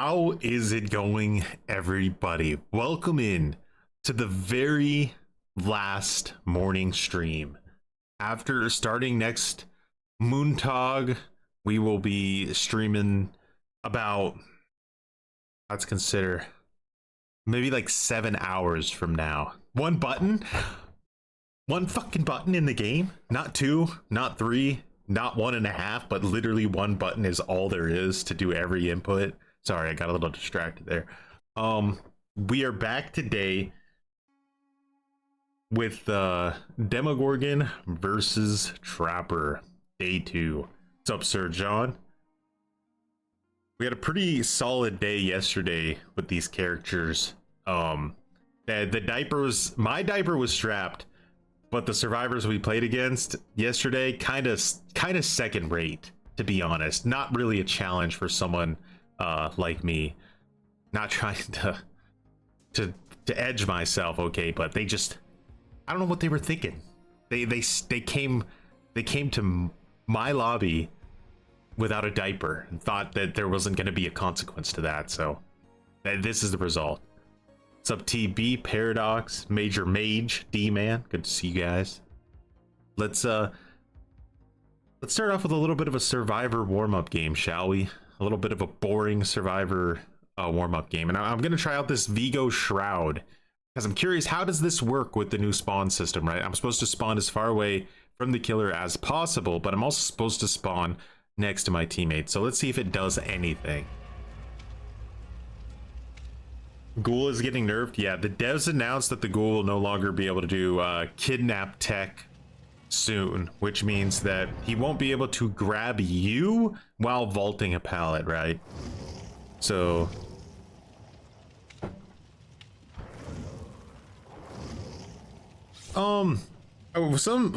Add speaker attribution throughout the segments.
Speaker 1: How is it going, everybody? Welcome in to the very last morning stream. After starting next Moontag, we will be streaming about, let's consider, maybe like 7 hours from now. One fucking button in the game. Not two, not three, not 1.5, but literally one button is all there is to do every input. Sorry, I got a little distracted there. We are back today with Demogorgon versus Trapper, day 2. What's up, Sir John? We had a pretty solid day yesterday with these characters. The diapers, my diaper was strapped, but the survivors we played against yesterday kind of second rate, to be honest. Not really a challenge for someone like me, not trying to edge myself, okay, but they just, I don't know what they were thinking. They came to my lobby without a diaper and thought that there wasn't going to be a consequence to that. So this is the result. What's up, TB, Paradox, Major Mage, D-Man? Good to see you guys. Let's start off with a little bit of a survivor warm-up game, shall we? A little bit of a boring survivor warm-up game, and I'm gonna try out this Vigo Shroud because I'm curious, how does this work with the new spawn system, right? I'm supposed to spawn as far away from the killer as possible, but I'm also supposed to spawn next to my teammates. So let's see if it does anything. Ghoul is getting nerfed. Yeah, the devs announced that the Ghoul will no longer be able to do kidnap tech soon, which means that he won't be able to grab you while vaulting a pallet, right? So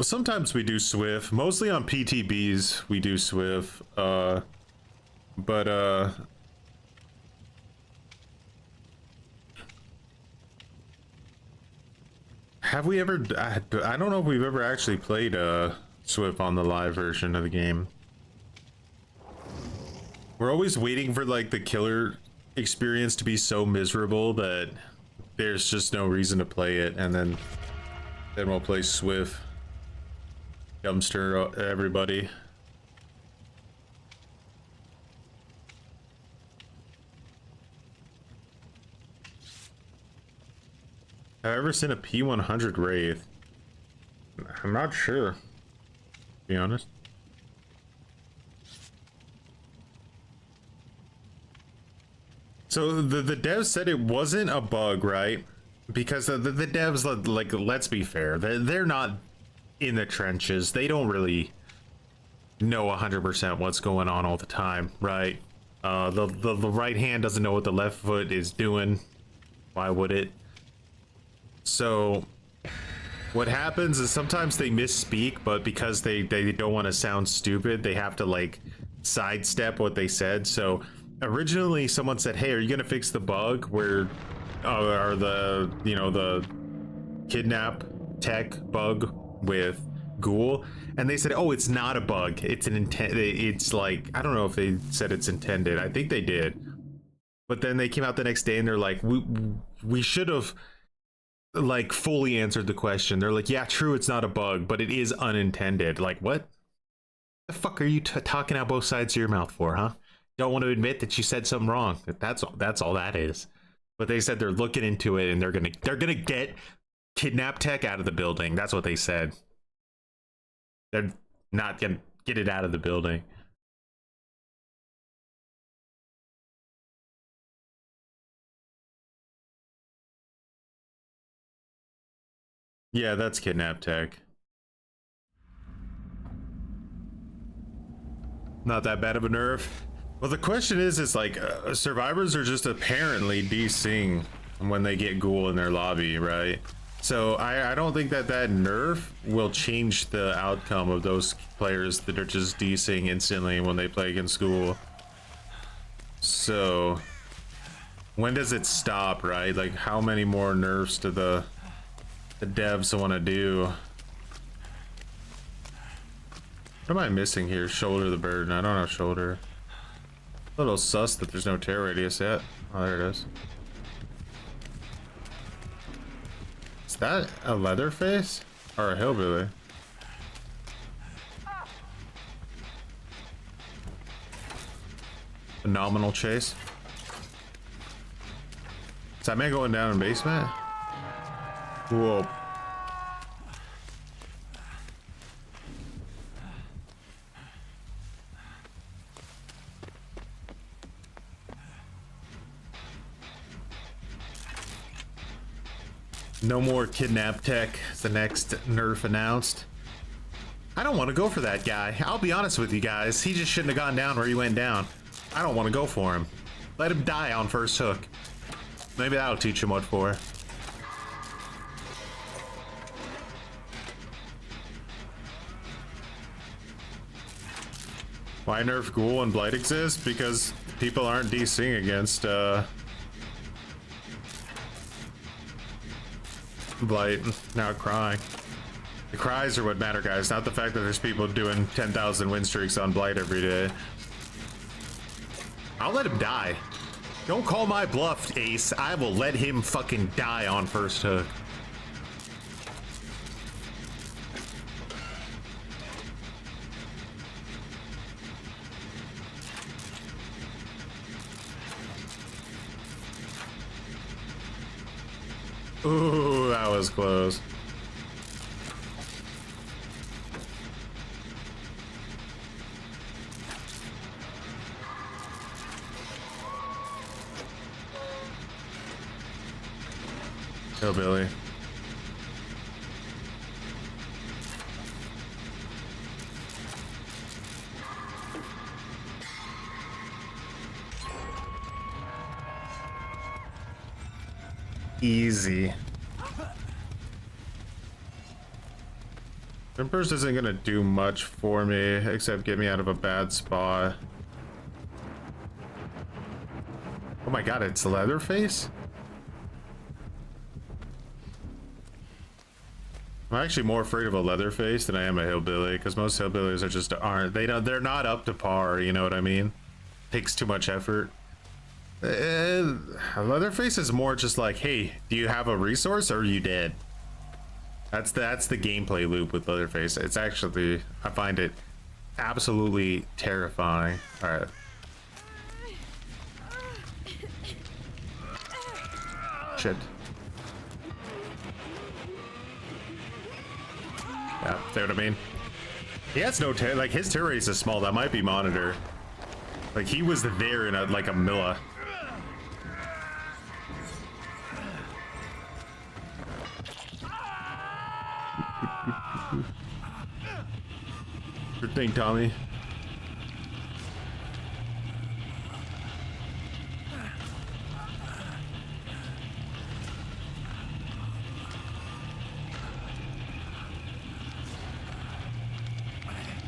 Speaker 1: sometimes we do Swift, mostly on PTBs we do Swift, but have we ever, I don't know if we've ever actually played Swift on the live version of the game. We're always waiting for like the killer experience to be so miserable that there's just no reason to play it, and then we'll play Swift. Dumpster everybody. Have I ever seen a P100 Wraith? I'm not sure, to be honest. So the devs said it wasn't a bug, right? Because the devs, like, let's be fair, they're not in the trenches. They don't really know 100% what's going on all the time, right? The right hand doesn't know what the left foot is doing. Why would it? So what happens is sometimes they misspeak, but because they don't want to sound stupid, they have to like sidestep what they said. So originally someone said, hey, are you gonna fix the bug where or the, you know, the kidnap tech bug with Ghoul? And they said, oh, it's not a bug, it's an intent. It's like, I don't know if they said it's intended. I think they did, but then they came out the next day and they're like, we should have like fully answered the question. They're like, yeah, true, it's not a bug, but it is unintended. Like, what the fuck are you talking out both sides of your mouth for, huh? Don't want to admit that you said something wrong. That's all that is. But they said they're looking into it and they're gonna get kidnap tech out of the building. That's what they said. They're not gonna get it out of the building. Yeah, that's kidnap tech. Not that bad of a nerf. Well, the question is like, survivors are just apparently DCing when they get Ghoul in their lobby, right? So I don't think that nerf will change the outcome of those players that are just DCing instantly when they play against Ghoul. So when does it stop, right? Like, how many more nerfs do the devs want to do? What am I missing here? Shoulder the burden. I don't have shoulder. little sus that there's no tear radius yet. Oh, there it is. Is that a Leatherface or a hillbilly? Phenomenal chase. Is that man going down in basement? Whoa. No more kidnap tech. It's the next nerf announced. I don't want to go for that guy. I'll be honest with you guys. He just shouldn't have gone down where he went down. I don't want to go for him. Let him die on first hook. Maybe that'll teach him what for. Why nerf Ghoul and Blight exist? Because people aren't DCing against Blight. Now crying. The cries are what matter, guys, not the fact that there's people doing 10,000 win streaks on Blight every day. I'll let him die. Don't call my bluff, Ace. I will let him fucking die on first hook. Ooh, that was close. Hillbilly. Easy. Jumpers isn't gonna do much for me except get me out of a bad spot. Oh my god, it's Leatherface? I'm actually more afraid of a Leatherface than I am a hillbilly, because most hillbillies are just aren't. They're not up to par, you know what I mean? Takes too much effort. Leatherface is more just like, hey, do you have a resource or are you dead? That's the gameplay loop with Leatherface. It's actually, I find it absolutely terrifying. All right. Shit. Yeah, see what I mean? He has no tear, like his tear radius is small. That might be monitor. Like he was there in like a Milla. Good thing, Tommy.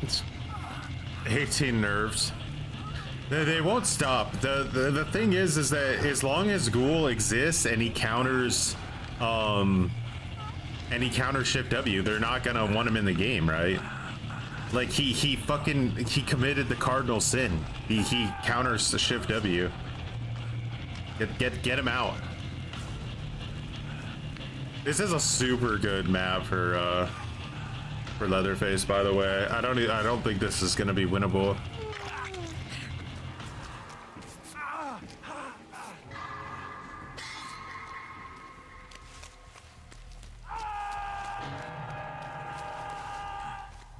Speaker 1: It's 18 nerves. They won't stop. The thing is that as long as Ghoul exists and he counters shift W, they're not gonna want him in the game, right? Like he committed the cardinal sin. He counters the shift W. Get him out. This is a super good map for Leatherface, by the way. I don't think this is gonna be winnable.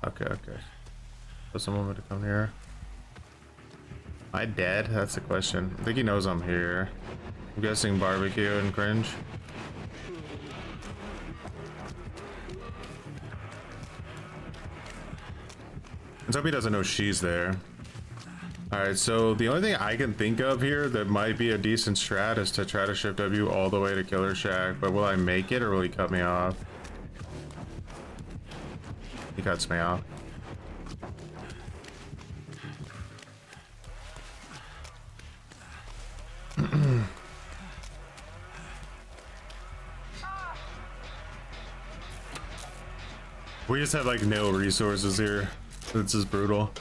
Speaker 1: Okay. Doesn't want me to come here. Am I dead? That's the question. I think he knows I'm here. I'm guessing barbecue and cringe. Let's hope he doesn't know she's there. Alright, so the only thing I can think of here that might be a decent strat is to try to shift W all the way to Killer Shack, but will I make it or will he cut me off? He cuts me off. We just have like no resources here. This is brutal.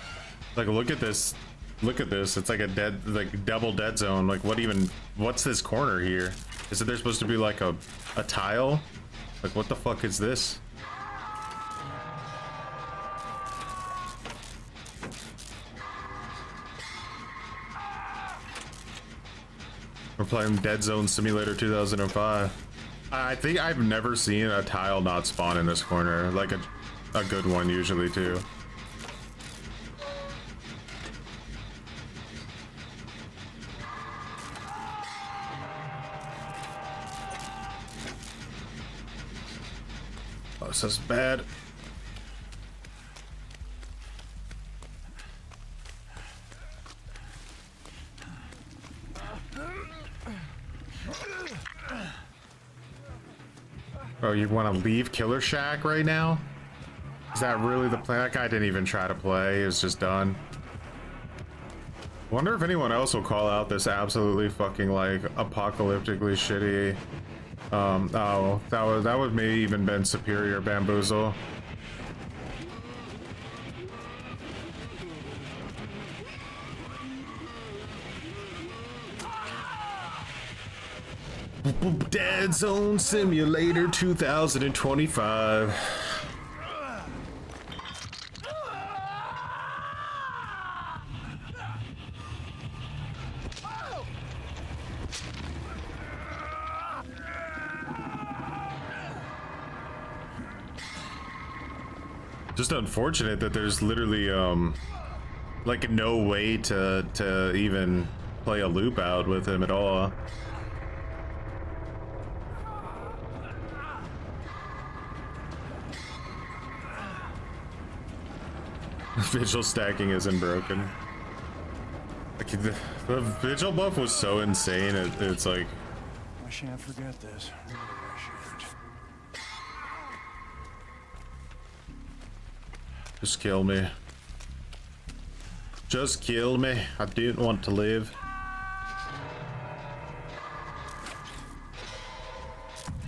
Speaker 1: Like, look at this Look at this. It's like a dead, like double dead zone. Like what's this corner here? Is it there supposed to be like a tile? Like what the fuck is this? We're playing Dead Zone Simulator 2005. I think I've never seen a tile not spawn in this corner. Like a good one usually too. Oh, this is bad. Oh, you want to leave Killer Shack right now? Is that really the plan? That guy didn't even try to play. He was just done. Wonder if anyone else will call out this absolutely fucking like apocalyptically shitty. Oh, that would maybe even been superior bamboozle. Dead Zone Simulator 2025. Just unfortunate that there's literally like no way to even play a loop out with him at all. Vigil stacking isn't broken. Like the vigil buff was so insane. It's like
Speaker 2: I shan't forget this. Really, I shan't.
Speaker 1: Just kill me. Just kill me. I didn't want to live.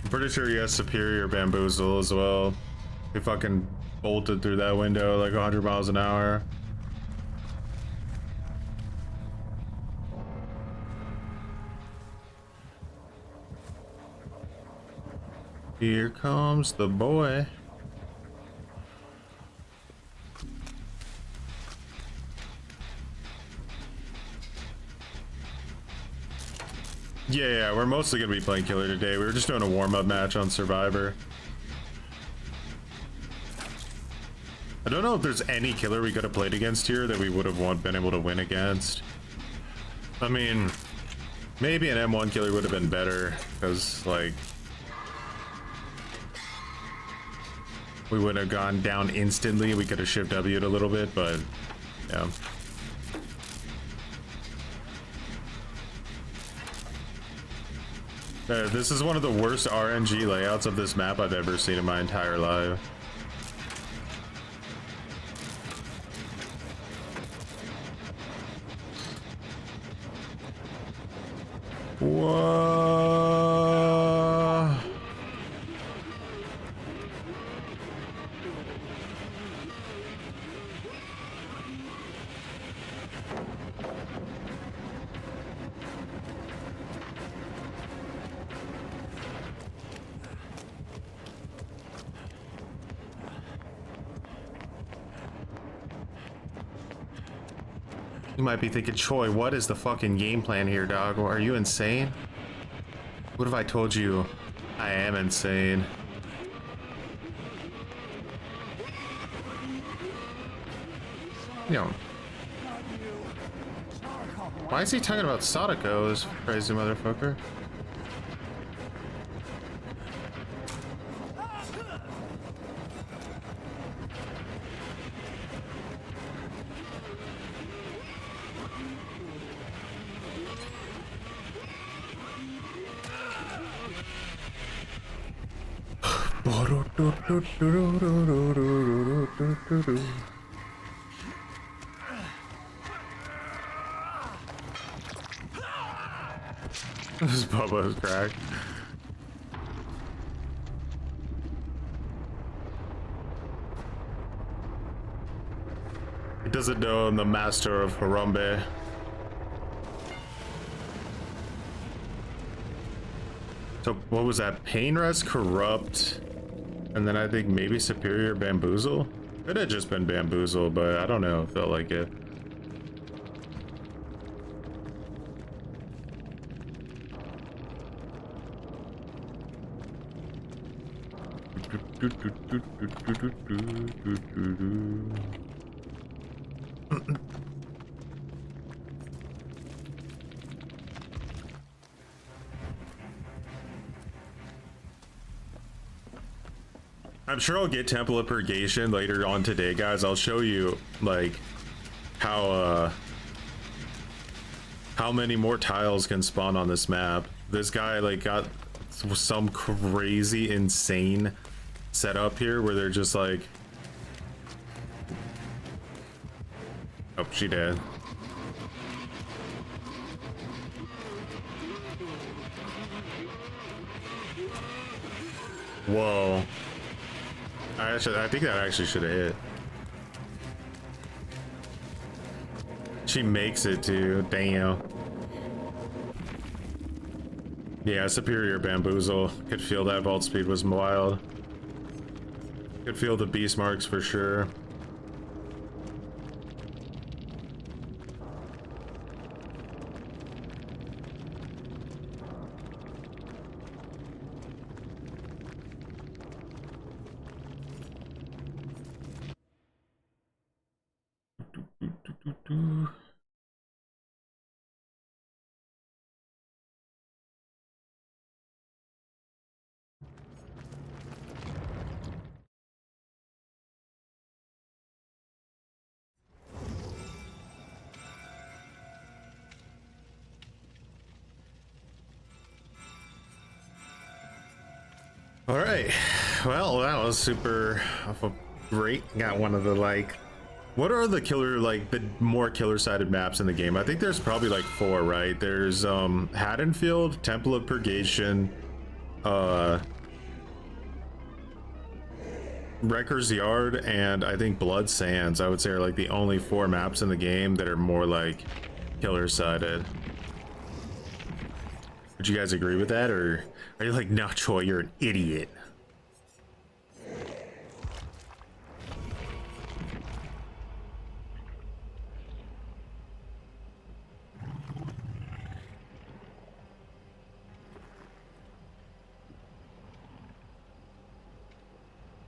Speaker 1: I'm pretty sure he has superior bamboozle as well. He fucking bolted through that window like 100 miles an hour. Here comes the boy. Yeah, we're mostly gonna be playing Killer today. We were just doing a warm-up match on Survivor. I don't know if there's any killer we could have played against here that we would have been able to win against. I mean, maybe an M1 killer would have been better, because, like, we would have gone down instantly. We could have shift W'd a little bit, but, yeah. This is one of the worst RNG layouts of this map I've ever seen in my entire life. Whoa. You might be thinking, Choi, what is the fucking game plan here, dog? Are you insane? What if I told you I am insane? You know, why is he talking about Sadako, this crazy motherfucker? This is Bubba's crack. It doesn't know I'm the master of Harambe. So what was that? Pain Rest, Corrupt, and then I think maybe Superior Bamboozle? Could have just been Bamboozle, but I don't know. It felt like it. I'm sure I'll get Temple of Purgation later on today, guys. I'll show you like how many more tiles can spawn on this map. This guy like got some crazy insane setup here where they're just like, oh, she dead. Whoa. I think that actually should have hit. She makes it too. Damn. Yeah, Superior Bamboozle. Could feel that vault speed was wild. Could feel the beast marks for sure. All right, well, that was super great. Got one of the like, what are the killer, like the more killer sided maps in the game? I think there's probably like 4, right? There's Haddonfield, Temple of Purgation, Wrecker's Yard, and I think Blood Sands. I would say are like the only 4 maps in the game that are more like killer sided. Would you guys agree with that, or are you like, no, Troy, you're an idiot?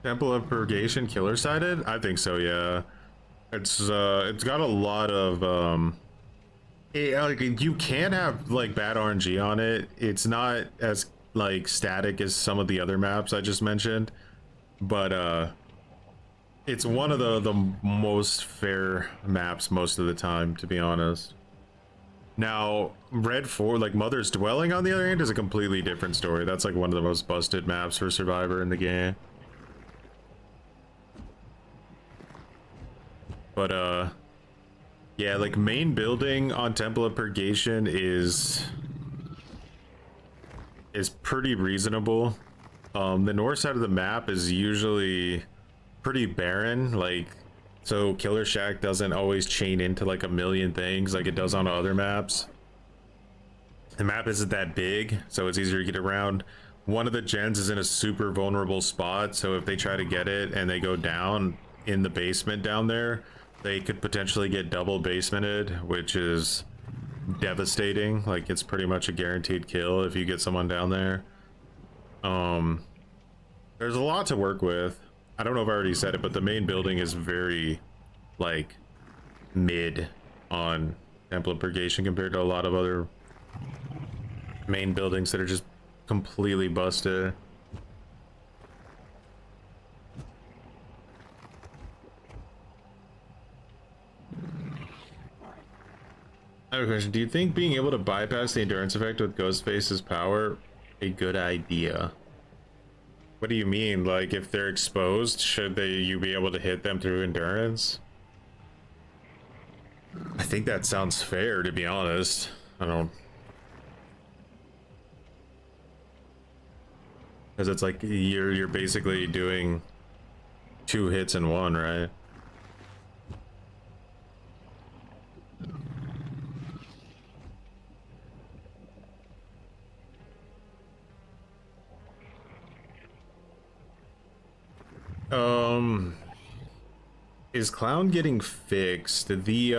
Speaker 1: Temple of Purgation killer sided? I think so, yeah. It's got a lot of like, you can have like bad RNG on it. It's not as like static as some of the other maps I just mentioned, but it's one of the most fair maps most of the time, to be honest. Now Red 4, like Mother's Dwelling, on the other hand, is a completely different story. That's like one of the most busted maps for Survivor in the game. But yeah, like main building on Temple of Purgation is pretty reasonable. The north side of the map is usually pretty barren, like, so Killer Shack doesn't always chain into like a million things like it does on other maps. The map isn't that big, so it's easier to get around. One of the gens is in a super vulnerable spot, so if they try to get it and they go down in the basement down there, they could potentially get double basemented, which is devastating. Like, it's pretty much a guaranteed kill if you get someone down there. There's a lot to work with. I don't know if I already said it, but the main building is very like mid on Temple of Purgation compared to a lot of other main buildings that are just completely busted. I have a question. Do you think being able to bypass the endurance effect with Ghostface's power a good idea? What do you mean? Like, if they're exposed, should you be able to hit them through endurance? I think that sounds fair, to be honest. I don't, because it's like you're basically doing 2 hits in one, right? Is Clown getting fixed? We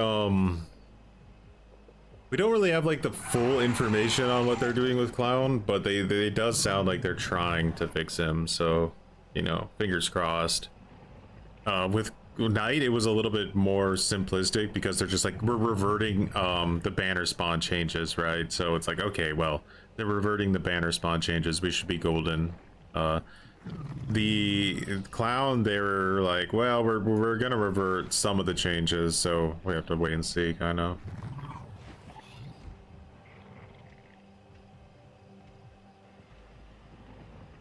Speaker 1: don't really have like the full information on what they're doing with Clown, but they does sound like they're trying to fix him, so you know, fingers crossed. With Knight, it was a little bit more simplistic because they're just like, we're reverting the banner spawn changes, right? So it's like, okay, well, they're reverting the banner spawn changes, we should be golden. The Clown, they were like, well, we're gonna revert some of the changes, so we have to wait and see, kind of.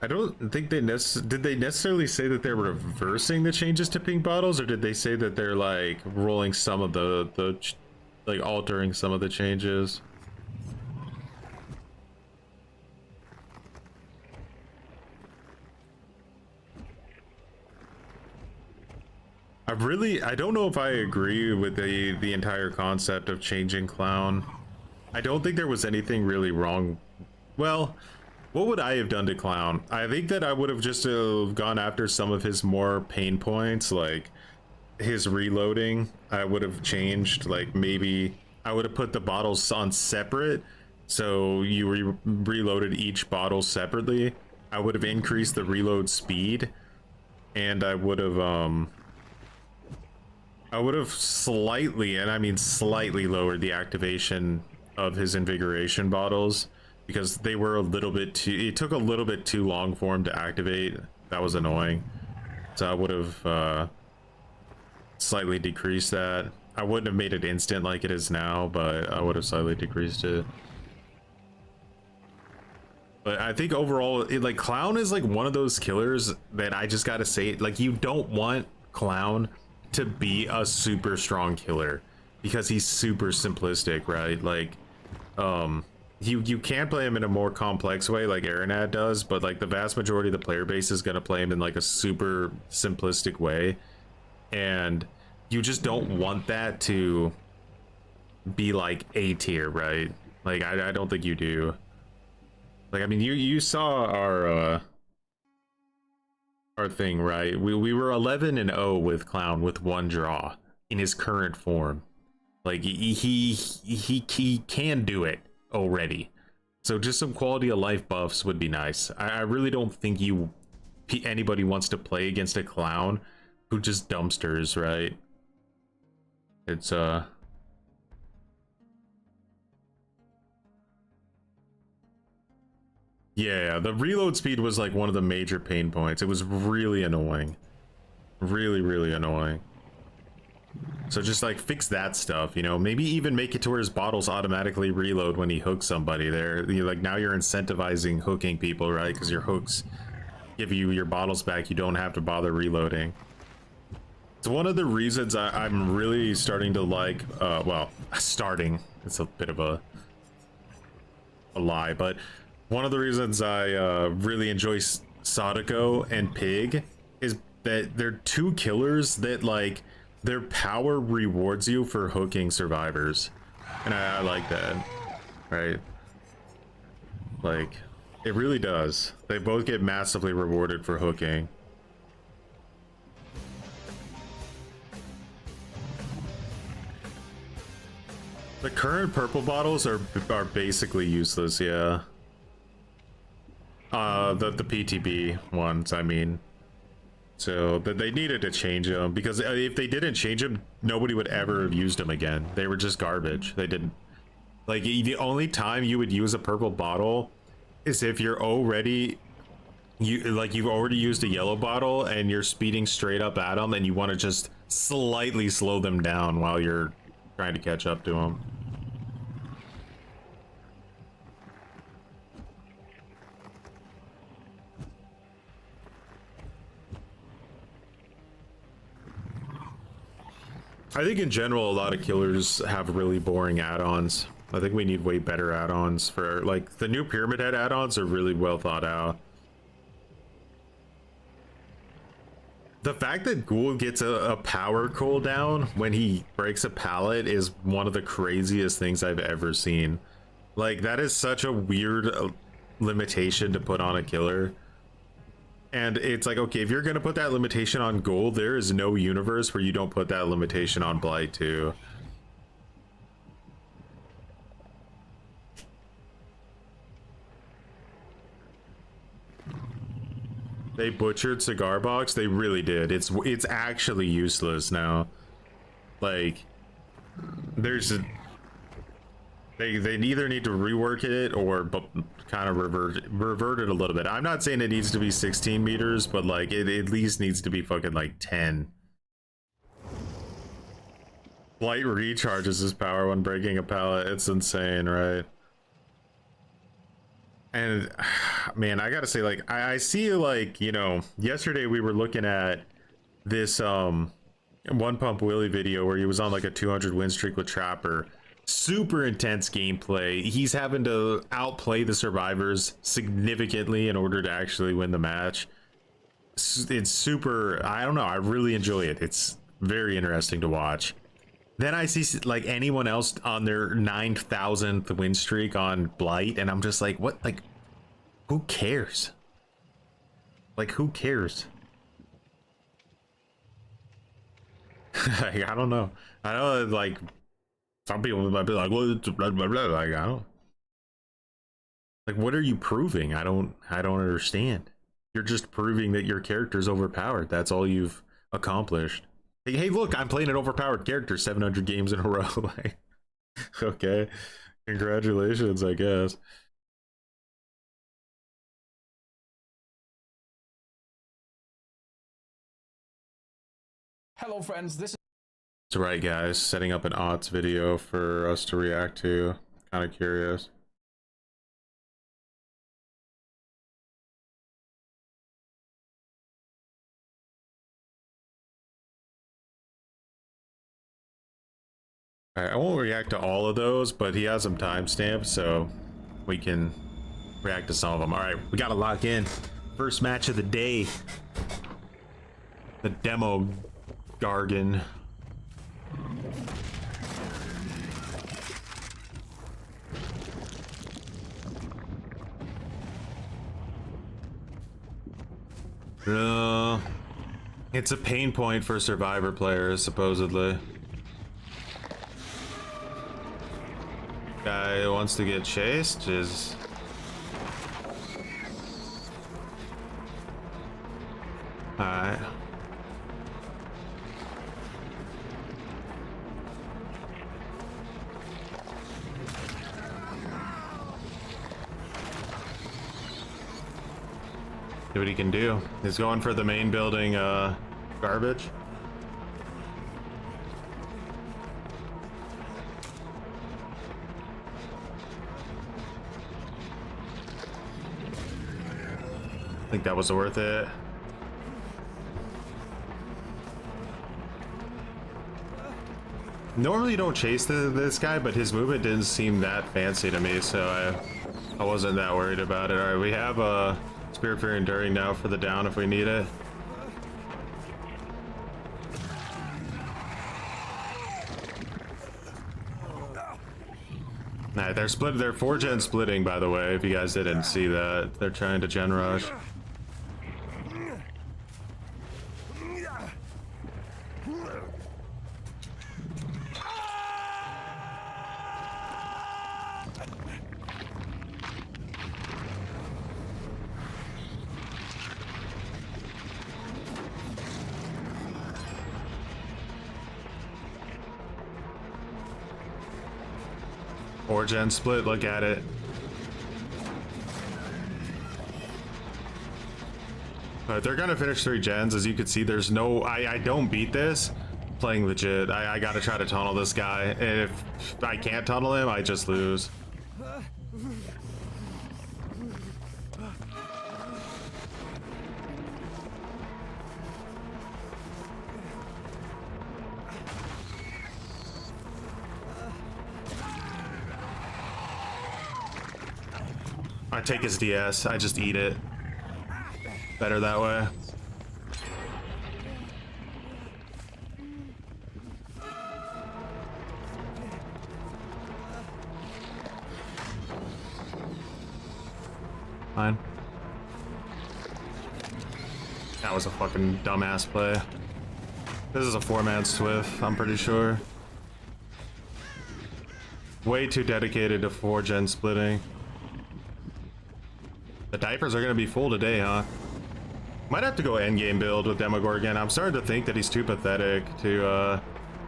Speaker 1: I don't think did they necessarily say that they're reversing the changes to pink bottles, or did they say that they're like rolling some of the like altering some of the changes? I don't know if I agree with the entire concept of changing Clown. I don't think there was anything really wrong. Well, what would I have done to Clown? I think that I would have just gone after some of his more pain points, like his reloading. I would have changed, like maybe I would have put the bottles on separate, so you reloaded each bottle separately. I would have increased the reload speed, and I would have slightly, and I mean slightly, lowered the activation of his invigoration bottles, because they were a little bit too, it took a little bit too long for him to activate. That was annoying. So I would have slightly decreased that. I wouldn't have made it instant like it is now, but I would have slightly decreased it. But I think overall, like, Clown is like one of those killers that I just gotta say, like, you don't want Clown to be a super strong killer because he's super simplistic, right? Like, you can play him in a more complex way like Aranad does, but like the vast majority of the player base is going to play him in like a super simplistic way, and you just don't want that to be like A tier, right? Like I don't think you do. Like, I mean, you saw our thing, right? We were 11-0 with Clown with 1 draw in his current form. Like he can do it already, so just some quality of life buffs would be nice. I really don't think anybody wants to play against a Clown who just dumpsters, right? It's yeah, the reload speed was like one of the major pain points. It was really annoying, really annoying. So just like fix that stuff, you know, maybe even make it to where his bottles automatically reload when he hooks somebody there. Like, now you're incentivizing hooking people, right? Because your hooks give you your bottles back. You don't have to bother reloading. It's one of the reasons I'm really starting to like, well, starting, it's a bit of a lie, but one of the reasons I really enjoy Sadako and Pig is that they're 2 killers that, like, their power rewards you for hooking survivors, and I like that, right? Like, it really does. They both get massively rewarded for hooking. The current purple bottles are basically useless, yeah. The PTB ones, I mean. So they needed to change them, because if they didn't change them, nobody would ever have used them again. They were just garbage. They didn't, like, the only time you would use a purple bottle is if you're already, you've already used a yellow bottle and you're speeding straight up at them and you want to just slightly slow them down while you're trying to catch up to them. I think in general, a lot of killers have really boring add-ons. I think we need way better add-ons for, like, the new Pyramid Head add-ons are really well thought out. The fact that Ghoul gets a power cooldown when he breaks a pallet is one of the craziest things I've ever seen. Like, that is such a weird limitation to put on a killer. And it's like, okay, if you're gonna put that limitation on Ghoul, there is no universe where you don't put that limitation on Blight too. They butchered Cigar Box. They really did. It's actually useless now. Like, there's a, they either need to rework it or kind of revert it a little bit. I'm not saying it needs to be 16 meters, but like it at least needs to be fucking like 10. Blight recharges his power when breaking a pallet. It's insane, right? And man, I gotta say, like, I see, like, you know, yesterday we were looking at this One Pump Willie video where he was on like a 200 win streak with Trapper. Super intense gameplay. He's having to outplay the survivors significantly in order to actually win the match. It's super, I don't know, I really enjoy it. It's very interesting to watch. Then I see like anyone else on their 9,000th win streak on Blight, and I'm just like, what? Like, who cares? Like, who cares? Like, I don't know. I know, like, some people might be like, well, it's blah, blah, blah. Like, I don't. Like, what are you proving? I don't understand. You're just proving that your character's overpowered. That's all you've accomplished. Hey, look, I'm playing an overpowered character 700 games in a row. Like, okay, congratulations, I guess.
Speaker 3: Hello, friends. This is
Speaker 1: That's right, guys. Setting up an odds video for us to react to. Kind of curious. I won't react to all of those, but he has some timestamps, so we can react to some of them. All right, we gotta lock in. First match of the day. The Demogorgon. It's a pain point for Survivor players, supposedly. Guy who wants to get chased is... Alright. See what he can do. He's going for the main building garbage. I think that was worth it. Normally you don't chase this guy, but his movement didn't seem that fancy to me, so I wasn't that worried about it. All right, we have a Spirit Fear Enduring now for the down if we need it. Alright, they're split. They're 4-gen splitting, by the way, if you guys didn't see that. They're trying to gen rush. Four-gen split, look at it. But they're gonna finish 3 gens. As you can see, there's no... I don't beat this playing legit. I gotta try to tunnel this guy. And if I can't tunnel him, I just lose. I take his DS, I just eat it. Better that way. Fine. That was a fucking dumbass play. This is a 4-man Swift, I'm pretty sure. Way too dedicated to 4-gen splitting. The diapers are gonna be full today, huh? Might have to go endgame build with Demogorgon. I'm starting to think that he's too pathetic to,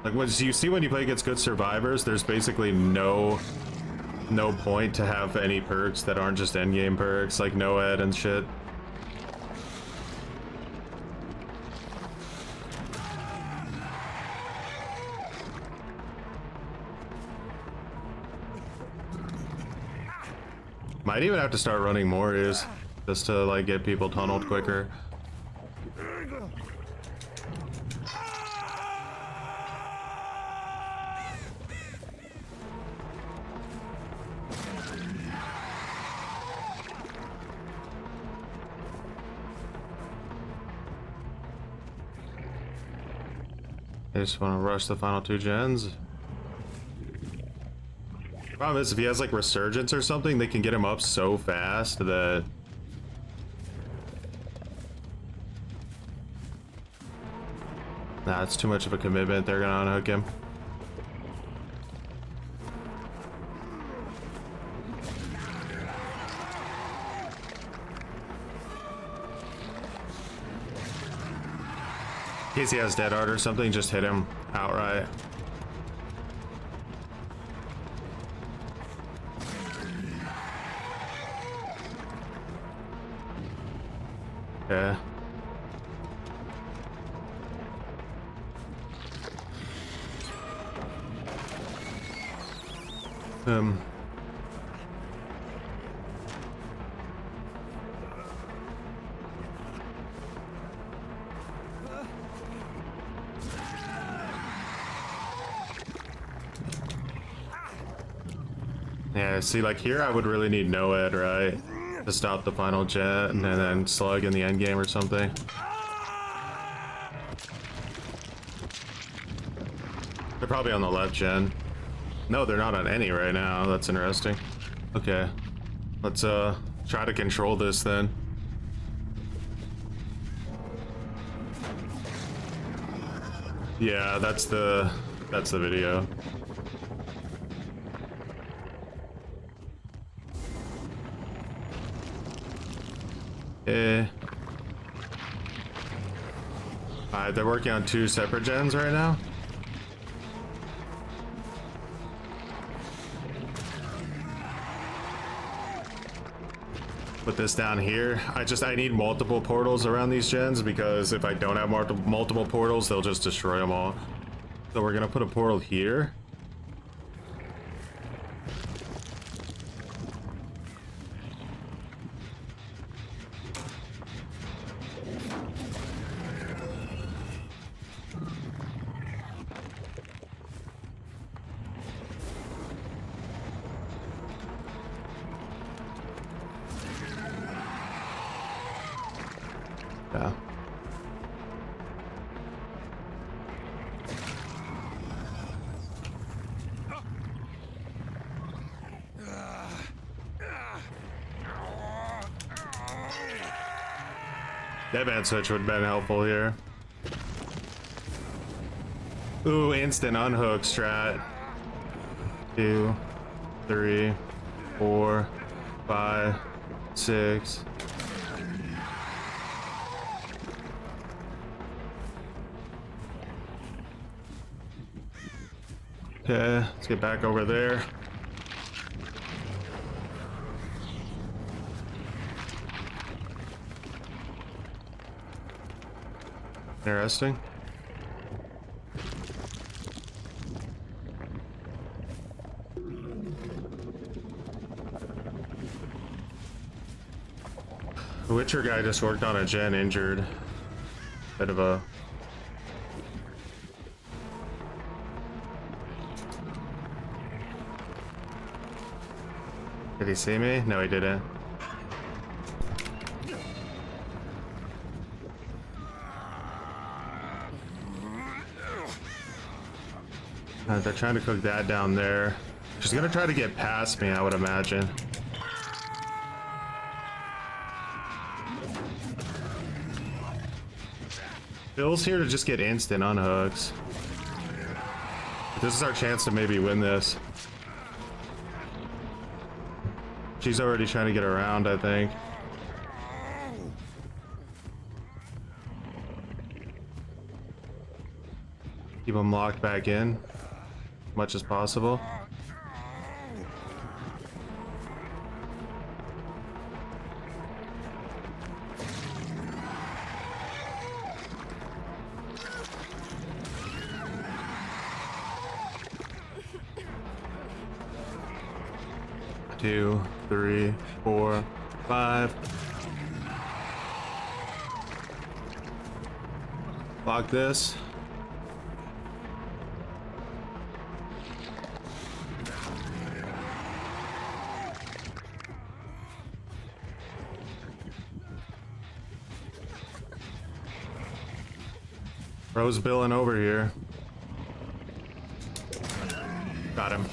Speaker 1: like, what you see when you play against good survivors, there's basically no point to have any perks that aren't just endgame perks, like no-ed and shit. Might even have to start running more is just to like get people tunneled quicker. I just want to rush the final 2 gens. Problem is, if he has like resurgence or something, they can get him up so fast that nah, it's too much of a commitment. They're gonna unhook him. In case he has dead art or something, just hit him outright. Yeah. Yeah, see, like here I would really need no-ed, right? To stop the final jet and then slug in the end game or something. They're probably on the left gen. No, they're not on any right now. That's interesting. Okay, let's try to control this then. Yeah, that's the video. Alright, they're working on 2 separate gens right now. Put this down here. I need multiple portals around these gens because if I don't have multiple portals, they'll just destroy them all. So we're gonna put a portal here. Yeah. Deadman switch would have been helpful here. Ooh, instant unhook strat. 2, 3, 4, 5, 6. Okay, let's get back over there. Interesting. The Witcher guy just worked on a gen injured. Bit of a... Did he see me? No, he didn't. They're trying to cook that down there. She's gonna try to get past me, I would imagine. Bill's here to just get instant unhooks. This is our chance to maybe win this. She's already trying to get around, I think. Keep them locked back in as much as possible. Two, three, four, five. Lock this. Rose billing over here. Got him.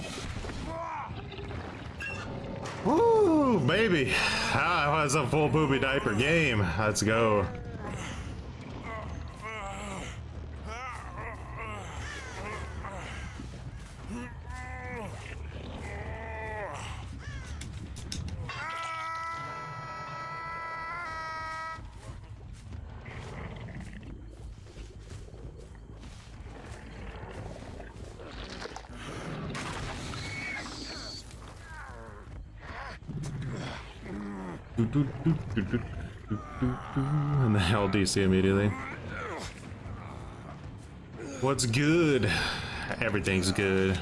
Speaker 1: Woo, baby. That was a full booby diaper game. Let's go. And the hell DC immediately. What's good? Everything's good.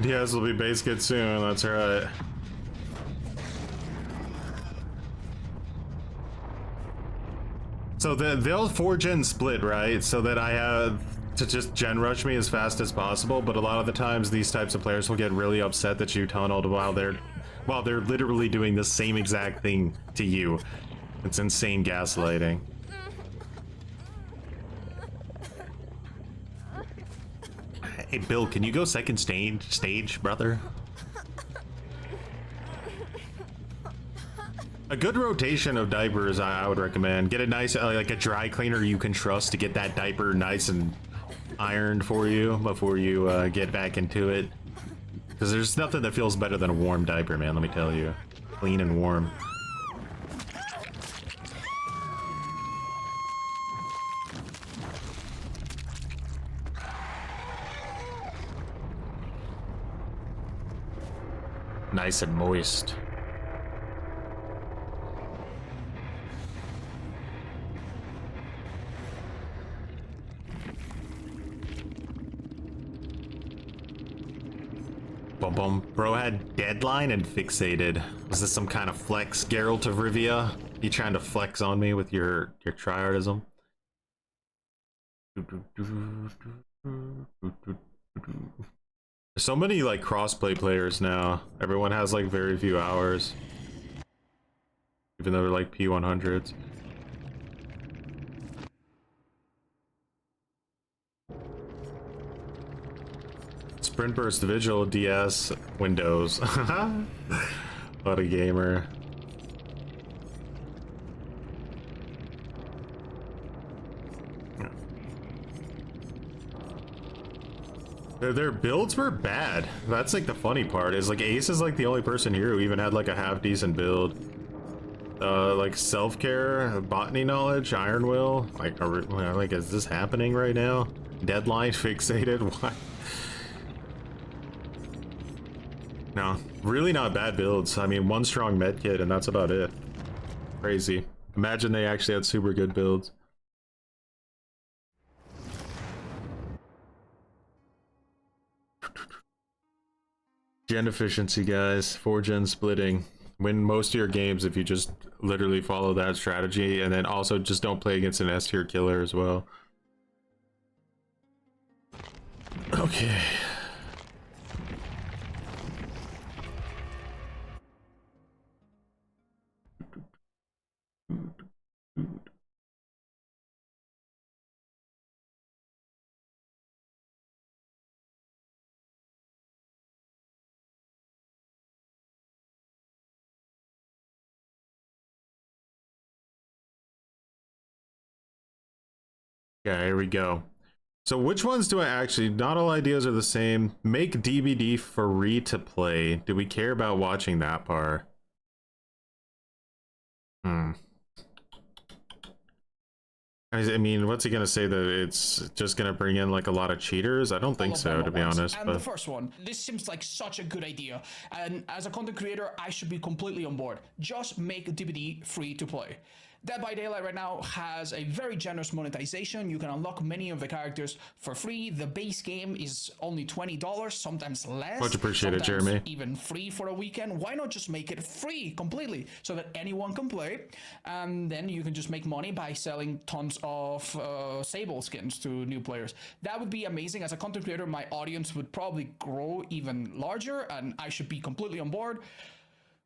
Speaker 1: Diaz will be base kit soon, that's right. So they'll 4-gen split, right? So that I have to just gen rush me as fast as possible, but a lot of the times these types of players will get really upset that you tunneled while they're literally doing the same exact thing to you. It's insane gaslighting. Hey Bill, can you go second stage, brother? A good rotation of diapers I would recommend. Get a nice, like a dry cleaner you can trust to get that diaper nice and ironed for you before you get back into it. Because there's nothing that feels better than a warm diaper, man, let me tell you. Clean and warm. Nice and moist. Boom boom. Bro had deadline and fixated. Was this some kind of flex, Geralt of Rivia? You trying to flex on me with your tryhardism? There's so many like crossplay players now. Everyone has like very few hours. Even though they're like P100s. Sprint Burst Vigil, DS, Windows. What a gamer. Their builds were bad. That's like the funny part, is like Ace is like the only person here who even had like a half decent build. Like self-care, botany knowledge, iron will. Like, like, is this happening right now? Deadline fixated. What? No, really not bad builds. I mean, one strong medkit and that's about it. Crazy. Imagine they actually had super good builds. Gen efficiency, guys. 4-gen splitting. Win most of your games if you just literally follow that strategy, and then also just don't play against an S tier killer as well. Okay. Yeah, here we go. So which ones do I actually, not all ideas are the same. Make DVD free to play. Do we care about watching that part? I mean, what's he gonna say, that it's just gonna bring in like a lot of cheaters? I don't think so, to be honest.
Speaker 3: And the first one, this seems like such a good idea, and as a content creator, I should be completely on board. Just make DVD free to play. Dead by Daylight right now has a very generous monetization. You can unlock many of the characters for free. The base game is only $20, sometimes less.
Speaker 1: Much appreciated, Jeremy.
Speaker 3: Even free for a weekend. Why not just make it free completely so that anyone can play? And then you can just make money by selling tons of Sable skins to new players. That would be amazing. As a content creator, my audience would probably grow even larger, and I should be completely on board.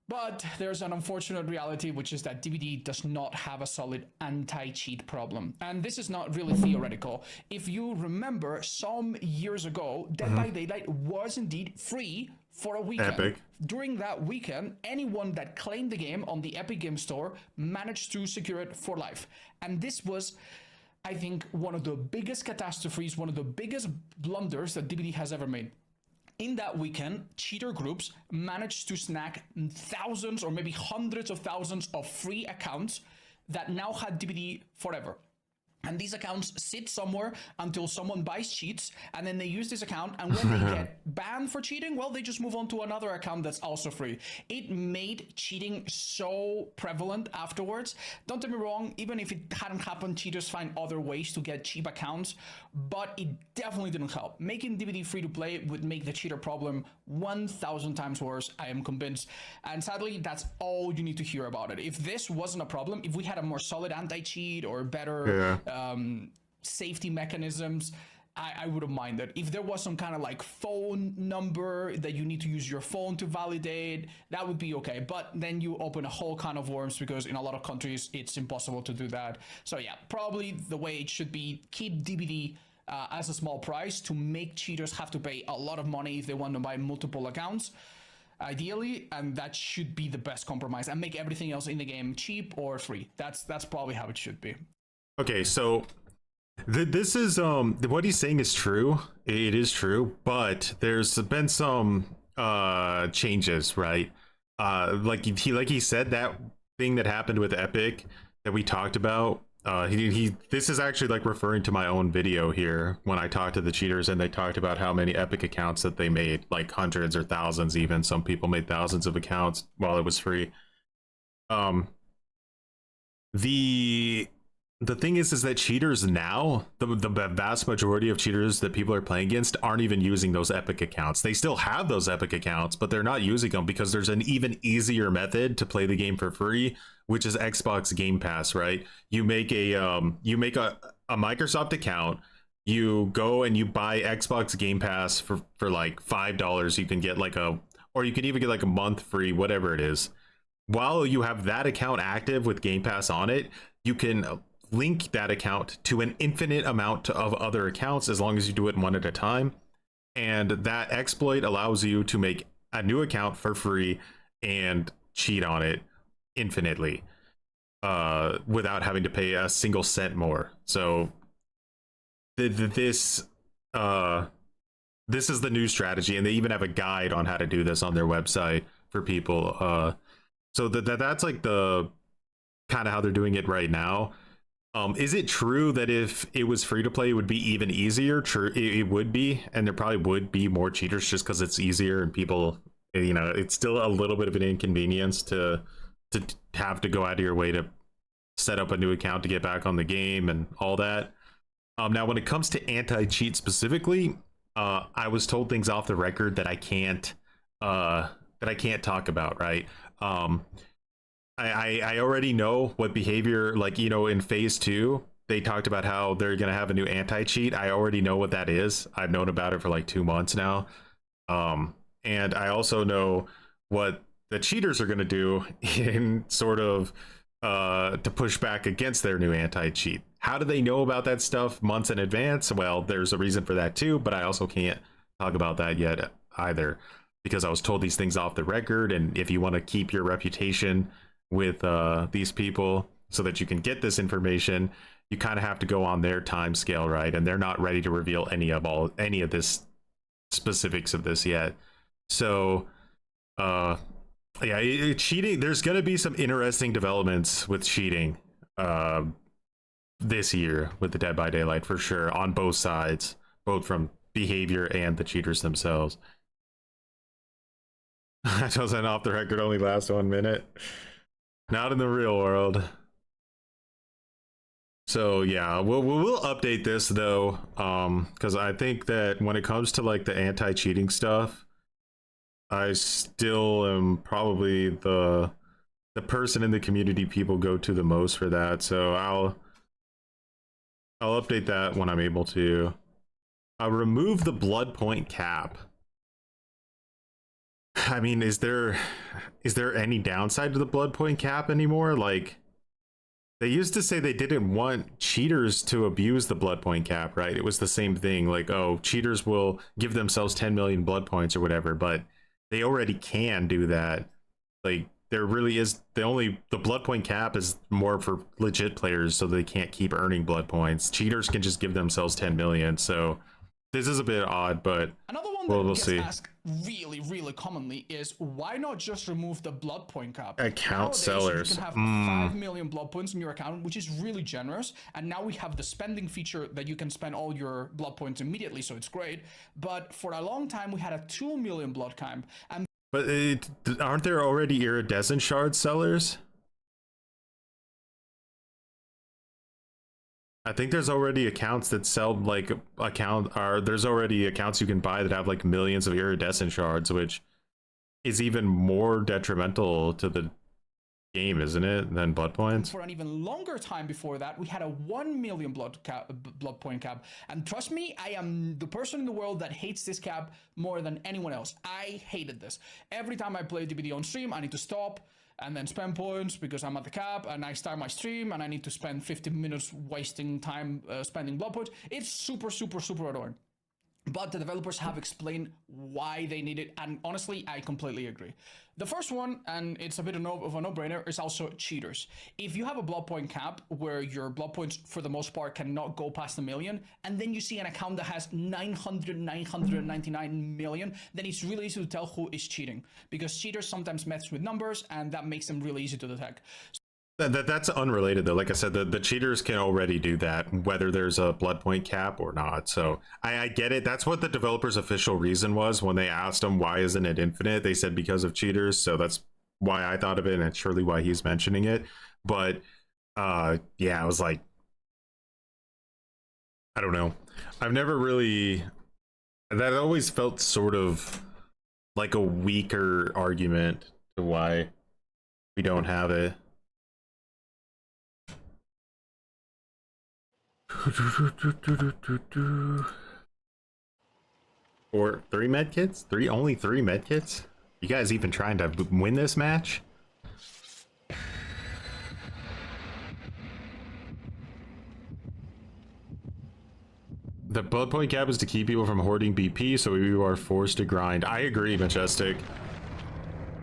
Speaker 3: But there's an unfortunate reality, which is that DVD does not have a solid anti-cheat problem. And this is not really theoretical. If you remember, some years ago, Dead by Daylight was indeed free for a weekend.
Speaker 1: Epic.
Speaker 3: During that weekend, anyone that claimed the game on the Epic Game Store managed to secure it for life. And this was, I think, one of the biggest catastrophes, one of the biggest blunders that DVD has ever made. In that weekend, cheater groups managed to snag thousands or maybe hundreds of thousands of free accounts that now had DVD forever. And these accounts sit somewhere until someone buys cheats, and then they use this account, and when they get banned for cheating, well, they just move on to another account that's also free. It made cheating so prevalent afterwards. Don't get me wrong, even if it hadn't happened, cheaters find other ways to get cheap accounts, but it definitely didn't help. Making DVD free to play would make the cheater problem 1,000 times worse, I am convinced. And sadly, that's all you need to hear about it. If this wasn't a problem, if we had a more solid anti-cheat or better safety mechanisms, I wouldn't mind it. If there was some kind of like phone number that you need to use your phone to validate, that would be okay. But then you open a whole can of worms, because in a lot of countries it's impossible to do that. So yeah, probably the way it should be, keep DVD as a small price to make cheaters have to pay a lot of money if they want to buy multiple accounts, ideally, and that should be the best compromise, and make everything else in the game cheap or free. That's probably how it should be.
Speaker 1: Okay, so this is what he's saying is true. It is true, but there's been some changes, right? Like he said, that thing that happened with Epic that we talked about. This is actually like referring to my own video here when I talked to the cheaters, and they talked about how many Epic accounts that they made, like hundreds or thousands even. Some people made thousands of accounts while it was free. The thing is that cheaters now, the vast majority of cheaters that people are playing against aren't even using those Epic accounts. They still have those Epic accounts, but they're not using them because there's an even easier method to play the game for free, which is Xbox Game Pass, right? You make a Microsoft account, you go and you buy Xbox Game Pass for like $5. You can get like or you can even get like a month free, whatever it is. While you have that account active with Game Pass on it, you can link that account to an infinite amount of other accounts as long as you do it one at a time. And that exploit allows you to make a new account for free and cheat on it infinitely without having to pay a single cent more. So this is the new strategy, and they even have a guide on how to do this on their website for people. So that's like the kind of how they're doing it right now. Is it true that if it was free to play, it would be even easier? True, it would be, and there probably would be more cheaters just because it's easier, and people, you know, it's still a little bit of an inconvenience to have to go out of your way to set up a new account to get back on the game and all that. Now, when it comes to anti-cheat specifically, I was told things off the record that I can't talk about, right? I already know what behavior, like, you know, in phase 2, they talked about how they're going to have a new anti-cheat. I already know what that is. I've known about it for like 2 months now. And I also know what the cheaters are going to do in sort of to push back against their new anti-cheat. How do they know about that stuff months in advance? Well, there's a reason for that too, but I also can't talk about that yet either, because I was told these things off the record. And if you want to keep your reputation with these people so that you can get this information, you kind of have to go on their time scale, right? And they're not ready to reveal any of this specifics of this yet. So yeah, cheating, there's gonna be some interesting developments with cheating this year with the Dead by Daylight for sure, on both sides, both from behavior and the cheaters themselves. That doesn't off the record only last 1 minute. Not in the real world. So yeah, we'll update this though, because I think that when it comes to like the anti-cheating stuff, I still am probably the person in the community people go to the most for that. So I'll update that when I'm able to. I'll remove the blood point cap. I mean, is there any downside to the blood point cap anymore? Like, they used to say they didn't want cheaters to abuse the blood point cap, right? It was the same thing, like, oh, cheaters will give themselves 10 million blood points or whatever, but they already can do that. Like, there really is the blood point cap is more for legit players, so they can't keep earning blood points. Cheaters can just give themselves 10 million, so this is a bit odd, but
Speaker 3: another one that gets asked really commonly is, why not just remove the blood point cap?
Speaker 1: Account sellers.
Speaker 3: You can have 5 million blood points in your account, which is really generous, and now we have the spending feature that you can spend all your blood points immediately, so it's great. But for a long time we had a 2 million blood cap, and
Speaker 1: but aren't there already iridescent shard sellers? I think there's already accounts that sell like there's already accounts you can buy that have like millions of iridescent shards, which is even more detrimental to the game, isn't it, than blood points?
Speaker 3: For an even longer time before that, we had a 1 million blood point cap, and trust me, I am the person in the world that hates this cap more than anyone else. I hated this. Every time I play DBD on stream, I need to stop and then spend points because I'm at the cap, and I start my stream and I need to spend 15 minutes wasting time spending blood points. It's super annoying. But the developers have explained why they need it, and honestly, I completely agree. The first one, and it's a bit of a no-brainer, is also cheaters. If you have a blood point cap where your blood points, for the most part, cannot go past 1 million, and then you see an account that has 999 million, then it's really easy to tell who is cheating, because cheaters sometimes mess with numbers, and that makes them really easy to detect.
Speaker 1: That's unrelated though. Like I said, the cheaters can already do that, whether there's a blood point cap or not. So I get it. That's what the developer's official reason was when they asked him why isn't it infinite. They said because of cheaters. So that's why I thought of it, and it's surely why he's mentioning it. But yeah, I was like, I don't know. I've never really. That always felt sort of like a weaker argument to why we don't have it. Or 3 medkits? Only 3 medkits? You guys even trying to win this match? The blood point cap is to keep people from hoarding BP, so we are forced to grind. I agree, Majestic.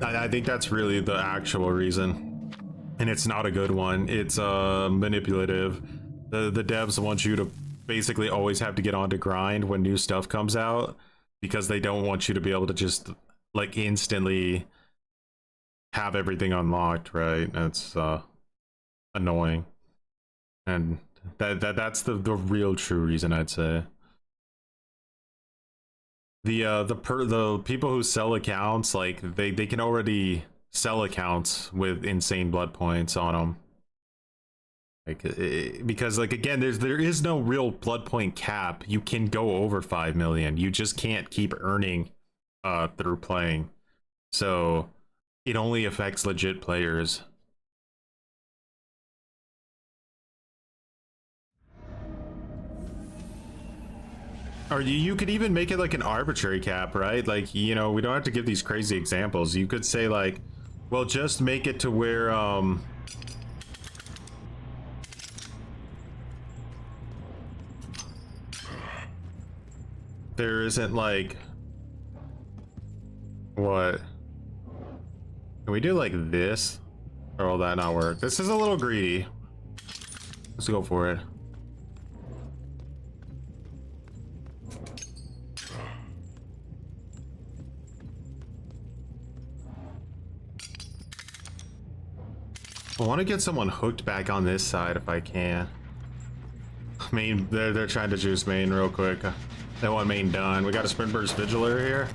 Speaker 1: I think that's really the actual reason. And it's not a good one. It's manipulative. The devs want you to basically always have to get on to grind when new stuff comes out, because they don't want you to be able to just like instantly have everything unlocked, right? That's annoying, and that's the real true reason, I'd say. The people who sell accounts, like they can already sell accounts with insane blood points on them. Like, because like again, there is no real blood point cap. You can go over 5 million. You just can't keep earning through playing. So it only affects legit players. Or you could even make it like an arbitrary cap, right? Like, you know, we don't have to give these crazy examples. You could say like, well, just make it to where there isn't like, what? Can we do like this? Or will that not work? This is a little greedy. Let's go for it. I want to get someone hooked back on this side if I can. Main, they're trying to juice main real quick. They want main done. We got a sprint burst vigiler here.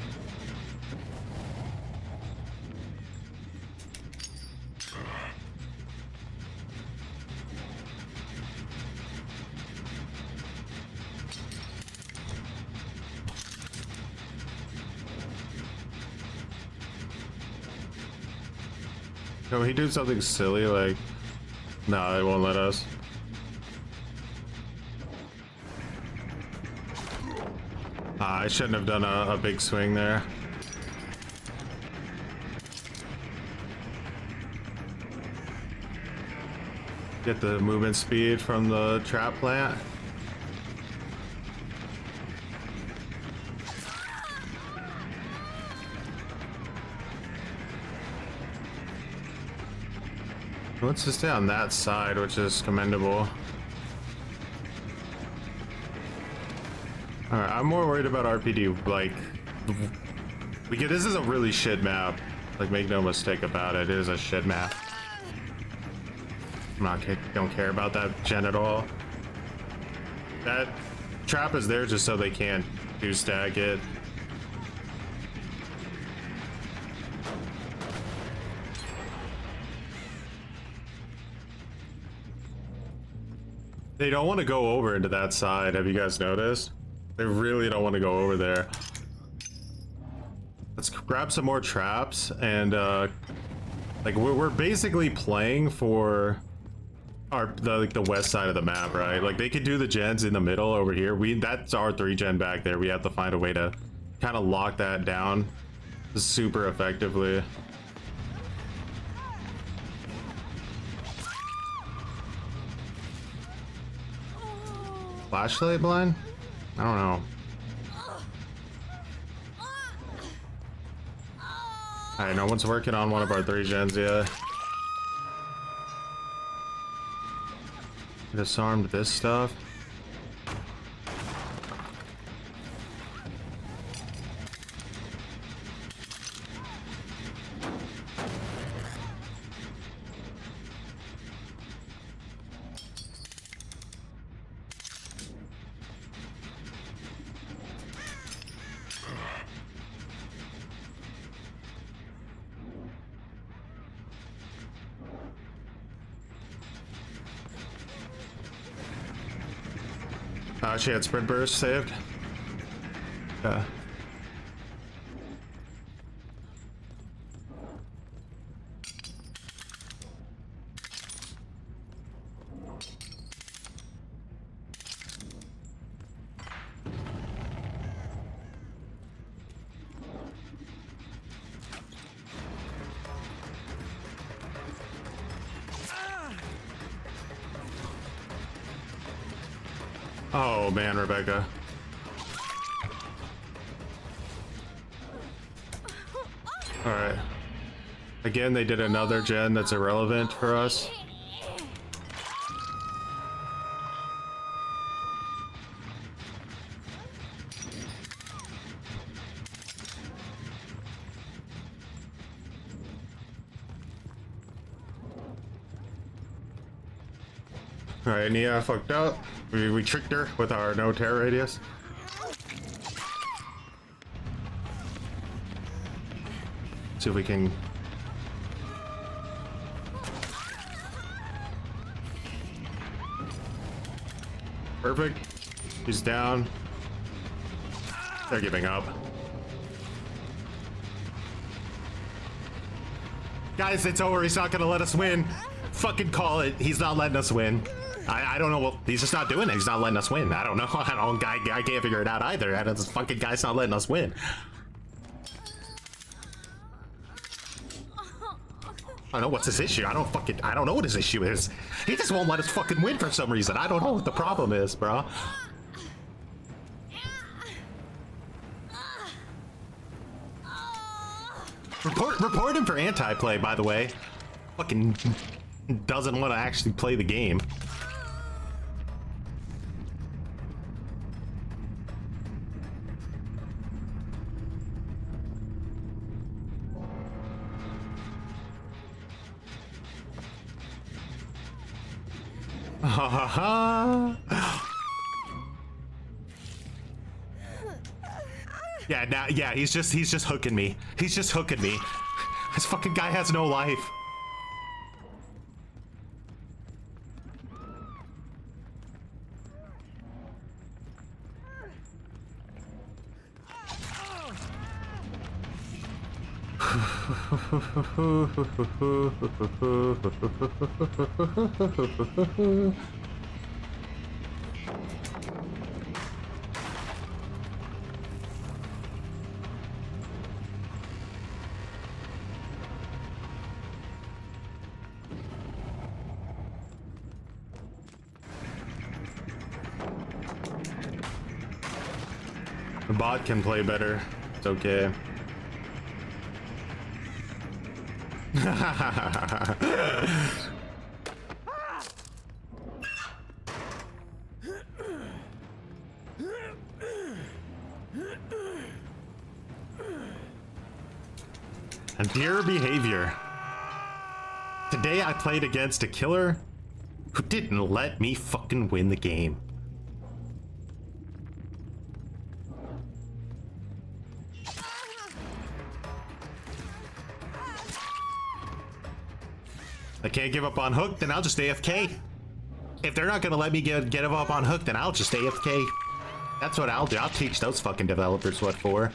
Speaker 1: Can we do something silly like... No, they won't let us. I shouldn't have done a big swing there. Get the movement speed from the trap plant. Let's just stay on that side, which is commendable. Alright, I'm more worried about RPD, like... this is a really shit map. Like, make no mistake about it, it is a shit map. Don't care about that gen at all. That trap is there just so they can't do stag it. They don't want to go over into that side, have you guys noticed? They really don't want to go over there. Let's grab some more traps and like we're basically playing for the west side of the map, right? Like they could do the gens in the middle over here. That's our 3 gen back there. We have to find a way to kind of lock that down super effectively. Flashlight blind? I don't know. Alright, no one's working on one of our 3 gens yet. Disarmed this stuff. She had sprint burst saved. Yeah. Oh man, Rebecca. Alright. Again, they did another gen that's irrelevant for us. Alright, Nia fucked up. We tricked her with our no tear radius. See if we can... Perfect. He's down. They're giving up. Guys, it's over. He's not gonna let us win. Fucking call it. He's not letting us win. I don't know. Well, he's just not doing it. He's not letting us win. I don't know. I can't figure it out either. This fucking guy's not letting us win. I don't know what's his issue. I don't know what his issue is. He just won't let us fucking win for some reason. I don't know what the problem is, bro. Report him for anti-play, by the way. Fucking doesn't want to actually play the game. Ha ha ha. Yeah, now, yeah, he's just hooking me. He's just hooking me. This fucking guy has no life. The bot can play better. It's okay. And dear behavior. Today I played against a killer who didn't let me fucking win the game. I can't give up on Hook, then I'll just AFK. If they're not gonna let me get up on Hook, then I'll just AFK. That's what I'll do. I'll teach those fucking developers what for.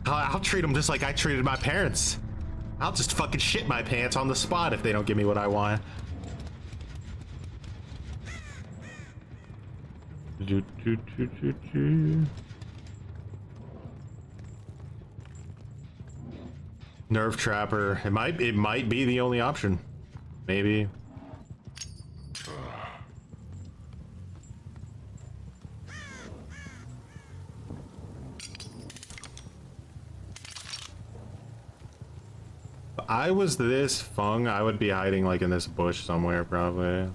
Speaker 1: I'll treat them just like I treated my parents. I'll just fucking shit my pants on the spot if they don't give me what I want. Nerf Trapper. It might be the only option. Maybe. If I was this Fung, I would be hiding like in this bush somewhere probably.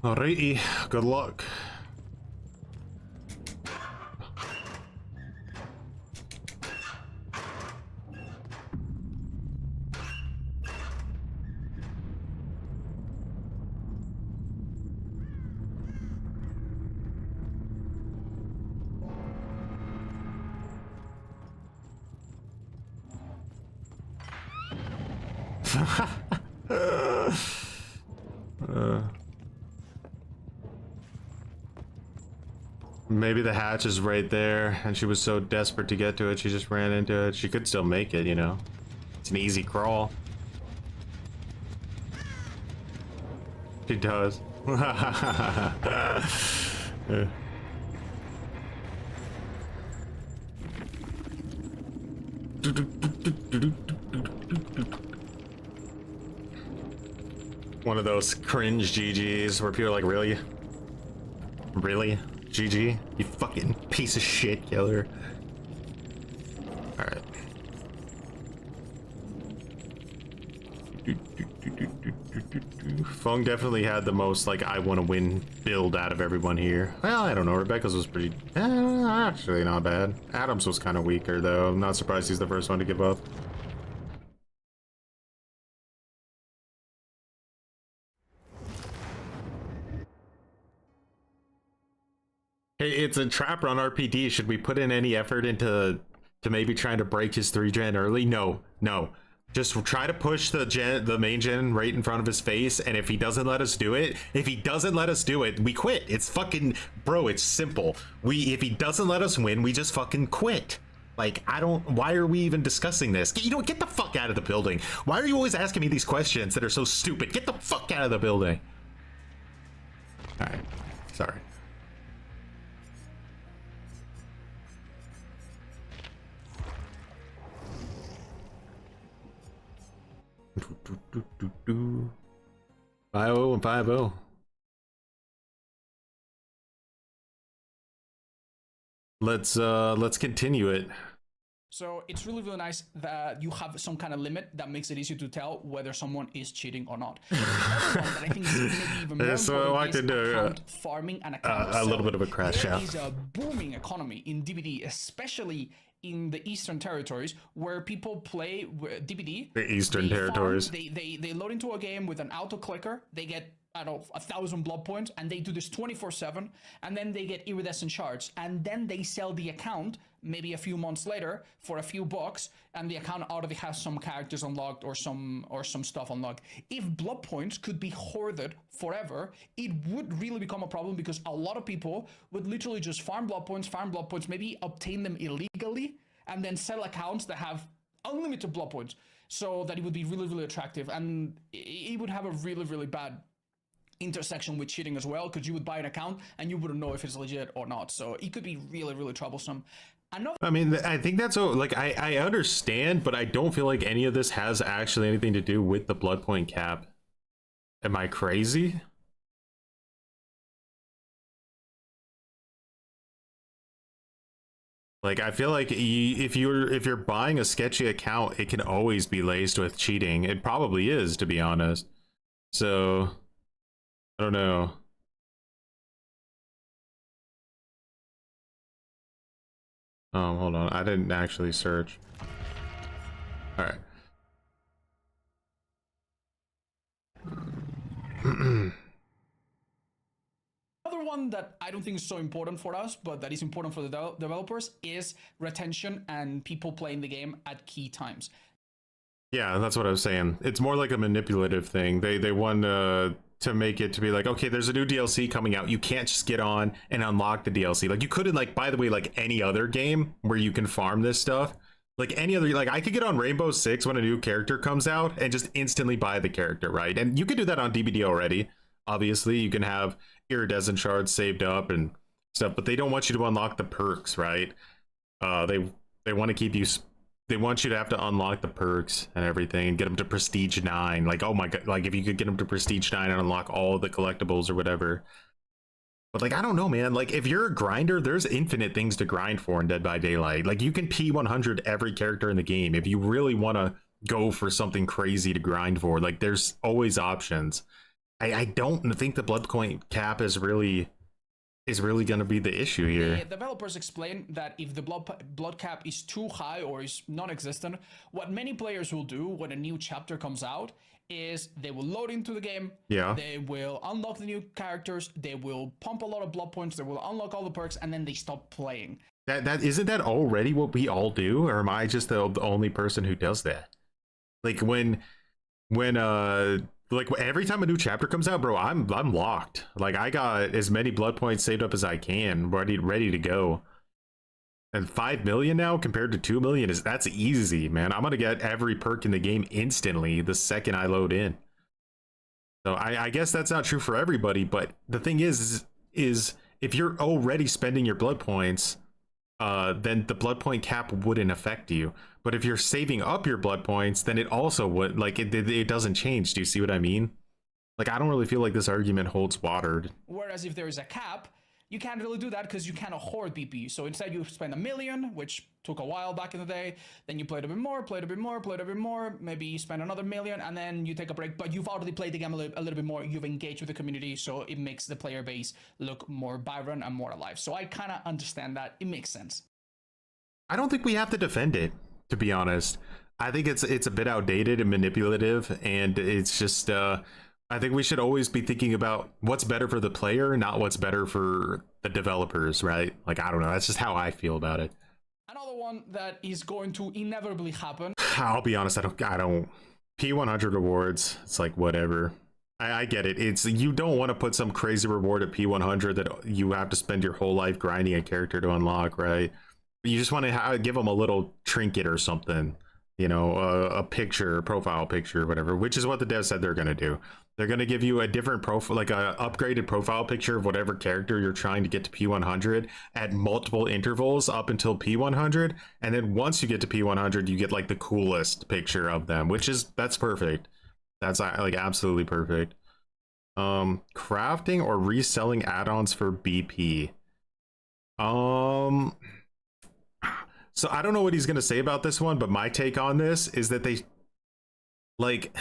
Speaker 1: Alrighty, good luck. Maybe the hatch is right there, and she was so desperate to get to it, she just ran into it. She could still make it, you know. It's an easy crawl. She does. Yeah. One of those cringe GGs where people are like, really? Really? GG? You fucking piece of shit killer. Alright. Fung definitely had the most, like, I want to win build out of everyone here. Well, I don't know. Rebecca's was pretty... actually not bad. Adam's was kind of weaker, though. I'm not surprised he's the first one to give up. Hey, it's a trap run RPD. Should we put in any effort into maybe trying to break his 3-gen early? No. Just try to push the main gen right in front of his face, and if he doesn't let us do it, we quit. It's fucking, bro, it's simple. If he doesn't let us win, we just fucking quit. Like, I don't, why are we even discussing this? You know, get the fuck out of the building. Why are you always asking me these questions that are so stupid? Get the fuck out of the building. All right, sorry. Do, do, do. 5-0 and 5-0. Let's continue it.
Speaker 3: So it's really, really nice that you have some kind of limit that makes it easy to tell whether someone is cheating or not. The other one that I think is maybe even more important is account farming and account
Speaker 1: a little bit of a crash out.
Speaker 3: There is a booming economy in DBD, especially in the Eastern Territories, where people play DBD.
Speaker 1: The Eastern Territories.
Speaker 3: They load into a game with an auto clicker. They get, I don't know, 1,000 blood points, and they do this 24/7, and then they get iridescent shards, and then they sell the account maybe a few months later for a few bucks, and the account already has some characters unlocked or some stuff unlocked. If blood points could be hoarded forever, it would really become a problem, because a lot of people would literally just farm blood points, maybe obtain them illegally, and then sell accounts that have unlimited blood points, so that it would be really, really attractive, and it would have a really, really bad intersection with cheating as well, because you would buy an account and you wouldn't know if it's legit or not. So it could be really, really troublesome.
Speaker 1: I mean, I think that's like, I understand, but I don't feel like any of this has actually anything to do with the blood point cap. Am I crazy? Like, I feel like if you're buying a sketchy account, it can always be laced with cheating. It probably is, to be honest. So I don't know. Hold on. I didn't actually search. All right.
Speaker 3: Another one that I don't think is so important for us, but that is important for the developers, is retention and people playing the game at key times.
Speaker 1: Yeah, that's what I was saying. It's more like a manipulative thing. They want to make it to be like, okay, there's a new DLC coming out. You can't just get on and unlock the DLC. Like, you couldn't, like, by the way, like any other game where you can farm this stuff, like any other, like, I could get on Rainbow Six when a new character comes out and just instantly buy the character, right? And you can do that on DBD already. Obviously, you can have iridescent shards saved up and stuff, but they don't want you to unlock the perks, right? They want to keep you. They want you to have to unlock the perks and everything and get them to Prestige 9. Like, oh my god, like if you could get them to Prestige 9 and unlock all the collectibles or whatever. But like, I don't know, man. Like, if you're a grinder, there's infinite things to grind for in Dead by Daylight. Like, you can P100 every character in the game if you really want to go for something crazy to grind for. Like, there's always options. I don't think the blood point cap is really going to be the issue here.
Speaker 3: The developers explain that if the blood cap is too high or is non-existent, what many players will do when a new chapter comes out is they will load into the game.
Speaker 1: Yeah.
Speaker 3: They will unlock the new characters. They will pump a lot of blood points. They will unlock all the perks, and then they stop playing.
Speaker 1: That isn't that already what we all do, or am I just the only person who does that? Like when like every time a new chapter comes out, bro, I'm locked. Like, I got as many blood points saved up as I can, ready to go. And 5 million now compared to 2 million that's easy, man. I'm gonna get every perk in the game instantly the second I load in. So I guess that's not true for everybody, but the thing is if you're already spending your blood points, then the blood point cap wouldn't affect you. But if you're saving up your blood points, then it also would, like, it doesn't change. Do you see what I mean? Like, I don't really feel like this argument holds water.
Speaker 3: Whereas if there is a cap, you can't really do that because you cannot hoard BP. So instead you spend 1 million, which took a while back in the day. Then you played a bit more, maybe you spend another 1 million, and then you take a break. But you've already played the game a little bit more. You've engaged with the community, so it makes the player base look more vibrant and more alive. So I kind of understand that. It makes sense.
Speaker 1: I don't think we have to defend it, to be honest. I think it's a bit outdated and manipulative, and it's just I think we should always be thinking about what's better for the player, not what's better for the developers, right? Like, I don't know. That's just how I feel about it.
Speaker 3: Another one that is going to inevitably happen.
Speaker 1: I'll be honest. I don't P100 rewards. It's like, whatever. I get it. It's, you don't want to put some crazy reward at P100 that you have to spend your whole life grinding a character to unlock, right? You just want to give them a little trinket or something, you know, a picture, profile picture, whatever, which is what the dev said they're going to do. They're going to give you a different profile, like a upgraded profile picture of whatever character you're trying to get to P100 at multiple intervals up until P100. And then once you get to P100, you get like the coolest picture of them, that's perfect. That's like absolutely perfect. Crafting or reselling add-ons for BP. So I don't know what he's going to say about this one, but my take on this is that they, like,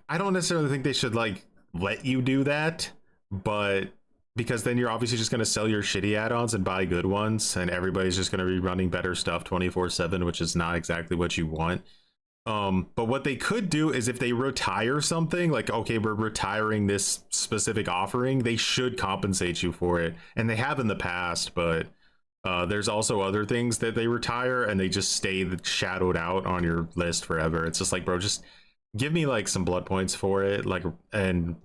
Speaker 1: I don't necessarily think they should, like, let you do that, but because then you're obviously just going to sell your shitty add-ons and buy good ones, and everybody's just going to be running better stuff 24/7, which is not exactly what you want. But what they could do is if they retire something, like, okay, we're retiring this specific offering, they should compensate you for it. And they have in the past, but there's also other things that they retire and they just stay shadowed out on your list forever. It's just like, bro, just give me like some blood points for it, like, and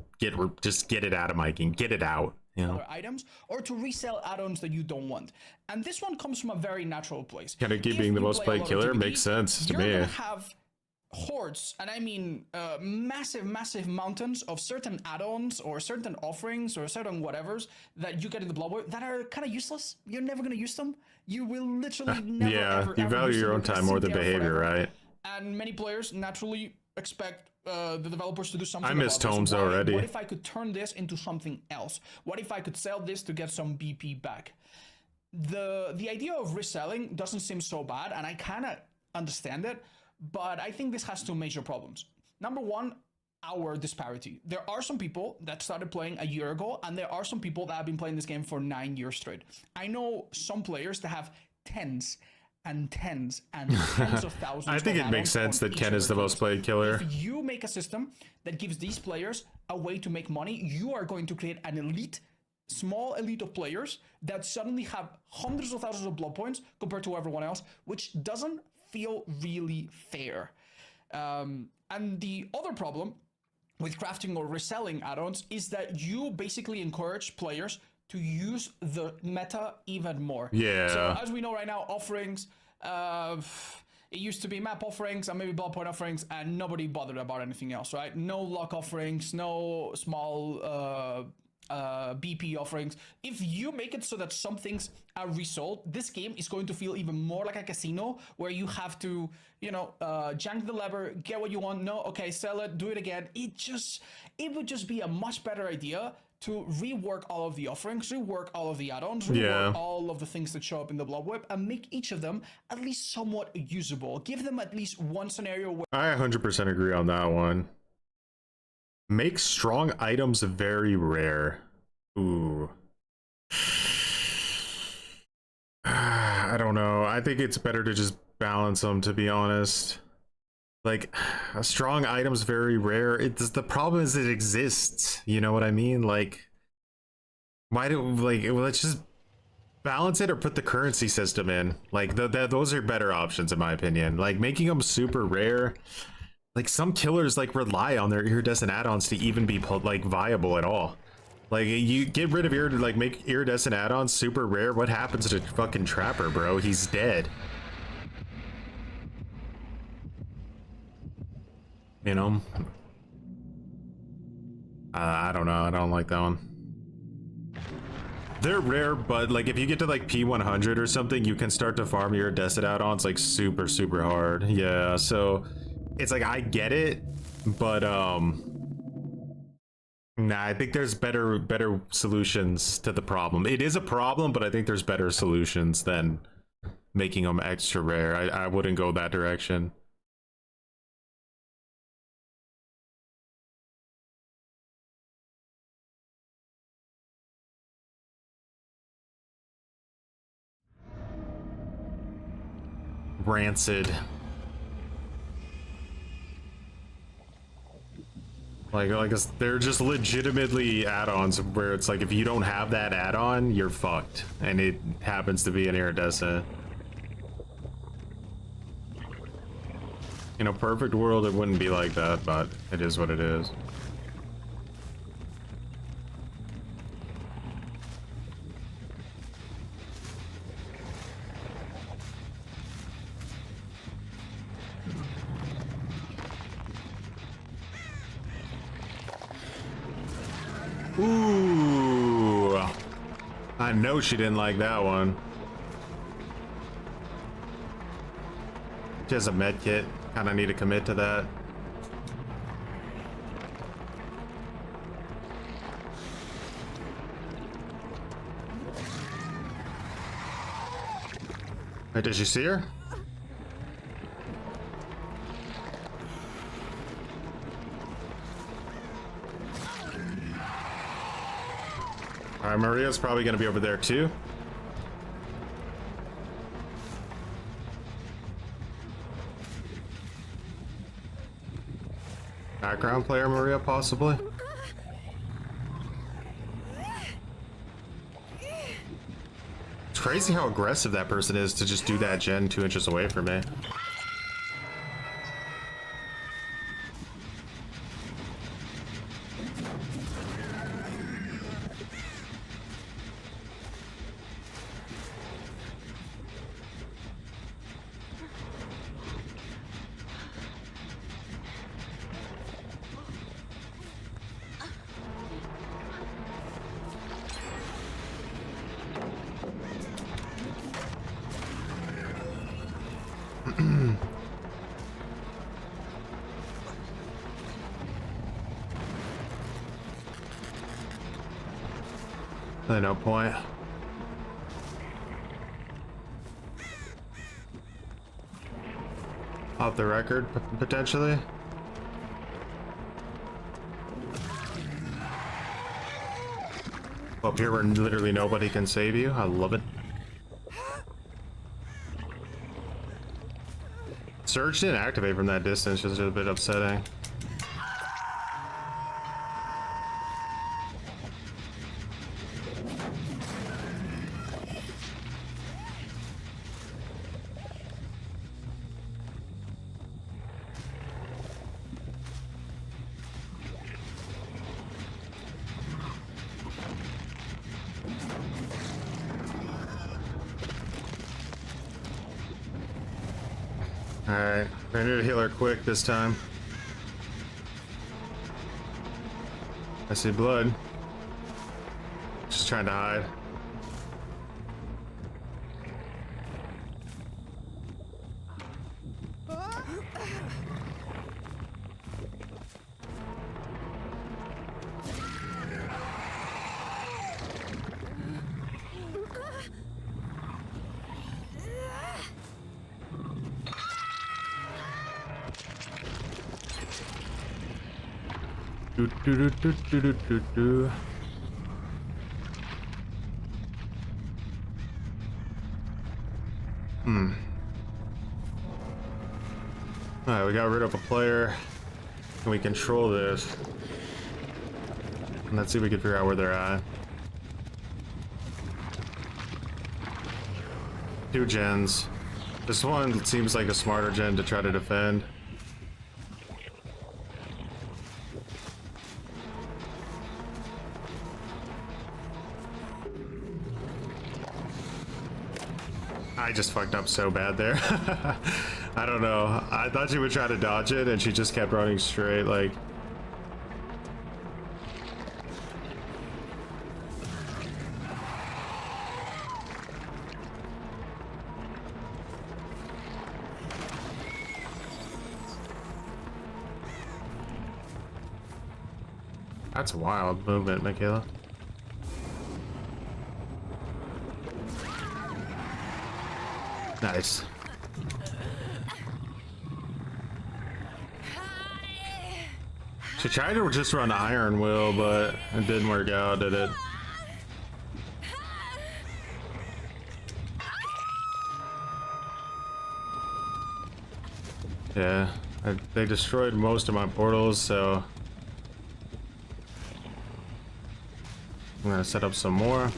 Speaker 1: just get it out of my game, get it out, you know.
Speaker 3: Items, or to resell add-ons that you don't want. And this one comes from a very natural place.
Speaker 1: Kind of being the most played killer makes sense to me.
Speaker 3: You're gonna have hordes, and I mean massive mountains of certain add-ons or certain offerings or certain whatevers that you get in the Blood Web that are kind of useless. You're never going to use them. You will literally never ever
Speaker 1: value your own time more than behavior, right?
Speaker 3: And many players naturally expect the developers to do something.
Speaker 1: I miss tomes
Speaker 3: this.
Speaker 1: already.
Speaker 3: What if I could turn this into something else? What if I could sell this to get some BP back? The idea of reselling doesn't seem so bad, and I kind of understand it. But I think this has two major problems. Number one, our disparity. There are some people that started playing a year ago, and there are some people that have been playing this game for 9 years straight. I know some players that have tens and tens and tens of thousands.
Speaker 1: I think it makes sense that Ken is the most played killer.
Speaker 3: If you make a system that gives these players a way to make money, you are going to create an elite, small elite of players that suddenly have hundreds of thousands of blood points compared to everyone else, which doesn't feel really fair. And the other problem with crafting or reselling add-ons is that you basically encourage players to use the meta even more.
Speaker 1: Yeah.
Speaker 3: So as we know right now, offerings, it used to be map offerings and maybe blood point offerings, and nobody bothered about anything else, right? No luck offerings, no small BP offerings. If you make it so that some things are resold, this game is going to feel even more like a casino where you have to, you know, jank the lever, get what you want. No, okay, sell it, do it again. It would just be a much better idea to rework all of the offerings, rework all of the add-ons, rework all of the things that show up in the Blood Web, and make each of them at least somewhat usable. Give them at least one scenario where
Speaker 1: I 100% agree on that one. Make strong items very rare. Ooh. I don't know. I think it's better to just balance them, to be honest. Like, strong items very rare. The problem is it exists. You know what I mean? Like, why do, like, let's just balance it or put the currency system in. Like, those are better options in my opinion. Like, making them super rare. Like, some killers like rely on their iridescent add-ons to even be like viable at all. Like, you get rid of make iridescent add-ons super rare. What happens to fucking Trapper, bro? He's dead. You know? I don't know. I don't like that one. They're rare, but like if you get to like P100 or something, you can start to farm your iridescent add-ons like super hard. Yeah, so it's like I get it, but nah, I think there's better solutions to the problem. It is a problem, but I think there's better solutions than making them extra rare. I wouldn't go that direction. Rancid. Like they're just legitimately add-ons where it's like if you don't have that add-on, you're fucked, and it happens to be an iridescent. In a perfect world, it wouldn't be like that, but it is what it is. I know she didn't like that one. She has a med kit. Kind of need to commit to that. Wait, did you see her? All right, Maria's probably going to be over there too. Background player Maria, possibly. It's crazy how aggressive that person is to just do that gen 2 inches away from me. No point. Off the record, potentially. Up here where literally nobody can save you. I love it. Surge didn't activate from that distance, which is a bit upsetting. Alright, I need to heal her quick this time. I see blood. Just trying to hide. Do. Alright, we got rid of a player. Can we control this? And let's see if we can figure out where they're at. 2 gens. This one seems like a smarter gen to try to defend. I just fucked up so bad there. I don't know. I thought she would try to dodge it and she just kept running straight, like. That's wild movement, Michaela. Nice. She tried to just run Iron Will, but it didn't work out, did it? Yeah, they destroyed most of my portals, so I'm gonna set up some more.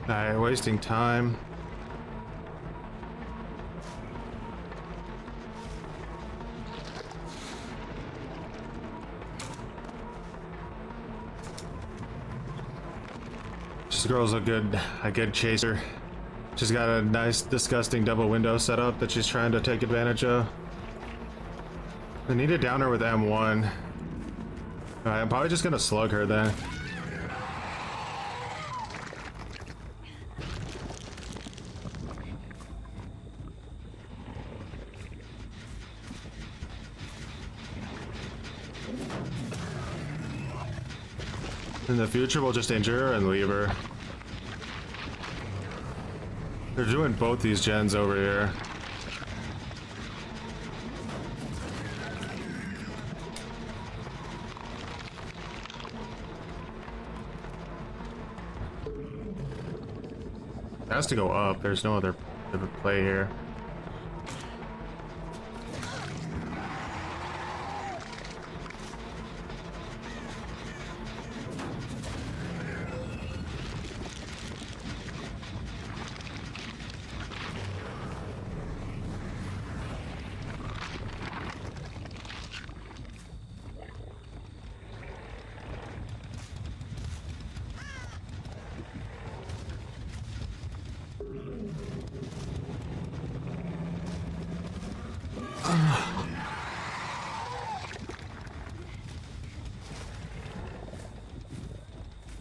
Speaker 1: Alright, wasting time. This girl's a good chaser. She's got a nice, disgusting double window setup that she's trying to take advantage of. I need to down her with M1. Alright, I'm probably just gonna slug her then. In the future, we'll just injure her and leave her. They're doing both these gens over here. It has to go up. There's no other play here.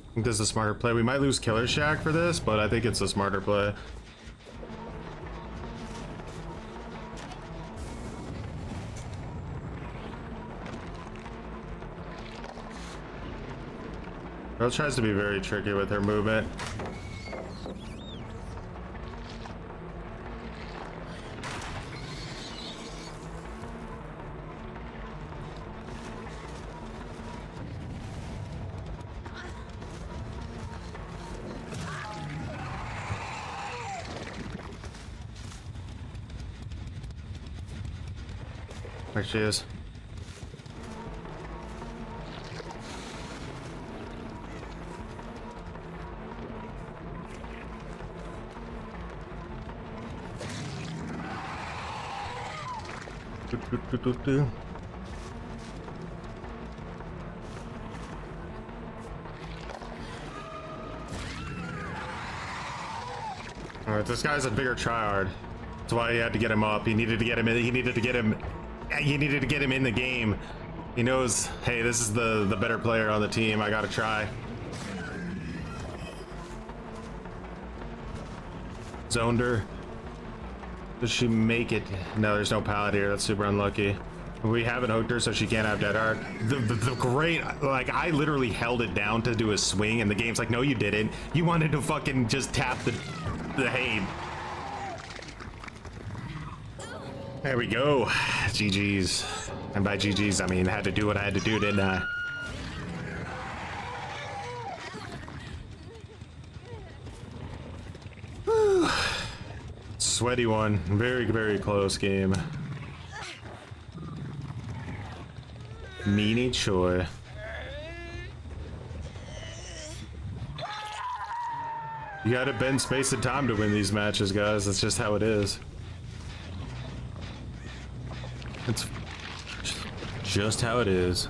Speaker 1: I think this is a smarter play. We might lose Killer Shack for this, but I think it's a smarter play. Girl tries to be very tricky with her movement. There she is. All right, this guy's a bigger tryhard. That's why he had to get him up. He needed to get him in. He needed to get him in the game. He knows, hey, this is the better player on the team. I gotta try. Zoned her. Does she make it? No, there's no pallet here. That's super unlucky. We haven't hooked her, so she can't have dead hard. The great, like, I literally held it down to do a swing, and the game's like, no, you didn't. You wanted to fucking just tap the hay. There we go. GG's. And by GG's, I mean, I had to do what I had to do, didn't I? Whew. Sweaty one. Very, very close game. Meanie Choi. You gotta bend space and time to win these matches, guys. That's just how it is. It's just how it is.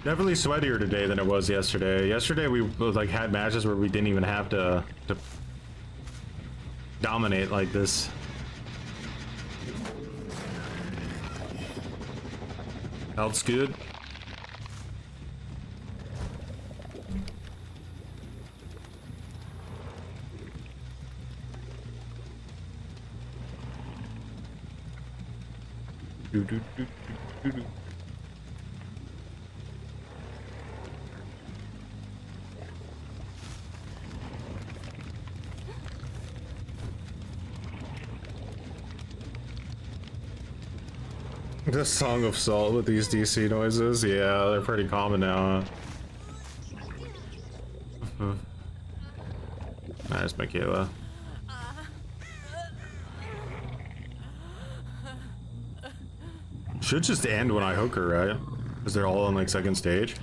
Speaker 1: Definitely sweatier today than it was yesterday. Yesterday we like had matches where we didn't even have to dominate like this. Health's good. Do, do, do, do, do. The Song of Salt with these DC noises, yeah, they're pretty common now, huh? Nice, Michaela. Should just end when I hook her, right? Because they're all on like second stage.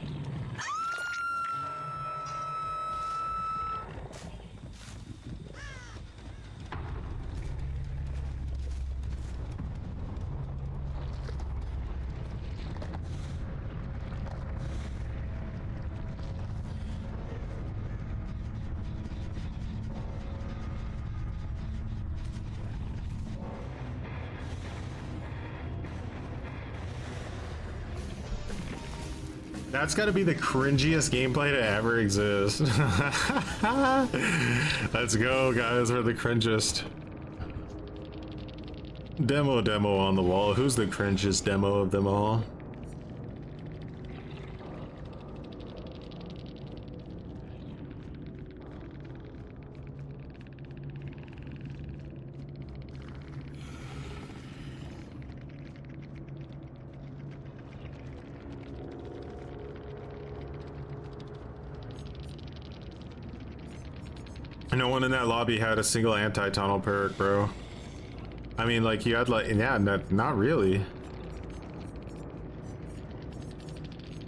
Speaker 1: That's gotta be the cringiest gameplay to ever exist. Let's go, guys, we're the cringiest. Demo on the wall. Who's the cringiest demo of them all? No one in that lobby had a single anti-tunnel perk, bro. I mean, like, you had, like, yeah, not really.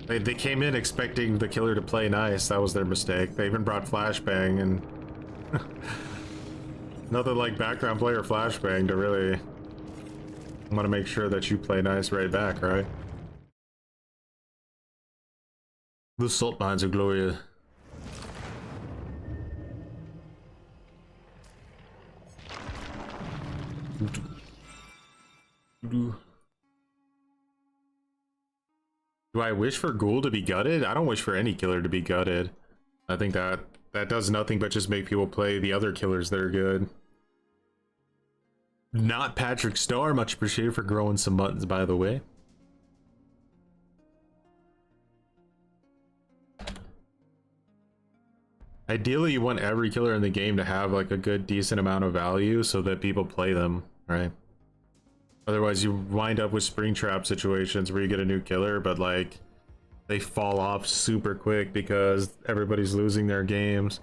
Speaker 1: They came in expecting the killer to play nice. That was their mistake. They even brought flashbang and nothing like background player flashbang to really want to make sure that you play nice right back, right? The salt mines of Gloria. Do I wish for Ghoul to be gutted? I don't wish for any killer to be gutted. I think that does nothing but just make people play the other killers that are good. Not Patrick Starr, much appreciated for growing some muttons, by the way. Ideally, you want every killer in the game to have like a good, decent amount of value so that people play them, right? Otherwise, you wind up with Springtrap situations where you get a new killer, but like they fall off super quick because everybody's losing their games.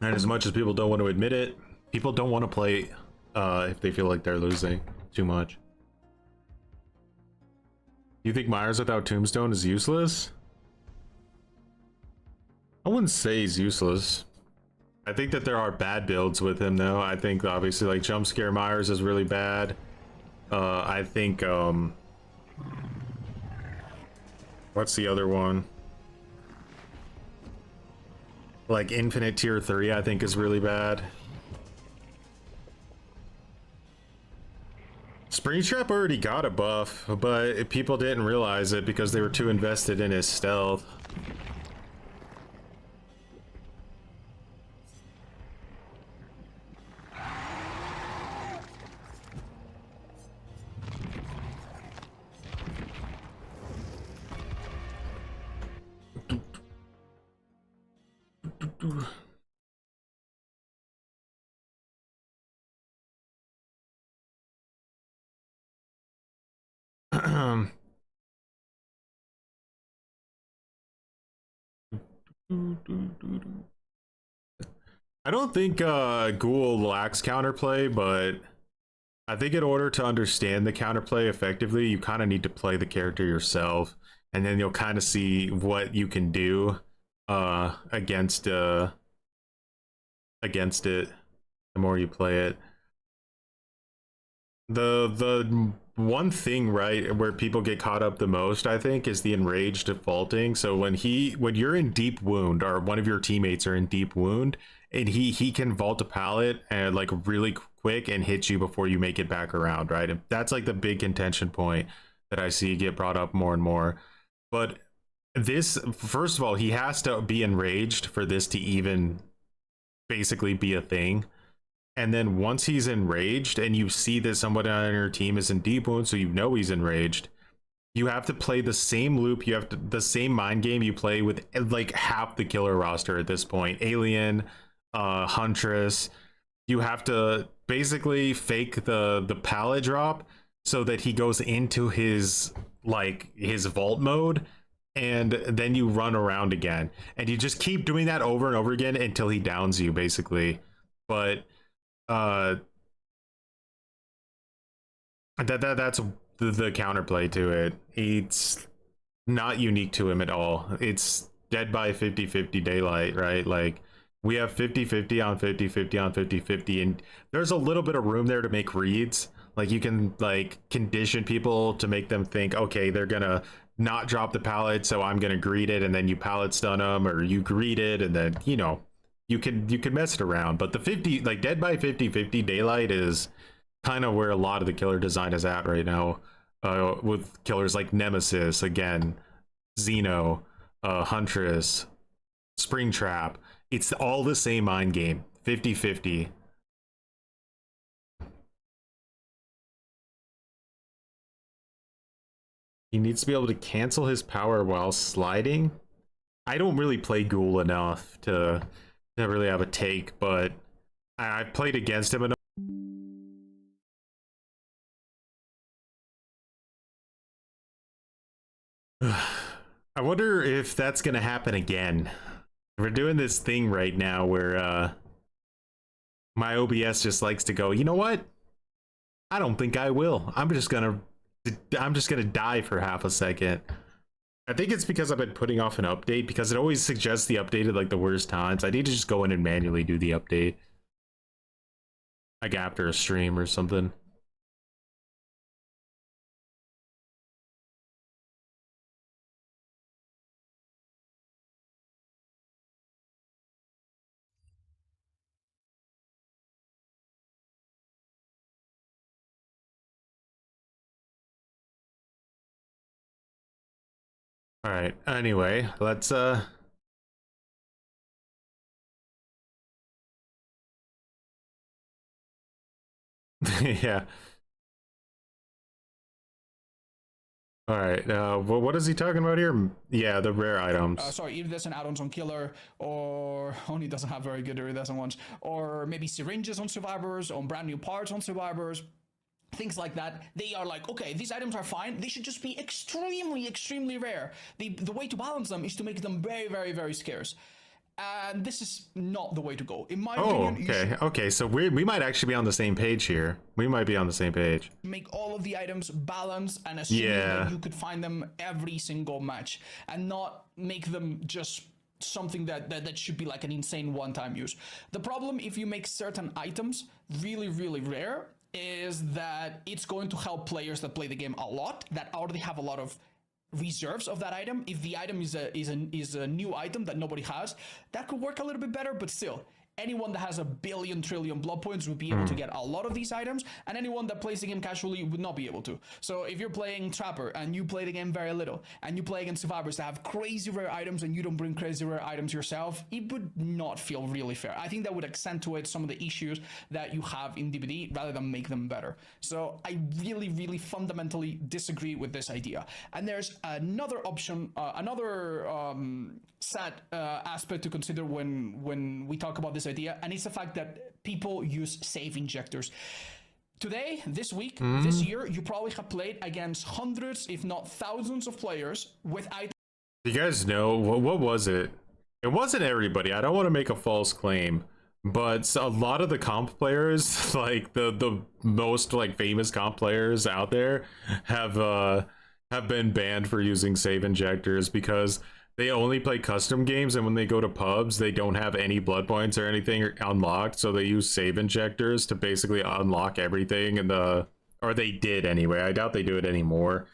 Speaker 1: And as much as people don't want to admit it, people don't want to play if they feel like they're losing too much. You think Myers without Tombstone is useless? I wouldn't say he's useless. I think that there are bad builds with him though. I think obviously like Jump Scare Myers is really bad. I think what's the other one? Like Infinite Tier 3 I think is really bad. Springtrap already got a buff, but people didn't realize it because they were too invested in his stealth. I don't think Ghoul lacks counterplay, but I think in order to understand the counterplay effectively, you kind of need to play the character yourself, and then you'll kind of see what you can do against it the more you play it. The one thing, right, where people get caught up the most, I think, is the enraged defaulting. So when you're in deep wound, or one of your teammates are in deep wound, and he can vault a pallet and like really quick and hit you before you make it back around, right? And that's like the big contention point that I see get brought up more and more. But this, first of all, he has to be enraged for this to even basically be a thing. And then once he's enraged and you see that somebody on your team is in deep wound, so you know he's enraged, you have to play the same loop. You have to, the same mind game you play with like half the killer roster at this point. Alien, Huntress. You have to basically fake the pallet drop so that he goes into his vault mode, and then you run around again. And you just keep doing that over and over again until he downs you, basically. But that's the counterplay to it. It's not unique to him at all. It's dead by 50-50 daylight, right? Like we have 50-50 on 50-50 on 50-50, and there's a little bit of room there to make reads. Like you can like condition people to make them think, okay, they're gonna not drop the pallet, so I'm gonna greet it, and then you pallet stun them, or you greet it, and then you know you can mess it around. But the 50, like dead by 50-50 daylight is kind of where a lot of the killer design is at right now. with killers like Nemesis, again, Xeno, Huntress, Springtrap. It's all the same mind game, 50-50. He needs to be able to cancel his power while sliding. I don't really play Ghoul enough to really have a take, but I've played against him enough. I wonder if that's gonna happen again. We're doing this thing right now where my OBS just likes to go, you know what? I don't think I will. I'm just gonna die for half a second. I think it's because I've been putting off an update, because it always suggests the update at like the worst times. I need to just go in and manually do the update, like after a stream or something. All right. Anyway, let's yeah. All right. What is he talking about here? Yeah, the rare items.
Speaker 3: Sorry, iridescent add-ons on killer, or only doesn't have very good iridescent ones, or maybe syringes on survivors, on brand new parts on survivors. Things like that. They are like, okay, these items are fine. They should just be extremely, extremely rare. The way to balance them is to make them very, very, very scarce. And this is not the way to go. In my opinion,
Speaker 1: okay. Okay, so we might actually be on the same page here. We might be on the same page.
Speaker 3: Make all of the items balance and assume that you could find them every single match, and not make them just something that should be like an insane one-time use. The problem, if you make certain items really, really rare, is that it's going to help players that play the game a lot, that already have a lot of reserves of that item. If the item is a new item that nobody has, that could work a little bit better, but still, anyone that has a billion trillion blood points would be able to get a lot of these items, and anyone that plays the game casually would not be able to. So if you're playing Trapper and you play the game very little, and you play against survivors that have crazy rare items and you don't bring crazy rare items yourself, it would not feel really fair. I think that would accentuate some of the issues that you have in DBD rather than make them better. So I really, really fundamentally disagree with this idea. And there's another option, another sad aspect to consider when we talk about this idea, and it's the fact that people use save injectors. Today, this week, this year, you probably have played against hundreds, if not thousands of players with items.
Speaker 1: You guys know, what was it? It wasn't everybody. I don't want to make a false claim, but a lot of the comp players, like the most like famous comp players out there, have been banned for using save injectors because they only play custom games, and when they go to pubs, they don't have any blood points or anything unlocked, so they use save injectors to basically unlock everything in the, or they did anyway. I doubt they do it anymore,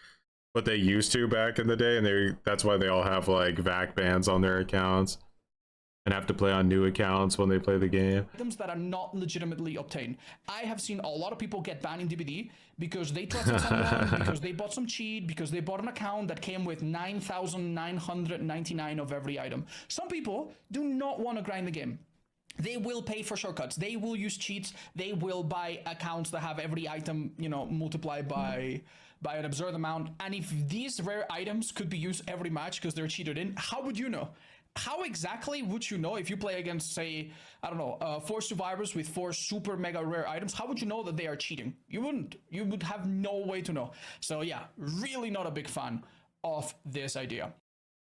Speaker 1: but they used to back in the day, and that's why they all have like VAC bans on their accounts and have to play on new accounts when they play the game.
Speaker 3: Items that are not legitimately obtained. I have seen a lot of people get banned in DBD because they trusted someone, because they bought some cheat, because they bought an account that came with 9,999 of every item. Some people do not want to grind the game. They will pay for shortcuts. They will use cheats. They will buy accounts that have every item, you know, multiplied by an absurd amount. And if these rare items could be used every match because they're cheated in, how would you know? How exactly would you know if you play against, say, I don't know, 4 survivors with 4 super mega rare items? How would you know that they are cheating? You wouldn't. You would have no way to know. So yeah, really not a big fan of this idea.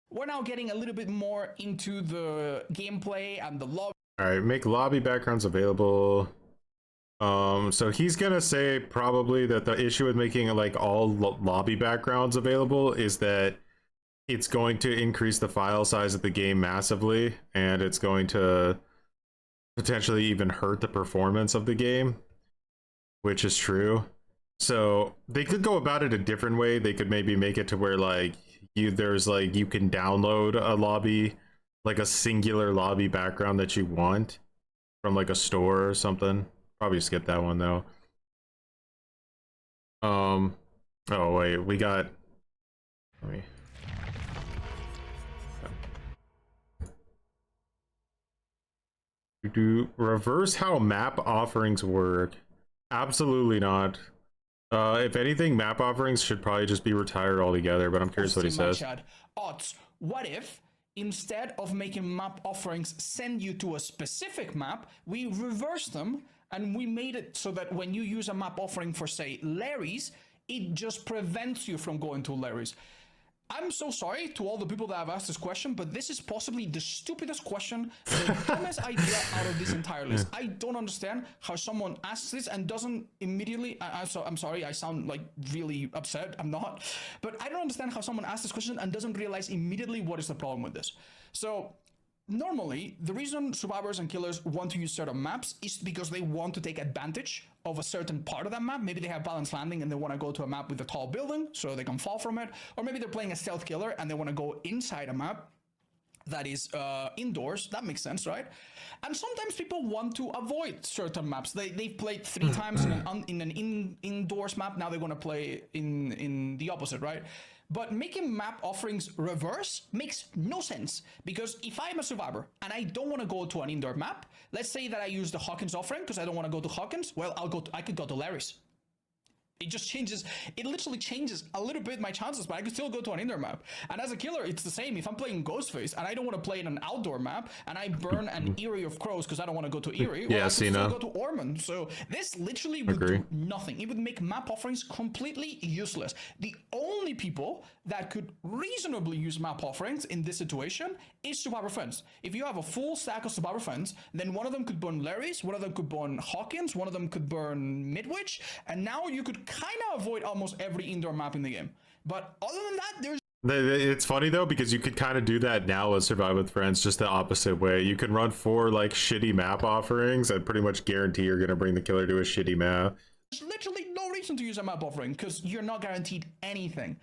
Speaker 3: We're now getting a little bit more into the gameplay and the lobby.
Speaker 1: All right, make lobby backgrounds available. So he's gonna say probably that the issue with making like all lobby backgrounds available is that it's going to increase the file size of the game massively, and it's going to potentially even hurt the performance of the game, which is true. So they could go about it a different way. They could maybe make it to where like you can download a lobby, like a singular lobby background that you want from like a store or something. Probably skip that one though. Oh wait, we got. Let me. Do reverse how map offerings work? Absolutely not. If anything, map offerings should probably just be retired altogether, but I'm curious what he says.
Speaker 3: Odds, what if instead of making map offerings send you to a specific map, we reverse them and we made it so that when you use a map offering for, say, Larry's, it just prevents you from going to Larry's. I'm so sorry to all the people that have asked this question, but this is possibly the stupidest question, the dumbest idea out of this entire list. I don't understand how someone asks this and doesn't immediately, I'm sorry, I sound like really upset, I'm not, but I don't understand how someone asks this question and doesn't realize immediately what is the problem with this. So normally, the reason survivors and killers want to use certain maps is because they want to take advantage of a certain part of that map. Maybe they have balanced landing and they want to go to a map with a tall building so they can fall from it. Or maybe they're playing a stealth killer and they want to go inside a map that is indoors. That makes sense, right? And sometimes people want to avoid certain maps. They've played 3 times in an indoors map. Now they're going to play in the opposite, right? But making map offerings reverse makes no sense, because if I'm a survivor and I don't want to go to an indoor map, let's say that I use the Hawkins offering because I don't want to go to Hawkins, well, I could go to Larry's. It just changes, it literally changes a little bit my chances, but I can still go to an indoor map. And as a killer, it's the same. If I'm playing Ghostface and I don't want to play in an outdoor map and I burn an Eyrie of Crows because I don't want to go to Eyrie, well, I can still go to Ormond. So this literally would do nothing. It would make map offerings completely useless. The only people that could reasonably use map offerings in this situation is survivor friends. If you have a full stack of survivor friends, then one of them could burn Larry's, one of them could burn Hawkins, one of them could burn Midwich, and now you could kind of avoid almost every indoor map in the game. But other than that, there's...
Speaker 1: It's funny though, because you could kind of do that now as Survive with Friends, just the opposite way. You can run 4 like shitty map offerings and pretty much guarantee you're going to bring the killer to a shitty map.
Speaker 3: There's literally no reason to use a map offering because you're not guaranteed anything.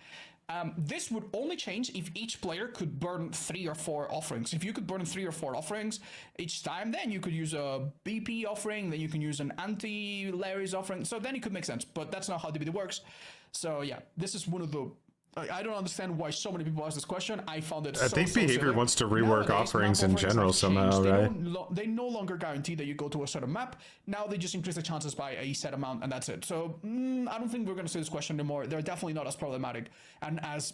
Speaker 3: This would only change if each player could burn 3 or 4 offerings. If you could burn 3 or 4 offerings each time, then you could use a BP offering, then you can use an anti-Larry's offering. So then it could make sense, but that's not how DBD works. So yeah, this is one of the... I don't understand why so many people ask this question. I found it
Speaker 1: I think Behavior
Speaker 3: silly.
Speaker 1: wants to rework
Speaker 3: Nowadays,
Speaker 1: offerings in general
Speaker 3: have
Speaker 1: somehow, right?
Speaker 3: They no longer guarantee that you go to a certain map. Now they just increase the chances by a set amount, and that's it. So I don't think we're going to see this question anymore. They're definitely not as problematic and as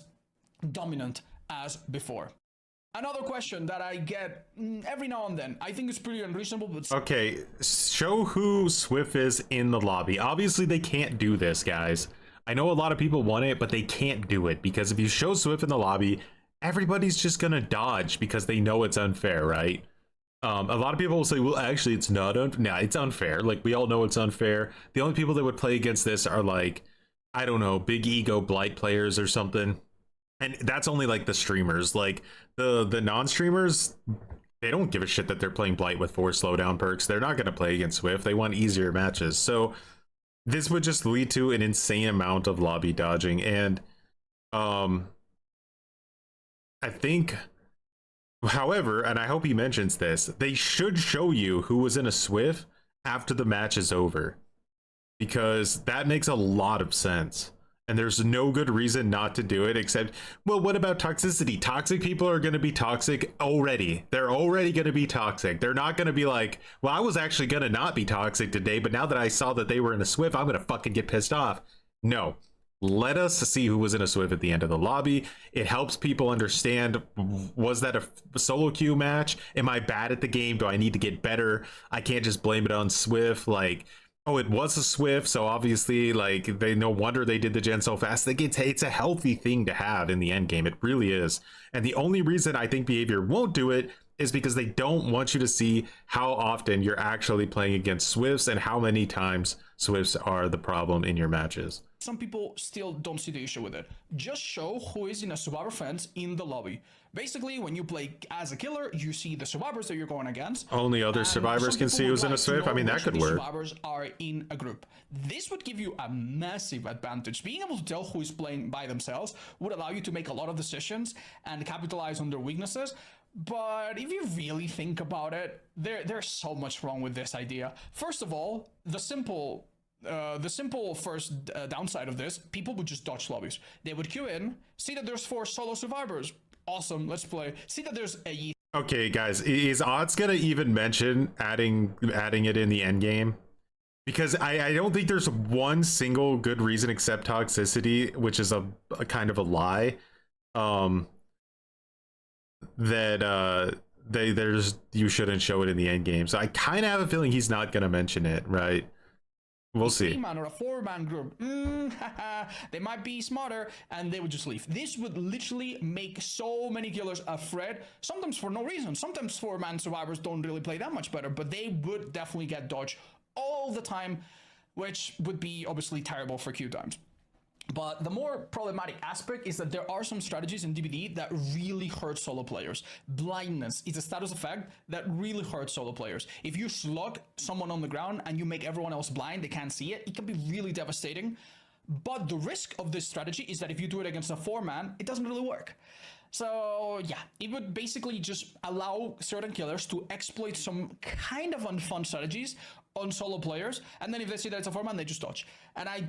Speaker 3: dominant as before. Another question that I get every now and then, I think it's pretty unreasonable, but...
Speaker 1: Okay, show who Swift is in the lobby. Obviously, they can't do this, guys. I know a lot of people want it, but they can't do it, because if you show Swift in the lobby, everybody's just gonna dodge because they know it's unfair, right? A lot of people will say, well, actually, it's not nah, it's unfair. Like, we all know it's unfair. The only people that would play against this are, like, I don't know, big ego Blight players or something. And that's only, like, the streamers. Like, the non-streamers, they don't give a shit that they're playing Blight with 4 slowdown perks. They're not gonna play against Swift. They want easier matches. So this would just lead to an insane amount of lobby dodging, and I think, however, and I hope he mentions this, they should show you who was in a Swift after the match is over, because that makes a lot of sense. And there's no good reason not to do it, except, well, what about toxicity? Toxic people are going to be toxic already. They're already going to be toxic. They're not going to be like, well, I was actually going to not be toxic today, but now that I saw that they were in a Swift, I'm going to fucking get pissed off. No. Let us see who was in a Swift at the end of the lobby. It helps people understand, was that a solo queue match? Am I bad at the game? Do I need to get better? I can't just blame it on Swift. Like, oh, it was a Swift, so obviously, like, they no wonder they did the gen so fast. Like, it's a healthy thing to have in the end game. It really is. And the only reason I think Behavior won't do it is because they don't want you to see how often you're actually playing against Swifts and how many times Swifts are the problem in your matches.
Speaker 3: Some people still don't see the issue with it. Just show who is in a survivor fence in the lobby. Basically, when you play as a killer, you see the survivors that you're going against.
Speaker 1: Only other survivors can see who's in a Swift. I mean, that could work.
Speaker 3: Survivors are in a group. This would give you a massive advantage. Being able to tell who is playing by themselves would allow you to make a lot of decisions and capitalize on their weaknesses. But if you really think about it, there's so much wrong with this idea. First of all, the simple the simple first downside of this, people would just dodge lobbies. They would queue in, see that there's 4 solo survivors. Awesome, let's play. See that there's a...
Speaker 1: Okay, guys, is Odds gonna even mention adding it in the end game? Because I don't think there's one single good reason except toxicity, which is a kind of a lie. There's you shouldn't show it in the end game. So I kind of have a feeling he's not gonna mention it, right? We'll see.
Speaker 3: 3-man or a 4-man group. They might be smarter and they would just leave. This would literally make so many killers afraid. Sometimes for no reason. Sometimes 4-man survivors don't really play that much better, but they would definitely get dodged all the time, which would be obviously terrible for queue times. But the more problematic aspect is that there are some strategies in DBD that really hurt solo players. Blindness is a status effect that really hurts solo players. If you slug someone on the ground and you make everyone else blind, they can't see it, it can be really devastating. But the risk of this strategy is that if you do it against a 4-man, it doesn't really work. So yeah, it would basically just allow certain killers to exploit some kind of unfun strategies on solo players, and then if they see that it's a 4-man, they just dodge. And I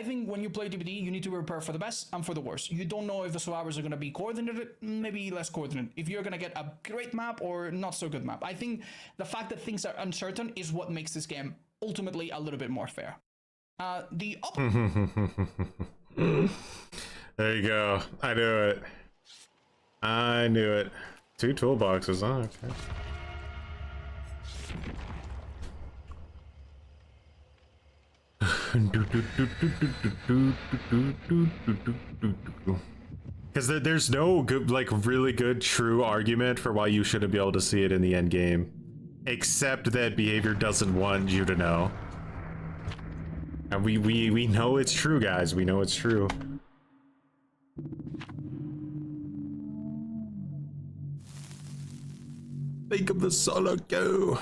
Speaker 3: think when you play DBD, you need to prepare for the best and for the worst. You don't know if the survivors are going to be coordinated, maybe less coordinated, if you're going to get a great map or not so good map. I think the fact that things are uncertain is what makes this game ultimately a little bit more fair.
Speaker 1: There you go. I knew it. I knew it. 2 toolboxes. Oh, okay. Because there's no good, like, really good, true argument for why you shouldn't be able to see it in the end game, except that behavior doesn't want you to know. And we know it's true, guys. We know it's true. Think of the solo go.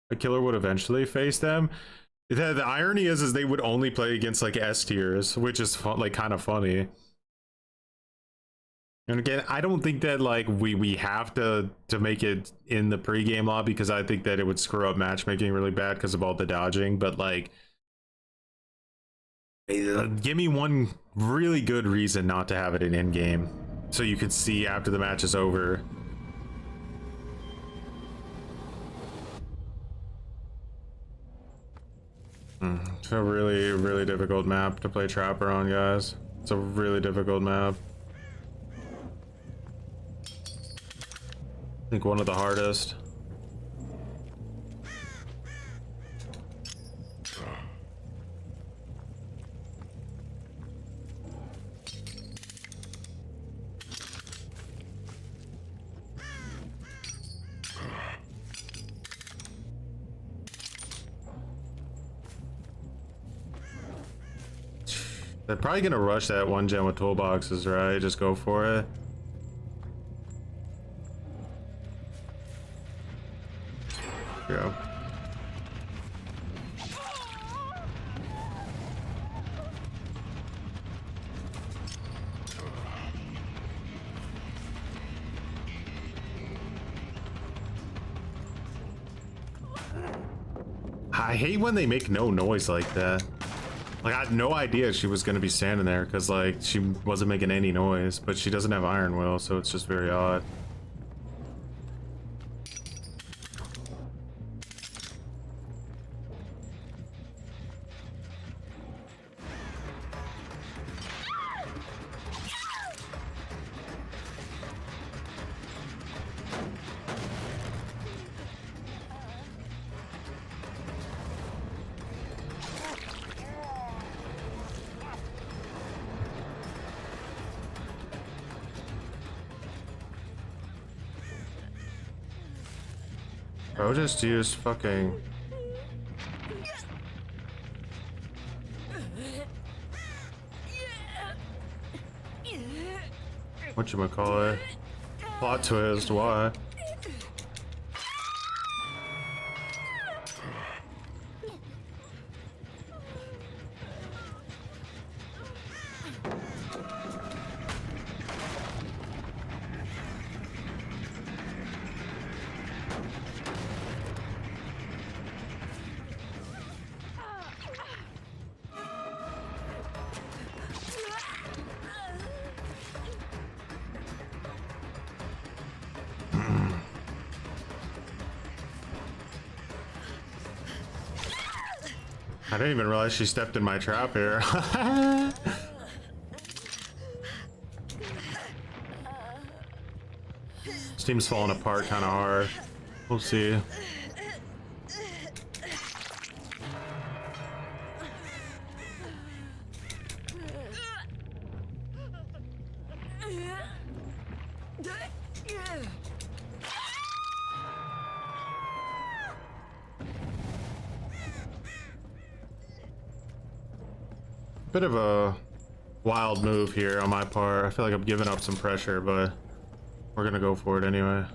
Speaker 1: A killer would eventually face them. The irony is they would only play against like S tiers, which is like kind of funny. And again, I don't think that like we have to make it in the pregame lobby, because I think that it would screw up matchmaking really bad because of all the dodging. But like, give me one really good reason not to have it in end game, so you can see after the match is over. It's a really, really difficult map to play Trapper on, guys. It's a really difficult map. I think one of the hardest. They're probably gonna rush that one gen with toolboxes, right? Just go for it. Yeah. I hate when they make no noise like that. Like, I had no idea she was gonna be standing there, because like she wasn't making any noise, but she doesn't have iron will, so it's just very odd. Bro, just use fucking... Whatchamacallit? Plot twist, why? I didn't even realize she stepped in my trap here. This team's falling apart kind of hard. We'll see. Bit of a wild move here on my part. I feel like I'm giving up some pressure, but we're gonna go for it anyway.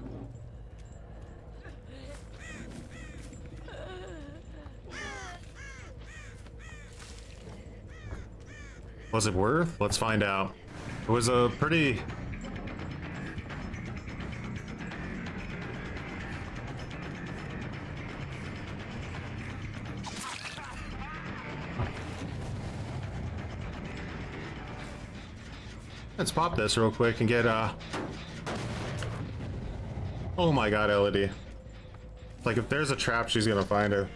Speaker 1: Was it worth? Let's find out. It was a pretty... Let's pop this real quick and get oh my god, Elodie. Like if there's a trap, she's gonna find it.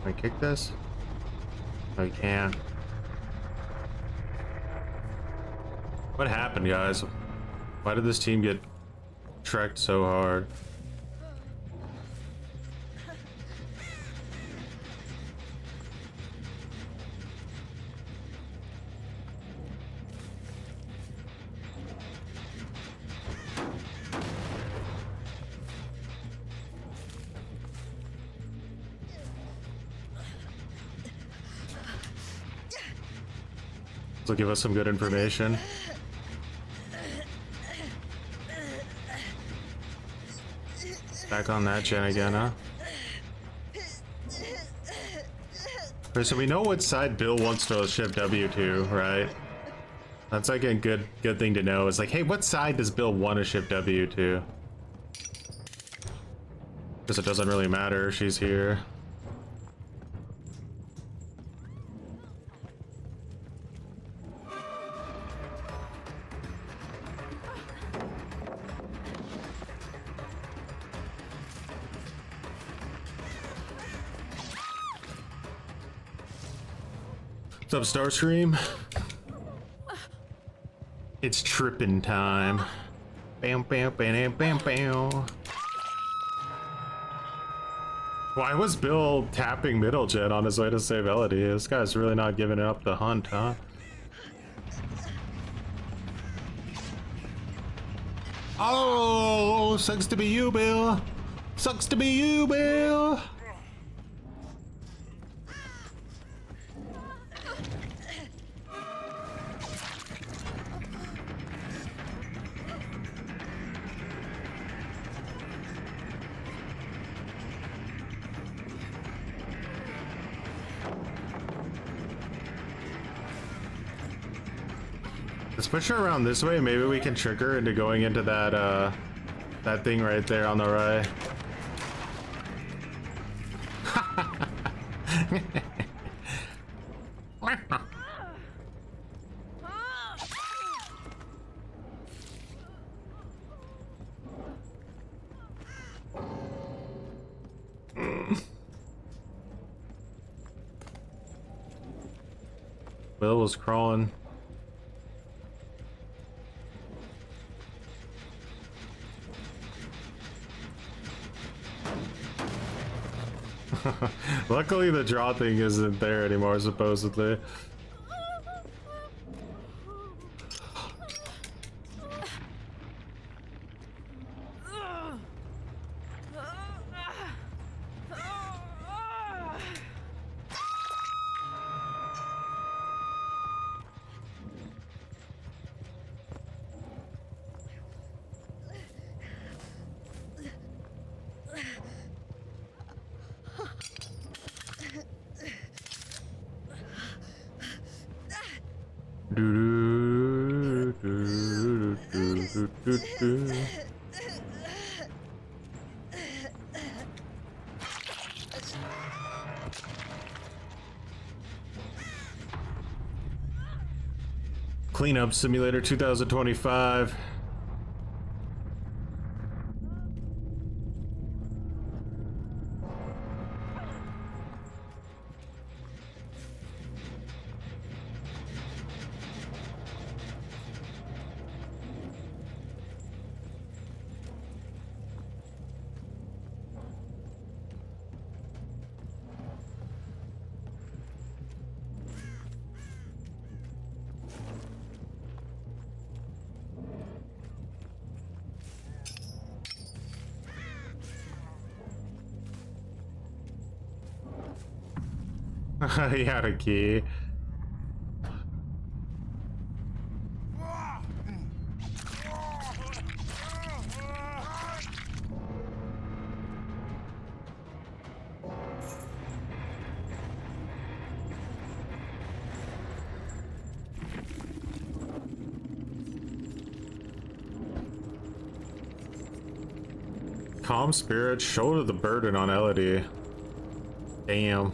Speaker 1: Can I kick this? No, you can't. What happened, guys? Why did this team get trekked so hard? This will give us some good information. Back on that gen again, huh? Okay, so we know what side Bill wants to shift W to, right? That's like a good thing to know. It's like, hey, what side does Bill want to shift W to? Because it doesn't really matter. She's here. What's up, Starscream? It's tripping time. Bam, bam, bam, bam, bam. Why was Bill tapping middle gen on his way to save Elodie? This guy's really not giving up the hunt, huh? Oh, sucks to be you, Bill. Sucks to be you, Bill. Let's push her around this way. Maybe we can trick her into going into that that thing right there on the right. Bill was crawling. Luckily the draw thing isn't there anymore, supposedly. do, do. Cleanup Simulator 2025. He had a key. Calm spirit, shoulder the burden on Elodie. Damn.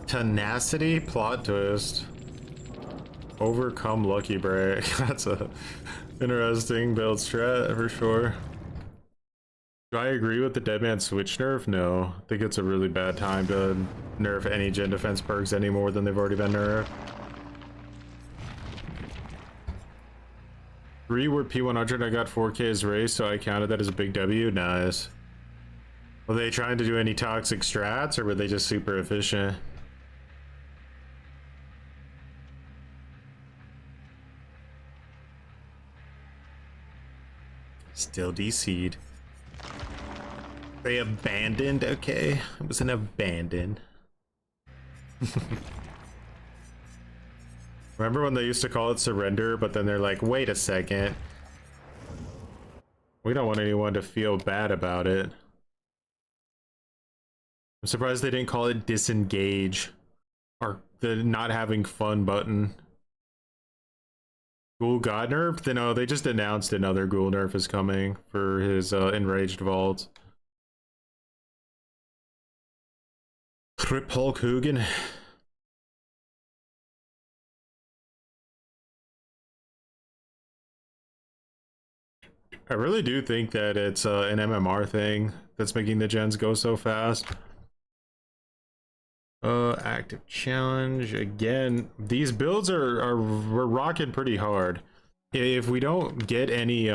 Speaker 1: Tenacity, plot twist. Overcome lucky break. That's a interesting build strat for sure. Do I agree with the Dead Man Switch nerf? No. I think it's a really bad time to nerf any gen defense perks any more than they've already been nerfed. 3 were P100, I got 4K's race, so I counted that as a big W. Nice. Were they trying to do any toxic strats, or were they just super efficient? Still DC'd. They abandoned? Okay. It was an abandon. Remember when they used to call it surrender, but then they're like, wait a second. We don't want anyone to feel bad about it. I'm surprised they didn't call it disengage. Or the not having fun button. Ghoul God Nerf? No, they just announced another Ghoul Nerf is coming for his Enraged Vault. Rip Hulk Hogan. I really do think that it's an MMR thing that's making the gens go so fast. Active challenge again. These builds we're rocking pretty hard. If we don't get any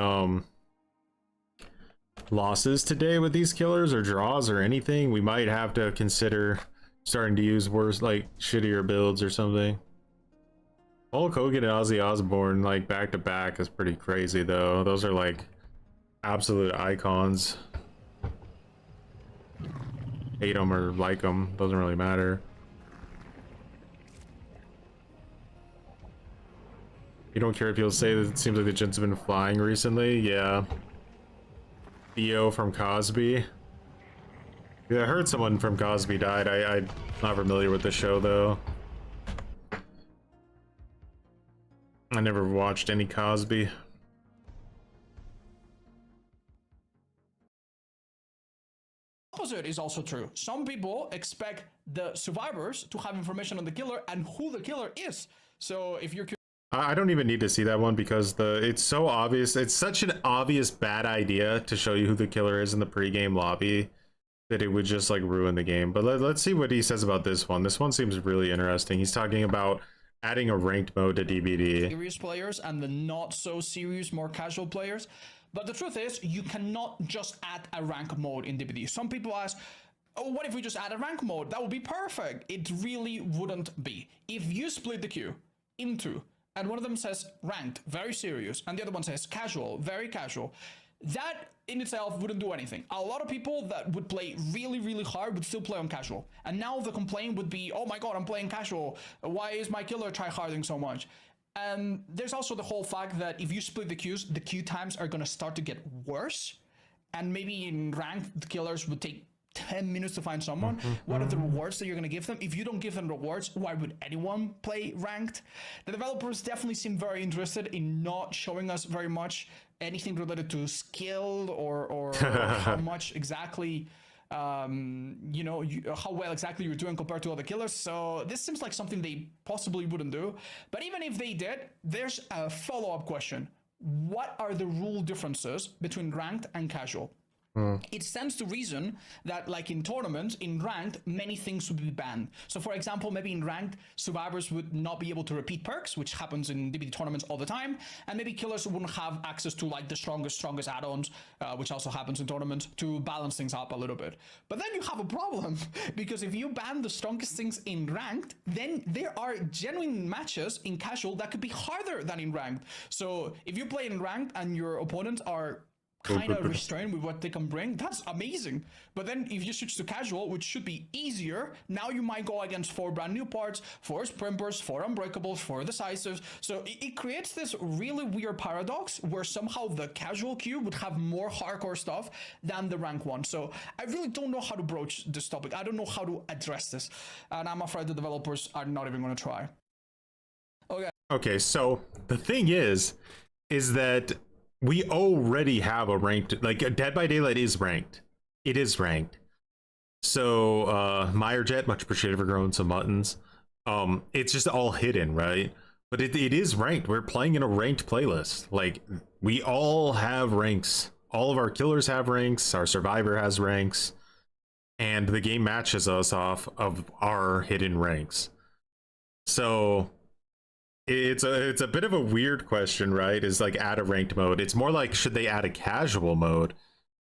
Speaker 1: losses today with these killers or draws or anything, we might have to consider starting to use worse, like shittier builds or something. Hulk Hogan and Ozzy Osbourne like back to back is pretty crazy though. Those are like absolute icons. Hate them or like them, doesn't really matter. You don't care if you'll say that it seems like the gens have been flying recently? Yeah. Theo from Cosby. Yeah, I heard someone from Cosby died. I'm not familiar with the show though. I never watched any Cosby.
Speaker 3: Opposite is also true. Some people expect the survivors to have information on the killer and who the killer is. So if you're
Speaker 1: I don't even need to see that one because it's so obvious. It's such an obvious bad idea to show you who the killer is in the pregame lobby that it would just like ruin the game. But let's see what he says about this one. This one seems really interesting. He's talking about adding a ranked mode to DBD.
Speaker 3: Serious players and the not so serious, more casual players. But the truth is, you cannot just add a rank mode in DBD. Some people ask, oh, what if we just add a rank mode? That would be perfect. It really wouldn't be. If you split the queue into, and one of them says ranked, very serious, and the other one says casual, very casual, that in itself wouldn't do anything. A lot of people that would play really, really hard would still play on casual. And now the complaint would be, oh my god, I'm playing casual. Why is my killer tryharding so much? And there's also the whole fact that if you split the queues, the queue times are going to start to get worse. And maybe in ranked, the killers would take 10 minutes to find someone. What are the rewards that you're going to give them? If you don't give them rewards, why would anyone play ranked? The developers definitely seem very interested in not showing us very much anything related to skill or how much exactly you know, how well exactly you're doing compared to other killers. So this seems like something they possibly wouldn't do. But even if they did, there's a follow-up question. What are the rule differences between ranked and casual? It stands to reason that, like in tournaments, in ranked, many things would be banned. So, for example, maybe in ranked, survivors would not be able to repeat perks, which happens in DBD tournaments all the time, and maybe killers wouldn't have access to like the strongest add-ons, which also happens in tournaments, to balance things up a little bit. But then you have a problem, because if you ban the strongest things in ranked, then there are genuine matches in casual that could be harder than in ranked. So if you play in ranked and your opponents are kind of restrained with what they can bring, that's amazing. But then if you switch to casual, which should be easier, now you might go against 4 brand new parts, 4 sprimpers, 4 unbreakables, 4 decisives. So it creates this really weird paradox where somehow the casual queue would have more hardcore stuff than the rank one. So I really don't know how to broach this topic. I don't know how to address this, and I'm afraid the developers are not even going to try.
Speaker 1: Okay, so the thing is that we already have a ranked, like Dead by Daylight is ranked. It is ranked. So Meyerjet, much appreciated for growing some muttons. It's just all hidden, right? But it is ranked. We're playing in a ranked playlist. Like, we all have ranks. All of our killers have ranks. Our survivor has ranks. And the game matches us off of our hidden ranks. So it's a bit of a weird question, right? Is like add a ranked mode. It's more like, should they add a casual mode?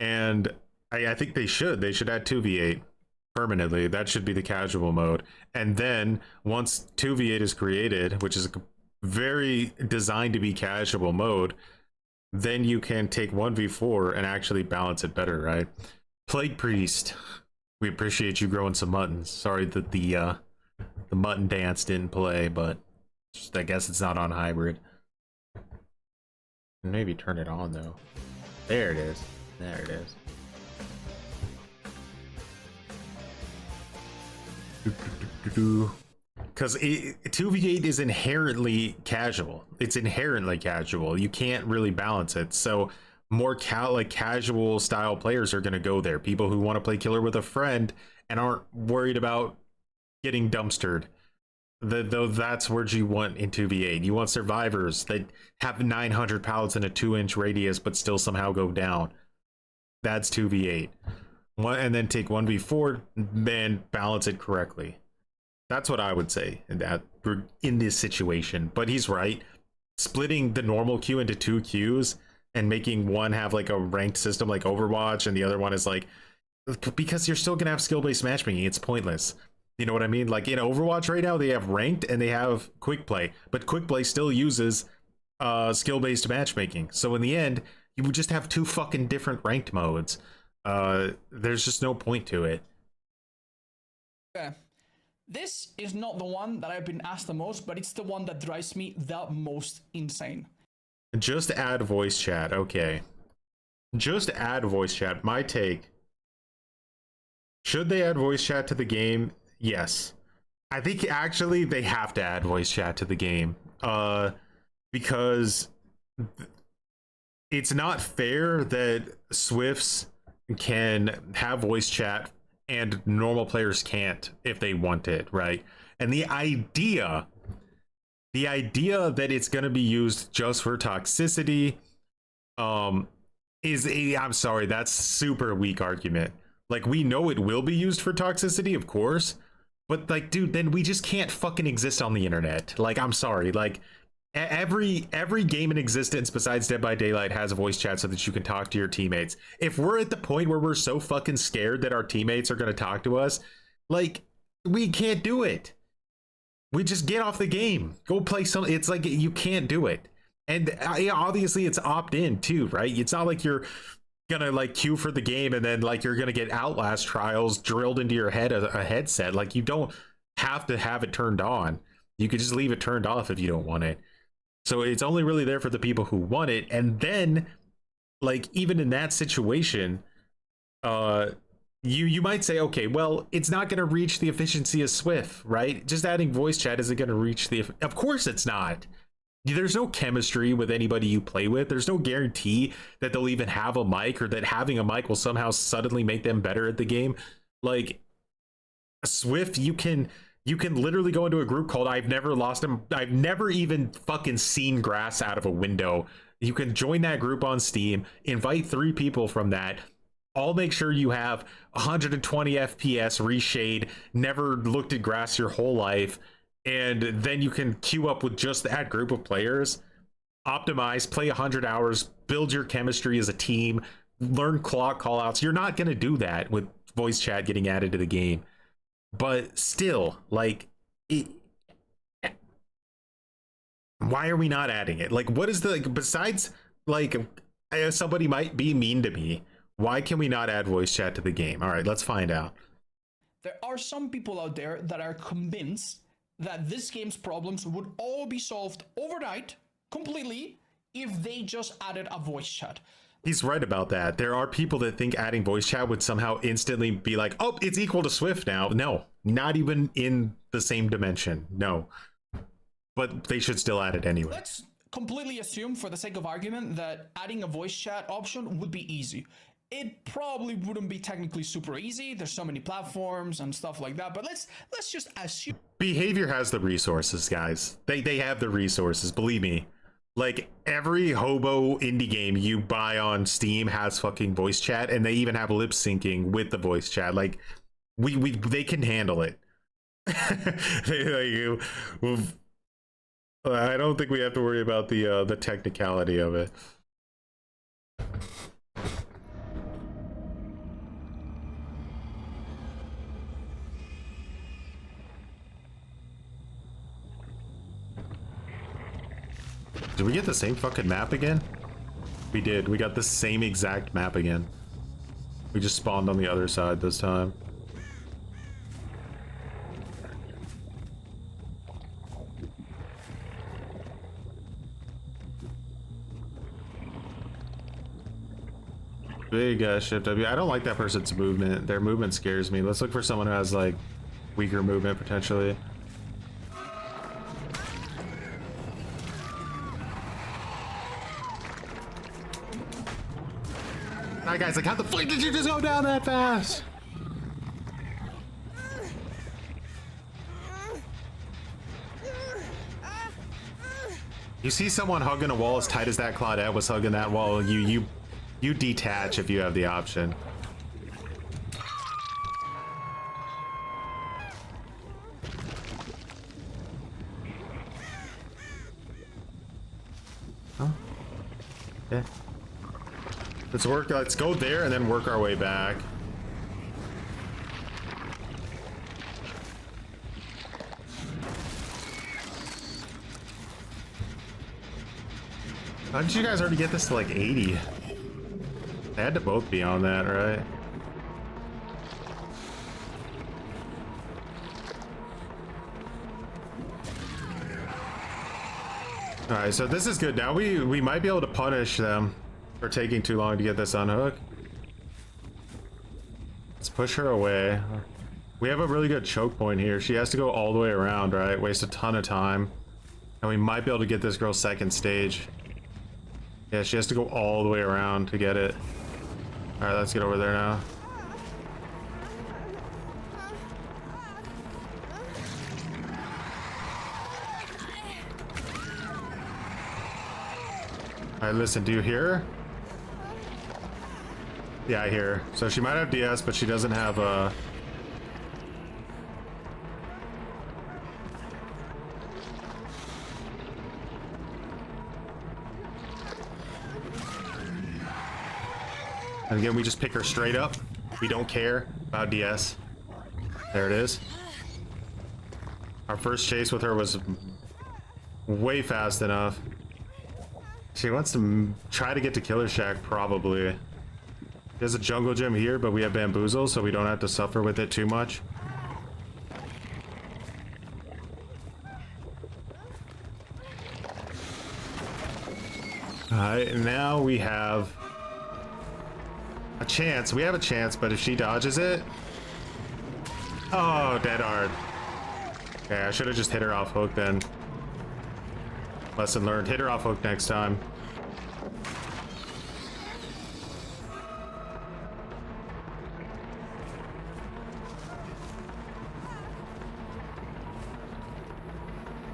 Speaker 1: And I think they should. They should add 2v8 permanently. That should be the casual mode. And then once 2v8 is created, which is a very designed to be casual mode, then you can take 1v4 and actually balance it better, right? Plague Priest, we appreciate you growing some muttons. Sorry that the mutton dance didn't play, but just, I guess it's not on hybrid. Maybe turn it on though. There it is. There it is. Because 2v8 is inherently casual. It's inherently casual. You can't really balance it. So more casual style players are going to go there. People who want to play killer with a friend and aren't worried about getting dumpstered. Though that's where you want in 2v8. You want survivors that have 900 pallets in a 2-inch radius but still somehow go down. That's 2v8. And then take 1v4 and balance it correctly. That's what I would say in this situation. But he's right. Splitting the normal queue into 2 queues and making one have like a ranked system like Overwatch and the other one is like, because you're still gonna have skill-based matchmaking. It's pointless. You know what I mean? Like in Overwatch right now, they have ranked and they have quick play, but quick play still uses skill-based matchmaking. So in the end, you would just have 2 fucking different ranked modes. There's just no point to it.
Speaker 3: Okay. This is not the one that I've been asked the most, but it's the one that drives me the most insane.
Speaker 1: Just add voice chat. Okay. Just add voice chat. My take. Should they add voice chat to the game? Yes. I think actually they have to add voice chat to the game. Because it's not fair that Swifts can have voice chat and normal players can't if they want it, right? And the idea that it's going to be used just for toxicity I'm sorry, that's super weak argument. Like, we know it will be used for toxicity, of course, but like, dude, then we just can't fucking exist on the internet. Like, I'm sorry, like every game in existence besides Dead by Daylight has a voice chat so that you can talk to your teammates. If we're at the point where we're so fucking scared that our teammates are going to talk to us, like, we can't do it. We just get off the game, go play some. It's like, you can't do it. And obviously it's opt-in too, right? It's not like you're gonna like queue for the game and then like you're gonna get Outlast trials drilled into your head, a headset. Like, you don't have to have it turned on. You could just leave it turned off if you don't want it. So it's only really there for the people who want it. And then, like, even in that situation, you might say, okay, well, it's not going to reach the efficiency of Swift, right? Just adding voice chat isn't going to reach the. Of course, it's not. There's no chemistry with anybody you play with. There's no guarantee that they'll even have a mic or that having a mic will somehow suddenly make them better at the game. Like Swift, you can literally go into a group called I've never lost him. I've never even fucking seen grass out of a window. You can join that group on Steam, invite 3 people from that. I'll make sure you have 120 FPS reshade, never looked at grass your whole life, and then you can queue up with just that group of players, optimize, play 100 hours, build your chemistry as a team, learn clock callouts. You're not going to do that with voice chat getting added to the game. But still, like, why are we not adding it? Like, what is the, like, besides, like, somebody might be mean to me, why can we not add voice chat to the game? All right, let's find out.
Speaker 3: There are some people out there that are convinced that this game's problems would all be solved overnight, completely, if they just added a voice chat.
Speaker 1: He's right about that. There are people that think adding voice chat would somehow instantly be like, oh, it's equal to Swift now. No, not even in the same dimension. No. But they should still add it anyway.
Speaker 3: Let's completely assume, for the sake of argument, that adding a voice chat option would be easy. It probably wouldn't be technically super easy. There's so many platforms and stuff like that. But let's just assume.
Speaker 1: Behavior has the resources, guys. They have the resources. Believe me. Like, every hobo indie game you buy on Steam has fucking voice chat, and they even have lip syncing with the voice chat. Like, they can handle it. I don't think we have to worry about the technicality of it. Did we get the same fucking map again? We did. We got the same exact map again. We just spawned on the other side this time. Big shift W. I don't like that person's movement. Their movement scares me. Let's look for someone who has like weaker movement potentially. Alright guys, like how the fuck did you just go down that fast? You see someone hugging a wall as tight as that Claudette was hugging that wall, you detach if you have the option. Huh? Yeah. Let's work. Let's go there and then work our way back. How did you guys already get this to like 80? They had to both be on that, right? Alright, so this is good. Now we might be able to punish them for taking too long to get this unhooked. Let's push her away. We have a really good choke point here. She has to go all the way around, right? Waste a ton of time. And we might be able to get this girl second stage. Yeah, she has to go all the way around to get it. Alright, let's get over there now. Alright, listen, do you hear her? Yeah, I hear her. So she might have DS, but she doesn't have a... And again, we just pick her straight up. We don't care about DS. There it is. Our first chase with her was way fast enough. She wants to try to get to Killer Shack, probably. There's a jungle gym here, but we have bamboozle, so we don't have to suffer with it too much. Alright, now we have A chance. We have a chance, but if she dodges it... Oh, dead hard. Okay, I should have just hit her off hook then. Lesson learned. Hit her off hook next time.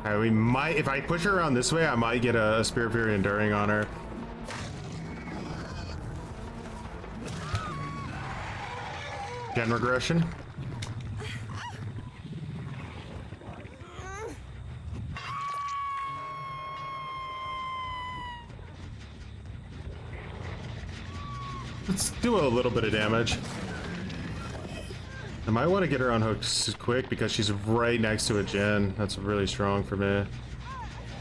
Speaker 1: Alright, we might... If I push her around this way, I might get a Spirit Fury Enduring on her. Gen regression. Let's do a little bit of damage. I might want to get her on hook quick because she's right next to a gen. That's really strong for me. And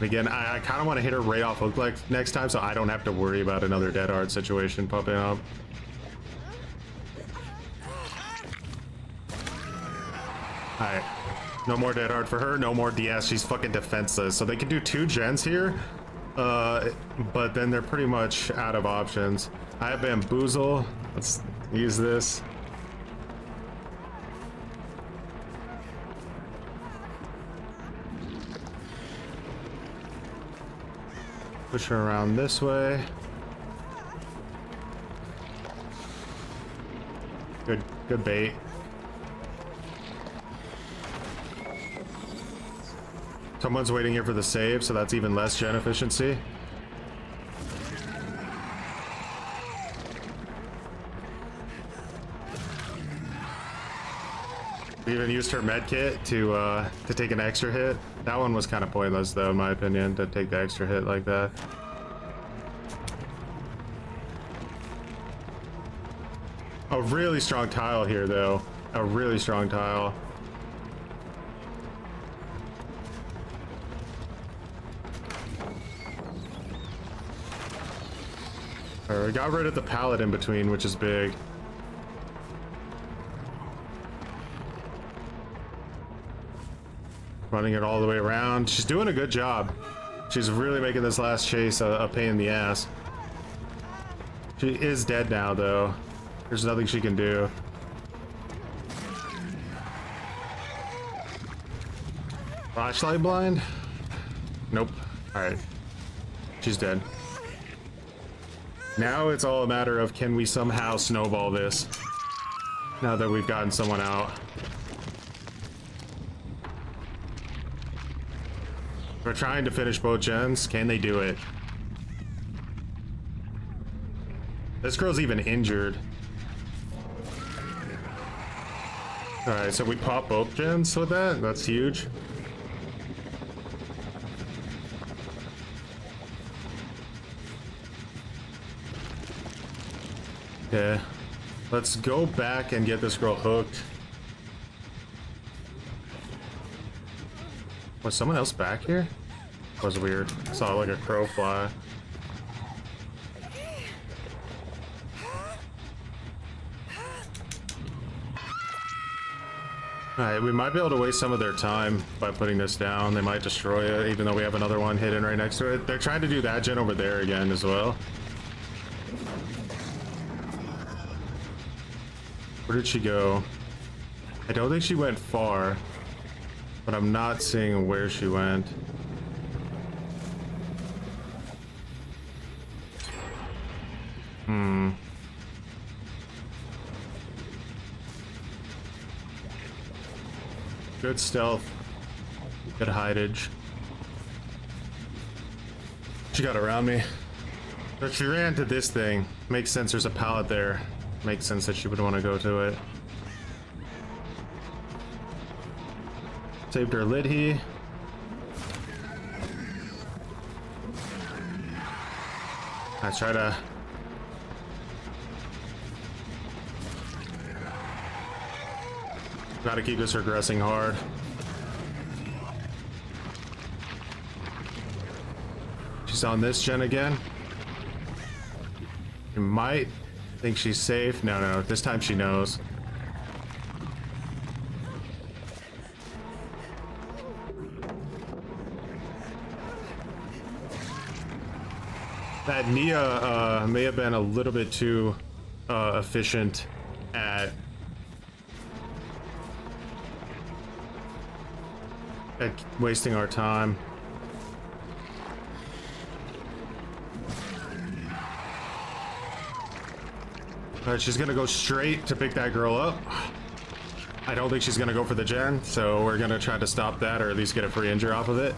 Speaker 1: again, I kind of want to hit her right off hook like next time so I don't have to worry about another dead hard situation popping up. Alright. No more dead hard for her. No more DS. She's fucking defenseless. So they can do 2 gens here. But then they're pretty much out of options. I have Bamboozle. Let's use this. Push her around this way. Good bait. Someone's waiting here for the save, so that's even less gen efficiency. We even used her med kit to take an extra hit. That one was kind of pointless, though, in my opinion, to take the extra hit like that. A really strong tile here, though. A really strong tile. We got rid of the pallet in between, which is big. Running it all the way around. She's doing a good job. She's really making this last chase a pain in the ass. She is dead now, though. There's nothing she can do. Flashlight blind? Nope. Alright. She's dead. Now it's all a matter of can we somehow snowball this now that we've gotten someone out. We're trying to finish both gens. Can they do it? This girl's even injured. Alright, so we pop both gens with that? That's huge. Okay. Let's go back and get this girl hooked. Was someone else back here? That was weird. I saw like a crow fly. Alright, we might be able to waste some of their time by putting this down. They might destroy it, even though we have another one hidden right next to it. They're trying to do that gen over there again as well. Where did she go? I don't think she went far, but I'm not seeing where she went. Good stealth. Good hidage. She got around me. But she ran to this thing. Makes sense, there's a pallet there. Makes sense that she would want to go to it. Saved her Lidhi. I try to... Gotta keep this regressing hard. She's on this gen again. You might think she's safe. No, this time she knows. That Nia may have been a little bit too efficient at wasting our time. She's gonna go straight to pick that girl up. I don't think she's gonna go for the gen, so we're gonna try to stop that, or at least get a free injure off of it.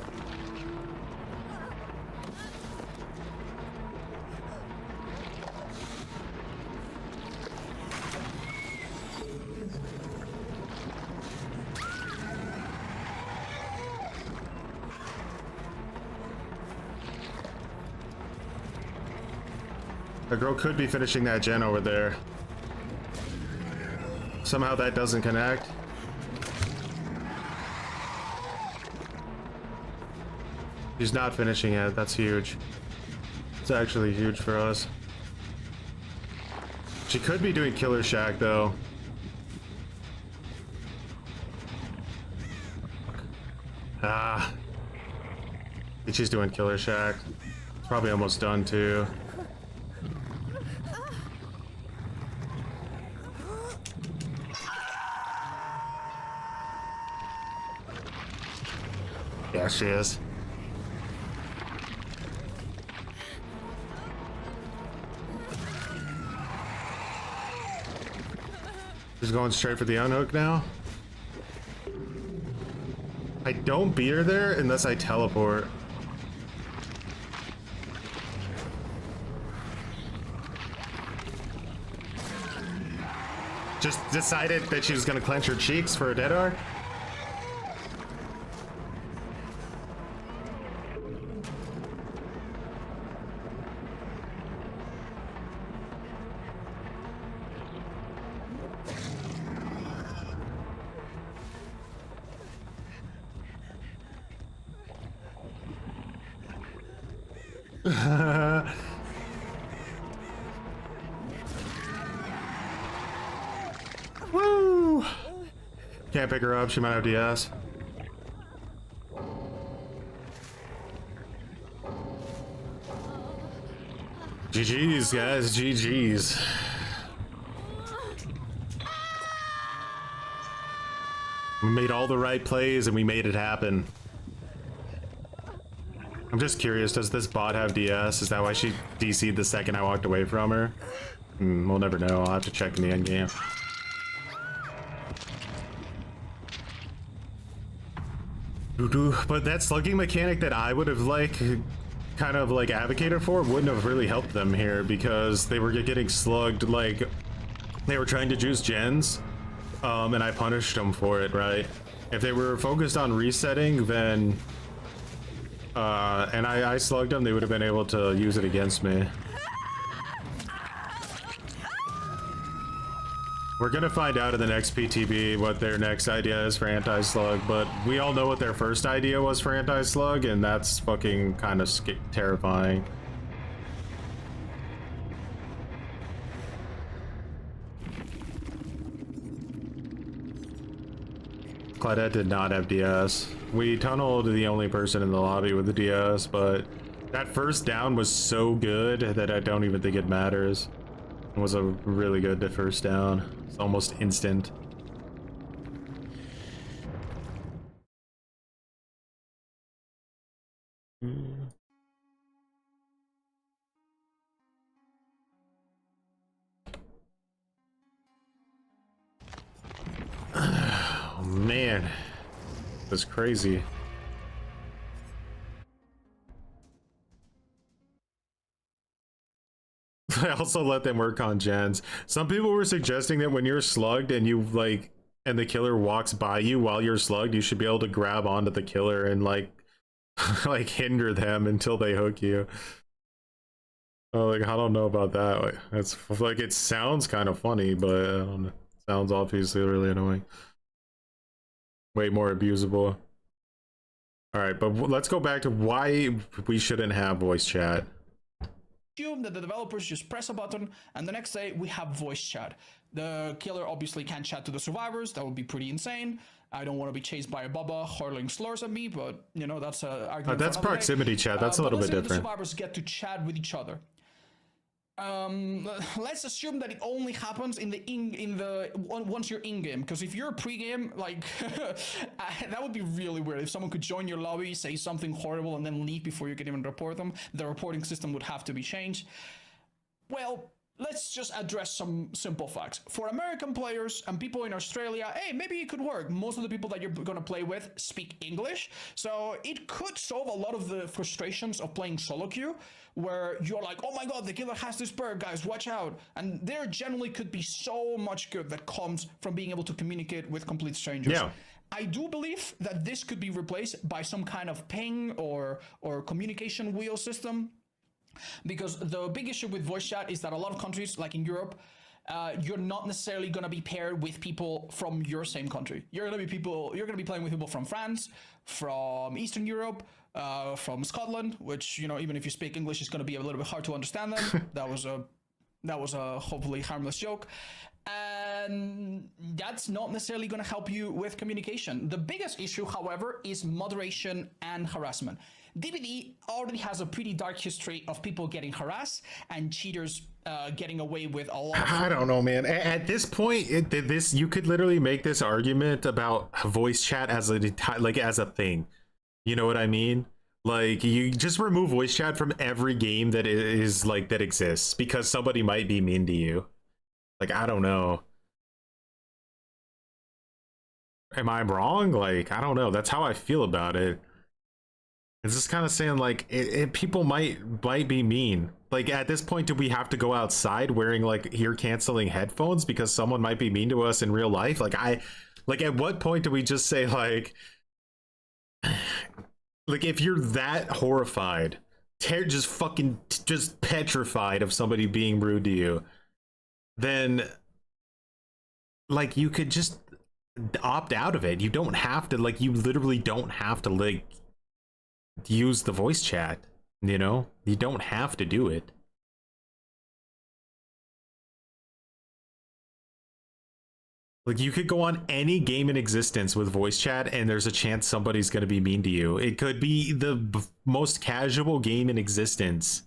Speaker 1: The girl could be finishing that gen over there. Somehow that doesn't connect. She's not finishing it. That's huge. It's actually huge for us. She could be doing Killer Shack though. Ah. I think she's doing Killer Shack. It's probably almost done too. Yeah, she is. She's going straight for the unhook now. I don't beat her there unless I teleport. Just decided that she was gonna clench her cheeks for a dead arc. Woo! Can't pick her up, she might have DS. GG's, guys, GG's. We made all the right plays and we made it happen. I'm just curious, does this bot have DS? Is that why she DC'd the second I walked away from her? We'll never know. I'll have to check in the end game. But that slugging mechanic that I would have kind of advocated for wouldn't have really helped them here, because they were getting slugged, like they were trying to juice gens, and I punished them for it, right? If they were focused on resetting, then and I slugged them, they would have been able to use it against me. We're gonna find out in the next PTB what their next idea is for anti-slug, but we all know what their first idea was for anti-slug, and that's fucking kind of terrifying. Claudette did not have DS. We tunneled the only person in the lobby with the DS, but that first down was so good that I don't even think it matters. It was a really good first down. It's almost instant. Oh man, that's crazy. I also let them work on gens. Some people were suggesting that when you're slugged and you and the killer walks by you while you're slugged, you should be able to grab onto the killer and like hinder them until they hook you. Oh, I don't know about that. That's it sounds kind of funny, but I don't know. It sounds obviously really annoying. Way more abusable. All right, but let's go back to why we shouldn't have voice chat.
Speaker 3: Assume that the developers just press a button and the next day we have voice chat. The killer obviously can't chat to the survivors. That would be pretty insane. I don't want to be chased by a bubba hurling slurs at me, but you know, that's a argument.
Speaker 1: That's proximity chat. That's a little bit different.
Speaker 3: The survivors get to chat with each other. let's assume that it only happens once you're in game, because if you're pre-game, like that would be really weird. If someone could join your lobby, say something horrible, and then leave before you can even report them, the reporting system would have to be changed. Well, let's just address some simple facts. For American players and people in Australia, hey, maybe it could work. Most of the people that you're going to play with speak English, so it could solve a lot of the frustrations of playing solo queue, where you're like, oh my god, the killer has this perk, guys, watch out. And there generally could be so much good that comes from being able to communicate with complete strangers.
Speaker 1: Yeah.
Speaker 3: I do believe that this could be replaced by some kind of ping or communication wheel system. Because the big issue with voice chat is that a lot of countries, like in Europe, you're not necessarily going to be paired with people from your same country. You're going to be playing with people from France, from Eastern Europe, from Scotland, which, you know, even if you speak English, it's going to be a little bit hard to understand them. That was a hopefully harmless joke. And that's not necessarily going to help you with communication. The biggest issue, however, is moderation and harassment. DBD already has a pretty dark history of people getting harassed and cheaters getting away with a lot.
Speaker 1: I don't know, man. At this point, you could literally make this argument about voice chat as as a thing. You know what I mean? Like, you just remove voice chat from every game that that exists because somebody might be mean to you. Like, I don't know. Am I wrong? Like, I don't know. That's how I feel about it. It's just kind of saying, like, people might be mean. Like, at this point, do we have to go outside wearing, like, ear-canceling headphones because someone might be mean to us in real life? Like, at what point do we just say, like, if you're that horrified, just petrified of somebody being rude to you, then, like, you could just opt out of it. You don't have to, like, you literally don't have to, like, use the voice chat, you know? You don't have to do it. Like, you could go on any game in existence with voice chat and there's a chance somebody's going to be mean to you. It could be the most casual game in existence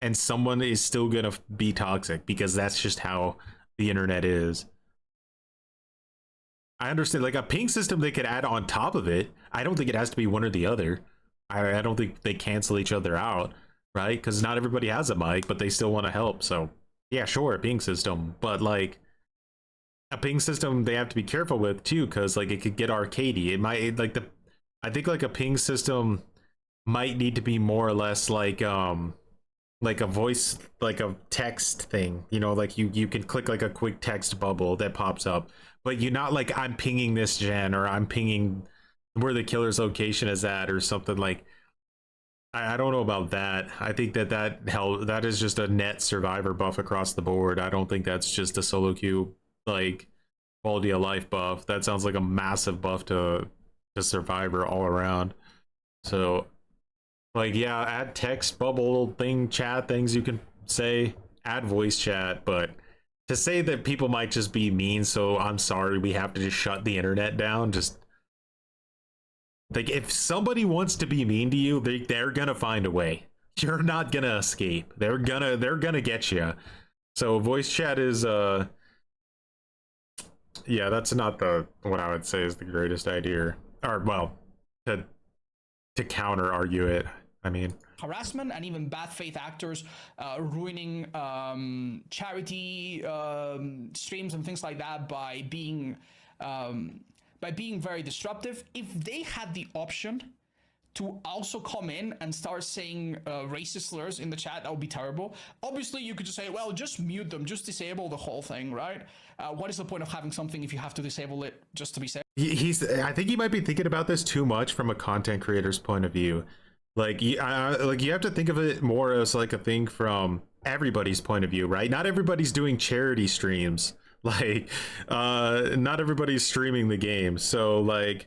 Speaker 1: and someone is still going to be toxic because that's just how the internet is. I understand, like, a ping system they could add on top of it. I don't think it has to be one or the other. I don't think they cancel each other out, right? Because not everybody has a mic, but they still want to help. So, yeah, sure, a ping system. But, like, a ping system they have to be careful with, too, because, like, it could get arcadey. It might, like, I think, like, a ping system might need to be more or less like a voice, like a text thing. You know, like, you can click, like, a quick text bubble that pops up. But you're not like, I'm pinging this gen, or I'm pinging where the killer's location is at, or something. Like, I don't know about that. I think that is just a net survivor buff across the board. I don't think that's just a solo queue, like, quality of life buff. That sounds like a massive buff to survivor all around. So, like, yeah, add text bubble thing, chat things you can say, add voice chat, but to say that people might just be mean, so I'm sorry, we have to just shut the internet down, just, like, if somebody wants to be mean to you, they're gonna find a way. You're not gonna escape. They're gonna get you. So voice chat is yeah, that's not what I would say is the greatest idea, or, well, to counter argue it, I mean.
Speaker 3: Harassment and even bad faith actors ruining charity streams and things like that by being very disruptive. If they had the option to also come in and start saying racist slurs in the chat, that would be terrible. Obviously, you could just say, well, just mute them, just disable the whole thing, right? What is the point of having something if you have to disable it just to be safe?
Speaker 1: I think he might be thinking about this too much from a content creator's point of view. Like, you have to think of it more as like a thing from everybody's point of view, right? Not everybody's doing charity streams. Like, not everybody's streaming the game. So, like,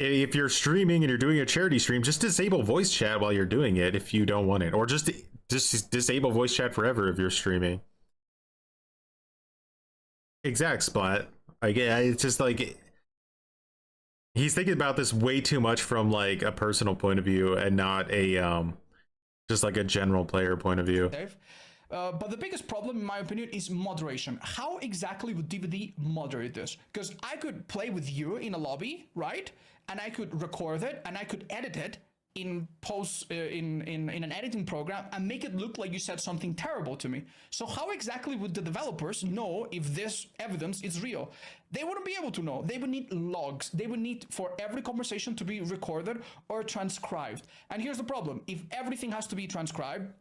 Speaker 1: if you're streaming and you're doing a charity stream, just disable voice chat while you're doing it if you don't want it, or just disable voice chat forever if you're streaming. Exact splat. Like, it's just like, he's thinking about this way too much from like a personal point of view and not a just like a general player point of view.
Speaker 3: But the biggest problem, in my opinion, is moderation. How exactly would DVD moderate this? Because I could play with you in a lobby, right? And I could record it and I could edit it in post in an editing program and make it look like you said something terrible to me. So how exactly would the developers know if this evidence is real? They wouldn't be able to know. They would need logs. They would need for every conversation to be recorded or transcribed. And here's the problem: if everything has to be transcribed,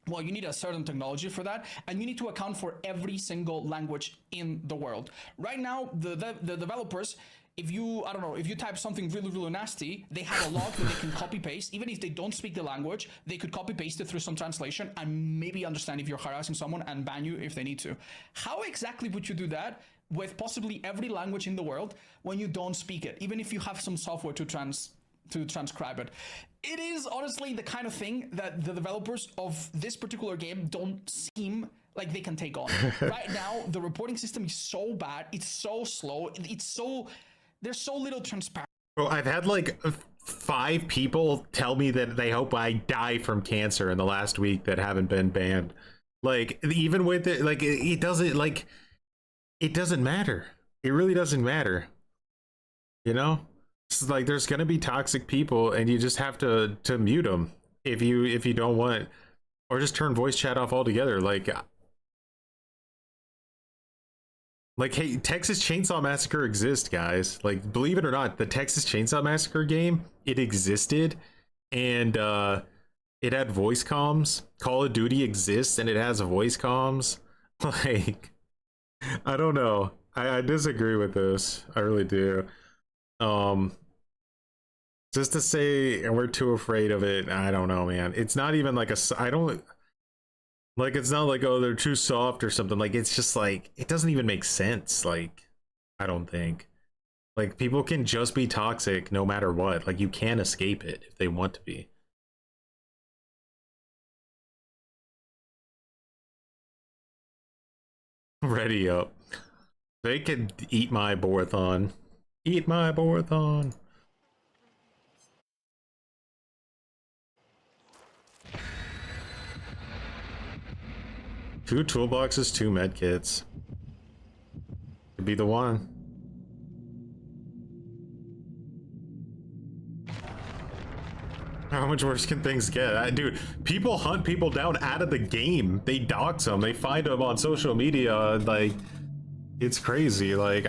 Speaker 3: well, you need a certain technology for that, and you need to account for every single language in the world. Right now, the developers, if you, I don't know, if you type something really, really nasty, they have a log that they can copy paste. Even if they don't speak the language, they could copy paste it through some translation and maybe understand if you're harassing someone and ban you if they need to. How exactly would you do that with possibly every language in the world when you don't speak it, even if you have some software to transcribe it? It is honestly the kind of thing that the developers of this particular game don't seem like they can take on. Right now, the reporting system is so bad, it's so slow, there's so little transparency.
Speaker 1: Bro, I've had like 5 people tell me that they hope I die from cancer in the last week that haven't been banned. Like, even with it, like, it doesn't matter. It really doesn't matter. You know? It's like there's gonna be toxic people and you just have to mute them if you don't want, or just turn voice chat off altogether. Like, hey, Texas Chainsaw Massacre exists, guys. Like, believe it or not, the Texas Chainsaw Massacre game, it existed, and it had voice comms. Call of Duty exists, and it has voice comms. Like, I don't know. I disagree with this. I really do. Just to say we're too afraid of it, I don't know, man. It's not even like it's not like, oh, they're too soft or something. Like, it's just like, it doesn't even make sense. Like, I don't think. Like, people can just be toxic no matter what. Like, you can't escape it if they want to be. Ready up. They could eat my borathon. Eat my borathon. Two toolboxes, 2 medkits. Could be the one. How much worse can things get? Dude, people hunt people down out of the game. They dox them. They find them on social media. Like, it's crazy. Like,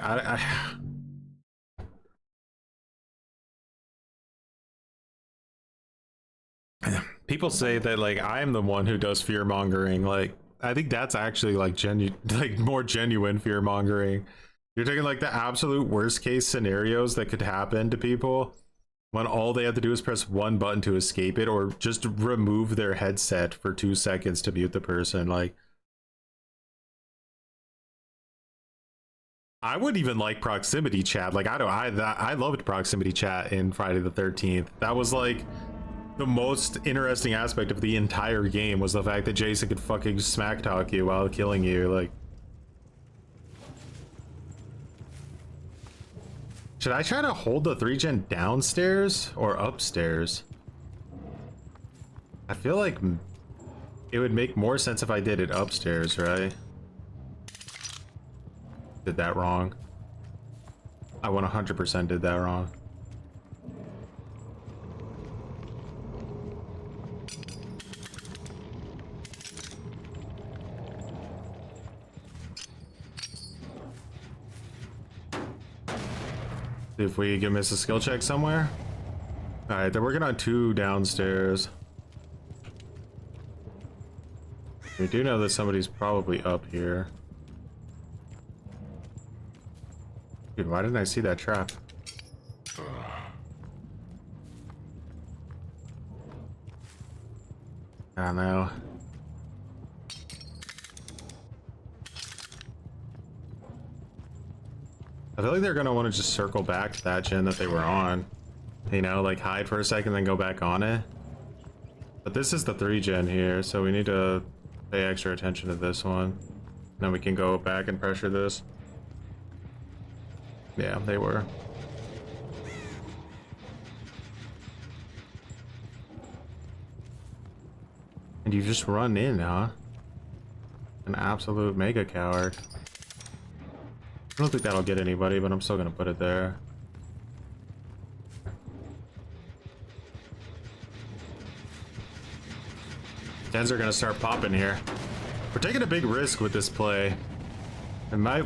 Speaker 1: people say that, like, I am the one who does fear mongering. Like, I think that's actually like more genuine fear mongering. You're taking like the absolute worst case scenarios that could happen to people when all they have to do is press one button to escape it, or just remove their headset for 2 seconds to mute the person. Like, I would even like proximity chat. Like, I loved proximity chat in Friday the 13th. That was like the most interesting aspect of the entire game, was the fact that Jason could fucking smack talk you while killing you. Like, should I try to hold the 3-gen downstairs or upstairs? I feel like it would make more sense if I did it upstairs, right? Did that wrong. I 100% did that wrong. See if we can miss a skill check somewhere. All right, they're working on 2 downstairs. We do know that somebody's probably up here. Dude, why didn't I see that trap? I don't know. I feel like they're gonna want to just circle back to that gen that they were on. You know, like hide for a second, then go back on it. But this is the 3-gen here, so we need to pay extra attention to this one. Then we can go back and pressure this. Yeah, they were. And you just run in, huh? An absolute mega coward. I don't think that'll get anybody, but I'm still gonna put it there. Gens are gonna start popping here. We're taking a big risk with this play. It might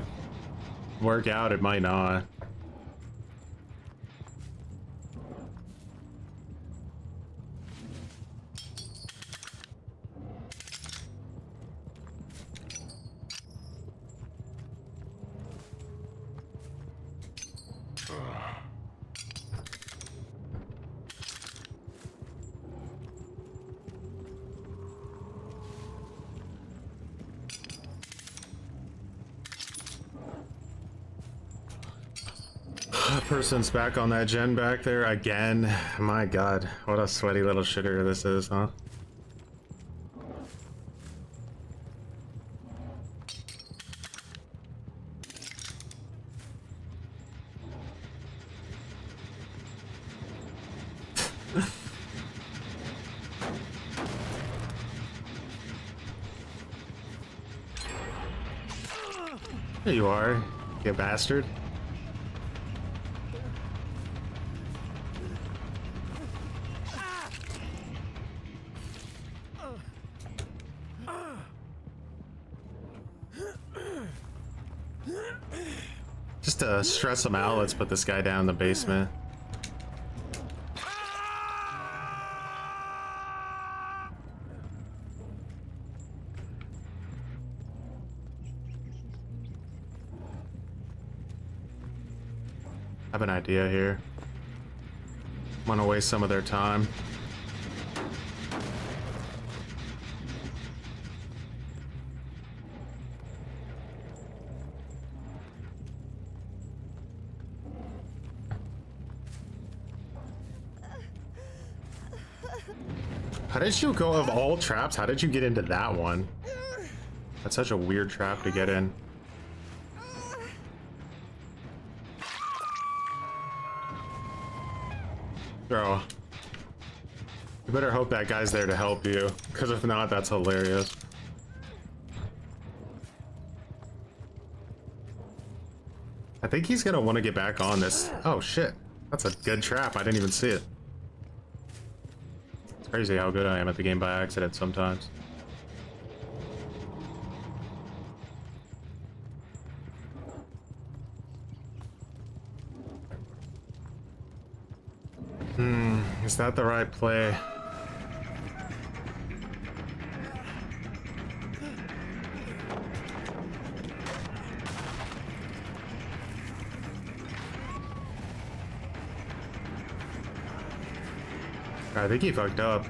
Speaker 1: work out, it might not. Person's back on that gen back there again. My god, what a sweaty little shitter this is, huh? There you are, you bastard. Just to stress him out, let's put this guy down in the basement. I have an idea here. I'm gonna waste some of their time. How did you go of all traps? How did you get into that one? That's such a weird trap to get in. Bro, you better hope that guy's there to help you, because if not, that's hilarious. I think he's gonna want to get back on this. Oh shit, that's a good trap. I didn't even see it. It's crazy how good I am at the game by accident sometimes. Is that the right play? I think he fucked up.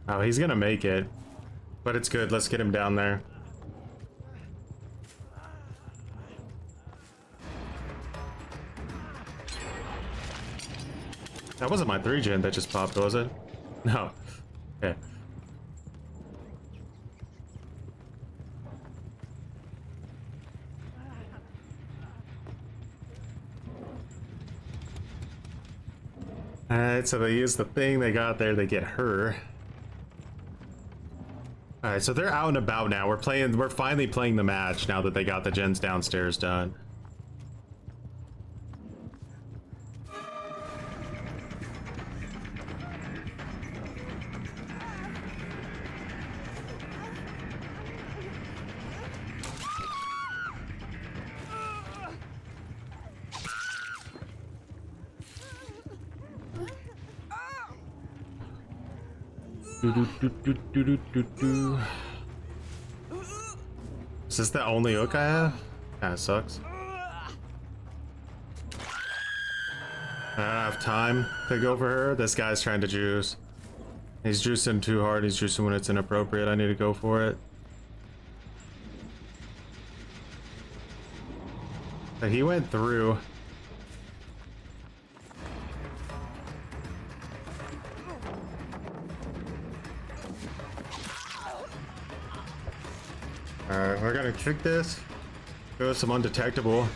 Speaker 1: Oh, he's gonna make it, but it's good. Let's get him down there. That wasn't my 3-gen that just popped, was it? No. Okay. Alright, so they use the thing they got there, they get her. Alright, so they're out and about now. We're finally playing the match now that they got the gens downstairs done. Is this the only hook I have? Kinda sucks. I don't have time to go for her. This guy's trying to juice. He's juicing too hard. He's juicing when it's inappropriate. I need to go for it. But he went through. Alright, we're gonna trick this. Go with some undetectable.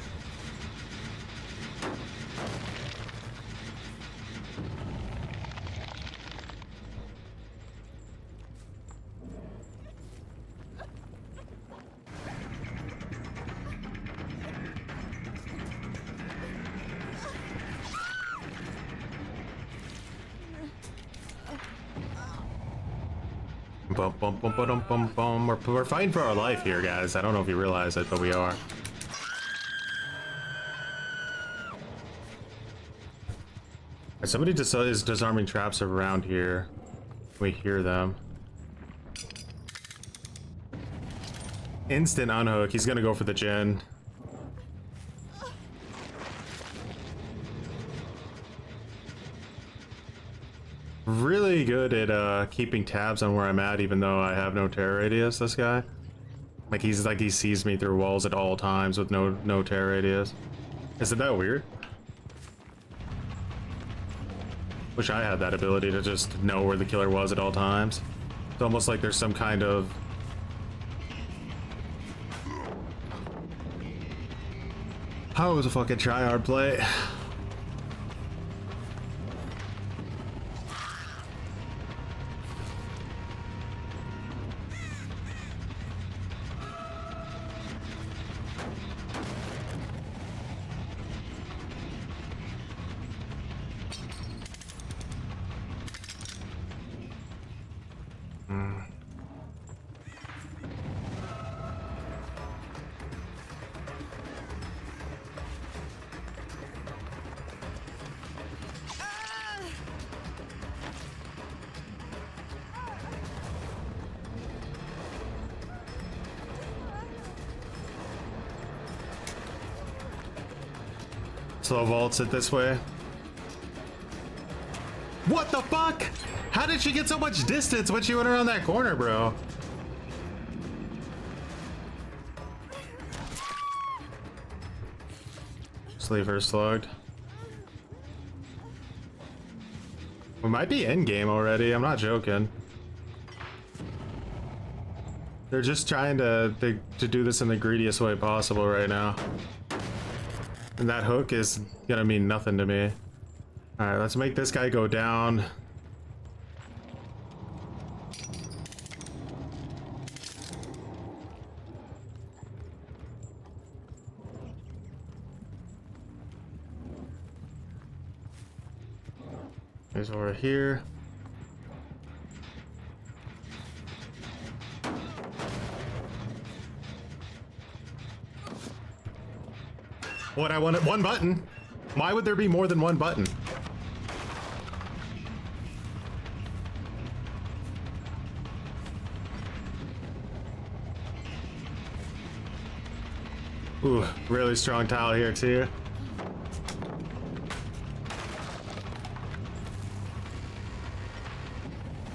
Speaker 1: Bum, bum, bum, bum, bum, bum. We're fighting for our life here, guys. I don't know if you realize it, but we are. Somebody just is disarming traps around here. We hear them. Instant unhook. He's gonna go for the gen. Really good at keeping tabs on where I'm at, even though I have no terror radius. This guy, like he sees me through walls at all times with no terror radius. Isn't that weird? Wish I had that ability to just know where the killer was at all times. It's almost like there's some kind of how was a fucking tryhard play. Slow vaults it this way. What the fuck? How did she get so much distance when she went around that corner, bro? Just leave her slugged. We might be in game already. I'm not joking. They're just trying to do this in the greediest way possible right now. And that hook is gonna mean nothing to me. Alright, let's make this guy go down. He's over here. What I wanted, one button. Why would there be more than one button? Ooh, really strong tile here too.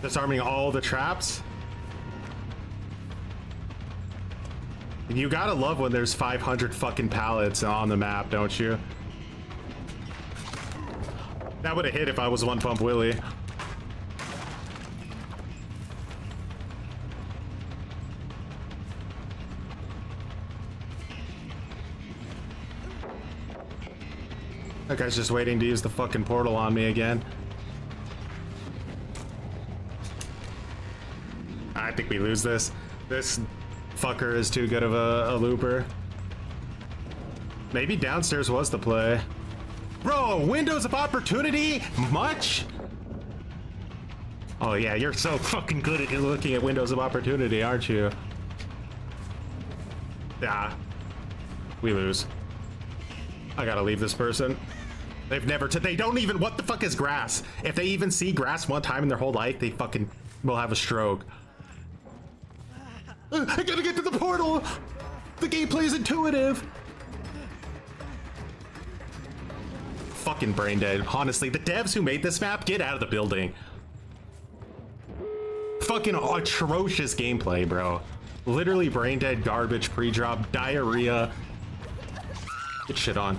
Speaker 1: Disarming all the traps. You gotta love when there's 500 fucking pallets on the map, don't you? That would have hit if I was One Pump Willie. That guy's just waiting to use the fucking portal on me again. I think we lose this. This fucker is too good of a looper. Maybe downstairs was the play. Bro, windows of opportunity? Much? Oh yeah, you're so fucking good at looking at windows of opportunity, aren't you? Yeah. We lose. I gotta leave this person. They've never, they don't even, what the fuck is grass? If they even see grass one time in their whole life, they fucking will have a stroke. I gotta get to the portal! The gameplay is intuitive! Fucking brain dead. Honestly, the devs who made this map, get out of the building. Fucking atrocious gameplay, bro. Literally brain dead, garbage, pre-drop, diarrhea. Get shit on.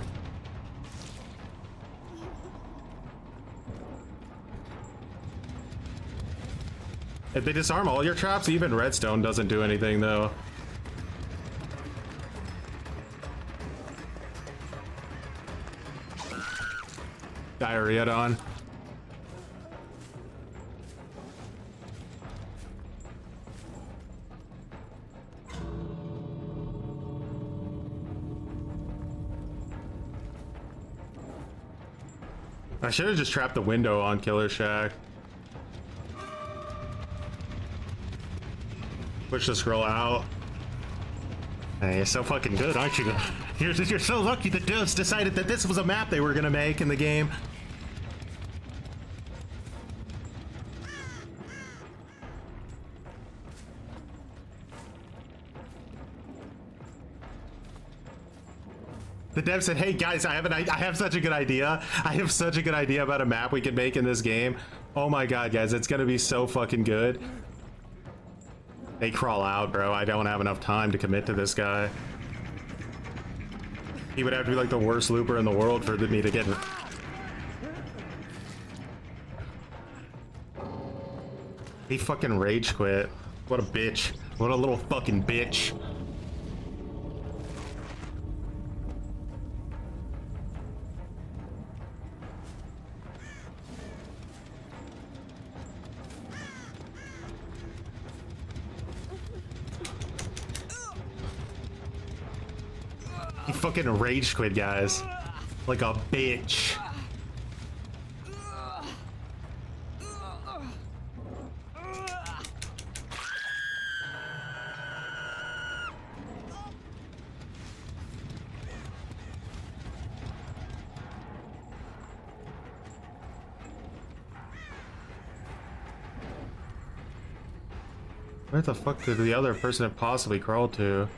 Speaker 1: If they disarm all your traps, even redstone doesn't do anything though. Diarrhea on. I should have just trapped the window on Killer Shack. Push the scroll out. Hey, you're so fucking good, aren't you? You're so lucky the devs decided that this was a map they were gonna make in the game. The dev said, hey guys, I have such a good idea. I have such a good idea about a map we can make in this game. Oh my god, guys, it's gonna be so fucking good. Hey, crawl out, bro. I don't have enough time to commit to this guy. He would have to be like the worst looper in the world for me to get. He fucking rage quit. What a bitch. What a little fucking bitch. He fucking rage quit, guys. Like a bitch. Where the fuck did the other person have possibly crawled to?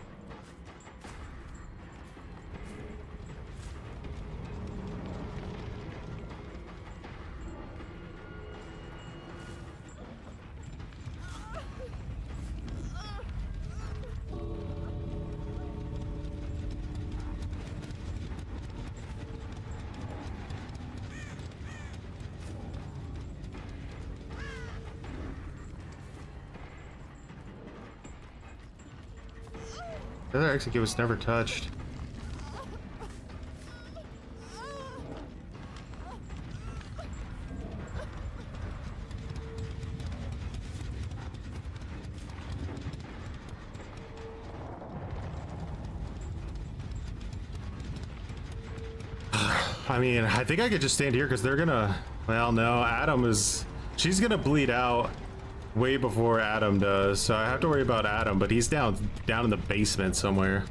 Speaker 1: The other execute was never touched. I mean, I think I could just stand here because they're gonna... Well, no, Adam is... She's gonna bleed out way before Adam does, so I have to worry about Adam, but he's down in the basement somewhere.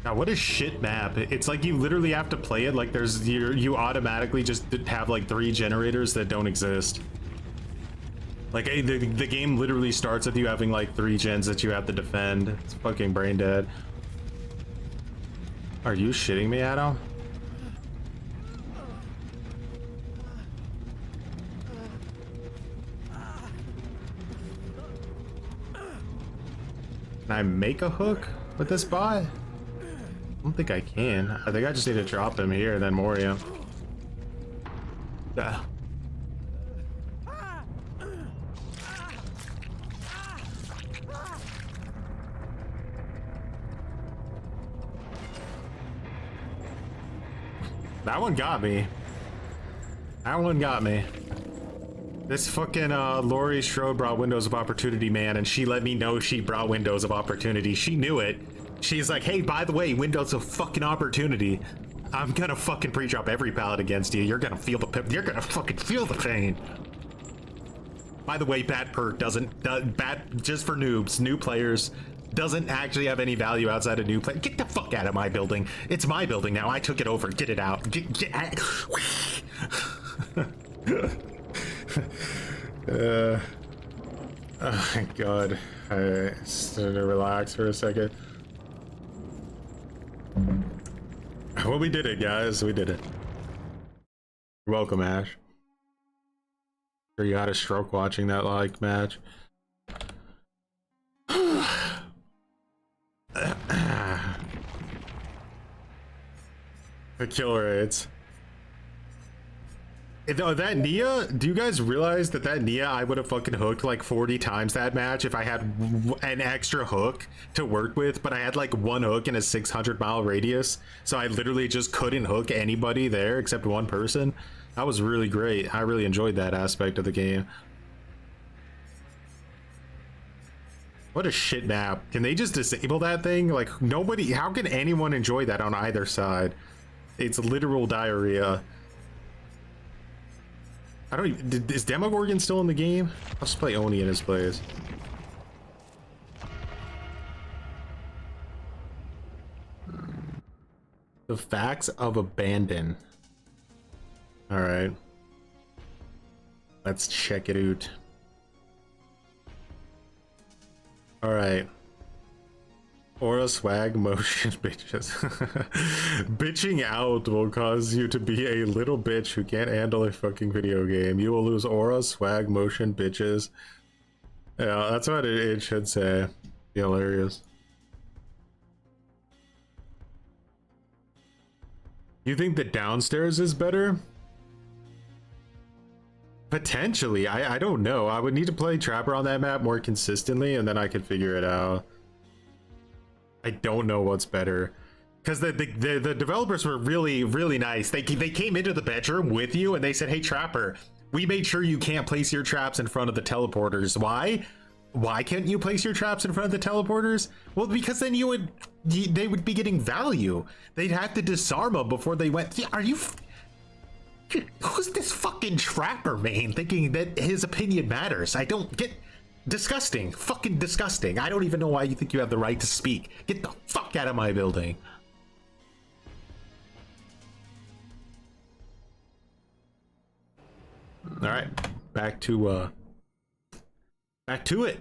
Speaker 1: Now, what a shit map. It's like you literally have to play it like there's you automatically just have like 3 generators that don't exist. Like the game literally starts with you having like 3 gens that you have to defend. It's fucking brain dead. Are you shitting me, Adam? Can I make a hook with this bot? I don't think I can. I think I just need to drop him here and then more him. That one got me. That one got me. This fucking Laurie Strode brought windows of opportunity, man, and she let me know she brought windows of opportunity. She knew it. She's like, hey, by the way, windows of fucking opportunity. I'm gonna fucking pre-drop every pallet against you. You're gonna feel the you're gonna fucking feel the pain. By the way, bad perk bad just for noobs, new players. Doesn't actually have any value outside of new play. Get the fuck out of my building. It's my building now. I took it over. Get it out. Get out. Oh my god. I started to relax for a second. Well, we did it, guys. We did it. You're welcome, Ash. Sure you had a stroke watching that like match. The kill rates. That Nia, do you guys realize that Nia I would have fucking hooked like 40 times that match if I had an extra hook to work with, but I had like one hook in a 600-mile radius, so I literally just couldn't hook anybody there except one person. That was really great. I really enjoyed that aspect of the game. What a shit map. Can they just disable that thing? Like, nobody, how can anyone enjoy that on either side? It's literal diarrhea. I don't even, is Demogorgon still in the game? I'll just play Oni in his place. The facts of abandon. All right. Let's check it out. All right. Aura swag motion bitches. Bitching out will cause you to be a little bitch who can't handle a fucking video game. You will lose aura swag motion bitches. Yeah, that's what it should say. Be hilarious. You think the downstairs is better? Potentially. I don't know. I would need to play Trapper on that map more consistently and then I could figure it out. I don't know what's better, because the developers were really nice. They came into the bedroom with you and they said, hey Trapper, we made sure you can't place your traps in front of the teleporters. Why can't you place your traps in front of the teleporters? Well, because then they would be getting value. They'd have to disarm them before they went. Are you who's this fucking Trapper main thinking that his opinion matters? I don't get. Disgusting. Fucking disgusting. I don't even know why you think you have the right to speak. Get the fuck out of my building. All right. Back to it.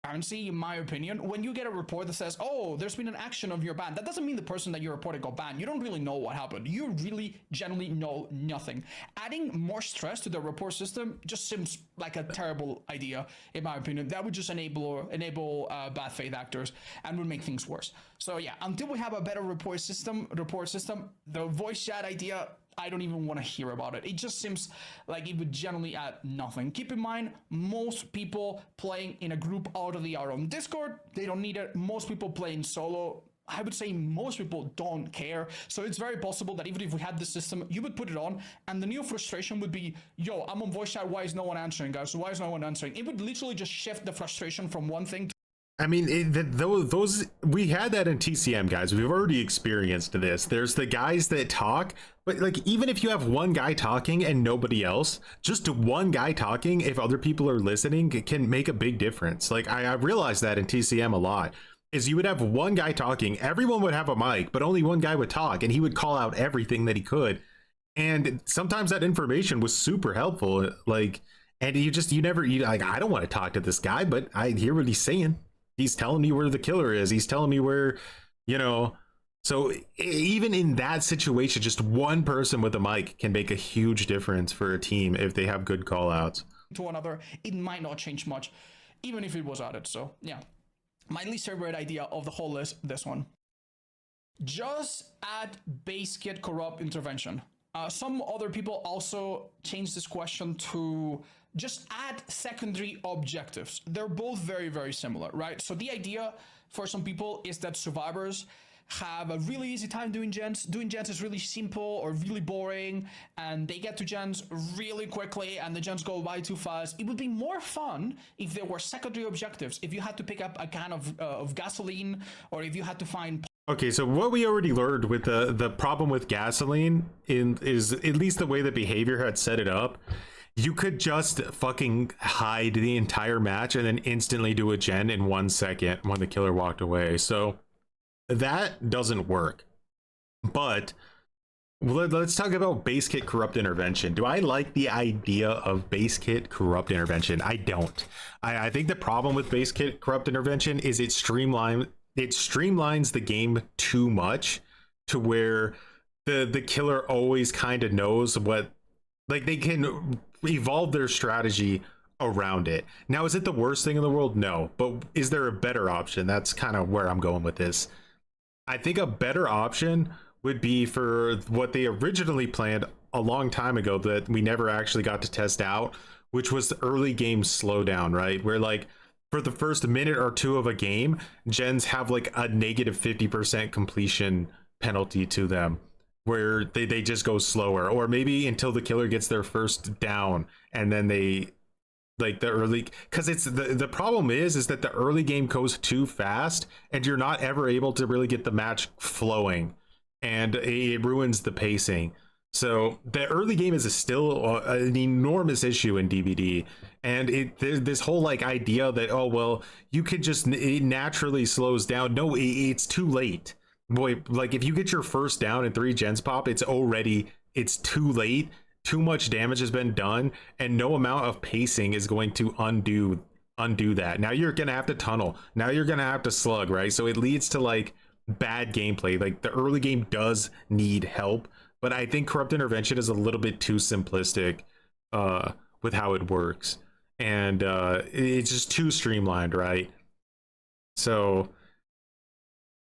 Speaker 3: Transparency, in my opinion, when you get a report that says, oh, there's been an action of your ban, that doesn't mean the person that you reported got banned. You don't really know what happened. You really genuinely know nothing. Adding more stress to the report system just seems like a terrible idea, in my opinion. That would just enable bad faith actors and would make things worse. So yeah, until we have a better report system, the voice chat idea, I don't even want to hear about it. It just seems like it would generally add nothing. Keep in mind, most people playing in a group already are on Discord. They don't need it. Most people playing solo, I would say most people don't care. So it's very possible that even if we had this system, you would put it on and the new frustration would be, yo, I'm on voice chat. Why is no one answering, guys? Why is no one answering? It would literally just shift the frustration from one thing to
Speaker 1: I mean, those we had that in TCM, guys. We've already experienced this. There's the guys that talk, but like even if you have one guy talking and nobody else, just one guy talking, if other people are listening, it can make a big difference. Like I realized that in TCM a lot. Is you would have one guy talking, everyone would have a mic, but only one guy would talk, and he would call out everything that he could. And sometimes that information was super helpful. Like, and you like, I don't want to talk to this guy, but I hear what he's saying. He's telling me where the killer is. He's telling me where, you know. So even in that situation, just one person with a mic can make a huge difference for a team if they have good call outs.
Speaker 3: To another, it might not change much, even if it was added. So yeah, my least favorite idea of the whole list, this one. Just add base kit corrupt intervention. Some other people also changed this question to just add secondary objectives. They're both very, very similar, right? So the idea for some people is that survivors have a really easy time doing gens. Doing gens is really simple or really boring, and they get to gens really quickly and the gens go by too fast. It would be more fun if there were secondary objectives, if you had to pick up a can of gasoline, or if you had to find...
Speaker 1: Okay, so what we already learned with the problem with gasoline is at least the way the behavior had set it up. You could just fucking hide the entire match and then instantly do a gen in 1 second when the killer walked away. So that doesn't work. But let's talk about base kit corrupt intervention. Do I like the idea of base kit corrupt intervention? I don't. I think the problem with base kit corrupt intervention is it streamlines the game too much to where the killer always kind of knows what, like, they can evolve their strategy around it. Now, is it the worst thing in the world? No, but is there a better option? That's kind of where I'm going with this. I think a better option would be for what they originally planned a long time ago that we never actually got to test out, which was the early game slowdown, right? Where like for the first minute or two of a game, gens have like a negative 50% completion penalty to them, where they just go slower, or maybe until the killer gets their first down, and then they like the early, because it's the problem is that the early game goes too fast and you're not ever able to really get the match flowing, and it ruins the pacing. So the early game is still an enormous issue in DBD, and this whole like idea that, oh well, you could just, it naturally slows down. No, it's too late. Boy, like if you get your first down and 3 gens pop, it's too late. Too much damage has been done, and no amount of pacing is going to undo that. Now you're gonna have to tunnel. Now you're gonna have to slug, right? So it leads to like bad gameplay. Like the early game does need help, but I think Corrupt Intervention is a little bit too simplistic with how it works, and it's just too streamlined, right? So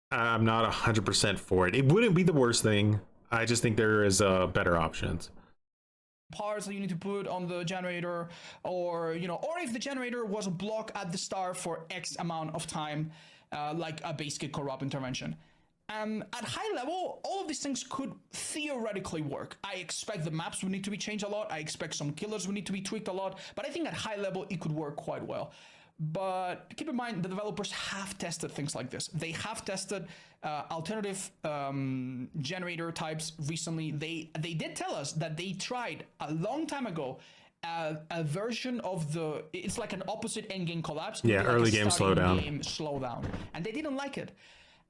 Speaker 1: I'm not 100% for it. It wouldn't be the worst thing. I just think there is better options.
Speaker 3: Parts that you need to put on the generator, or or if the generator was a block at the start for X amount of time, like a basic corrupt intervention. At high level, all of these things could theoretically work. I expect the maps would need to be changed a lot. I expect some killers would need to be tweaked a lot, but I think at high level it could work quite well. But keep in mind, the developers have tested things like this. They have tested alternative generator types recently. They did tell us that they tried a long time ago a version of it's like an opposite endgame collapse.
Speaker 1: Yeah,
Speaker 3: like
Speaker 1: early game
Speaker 3: slowdown. And they didn't like it.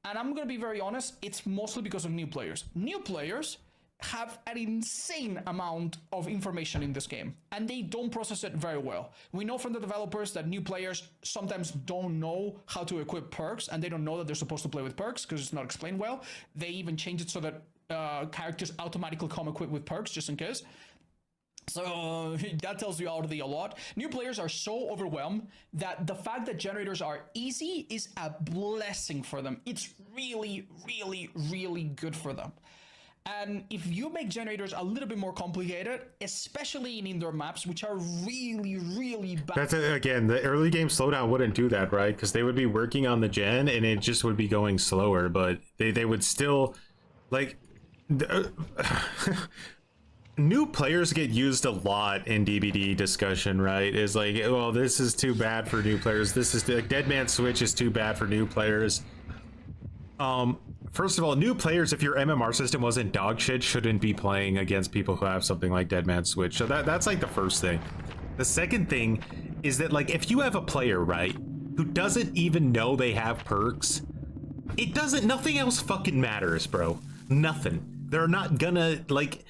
Speaker 3: And I'm going to be very honest, it's mostly because of new players. New players have an insane amount of information in this game, and they don't process it very well. We know from the developers that new players sometimes don't know how to equip perks, and they don't know that they're supposed to play with perks because it's not explained well. They even changed it so that characters automatically come equipped with perks just in case. So that tells you already a lot. New players are so overwhelmed that the fact that generators are easy is a blessing for them. It's really, really, really good for them. And if you make generators a little bit more complicated, especially in indoor maps, which are really, really bad.
Speaker 1: That's again, the early game slowdown wouldn't do that, right? Because they would be working on the gen and it just would be going slower, but they would still like new players get used a lot in DBD discussion, right? Is like, well, this is too bad for new players. This is the Dead Man Switch is too bad for new players. First of all, new players, if your MMR system wasn't dog shit, shouldn't be playing against people who have something like Dead Man Switch. So that's like the first thing. The second thing is that, like, if you have a player, right, who doesn't even know they have perks, nothing else fucking matters, bro. Nothing. They're not gonna, like,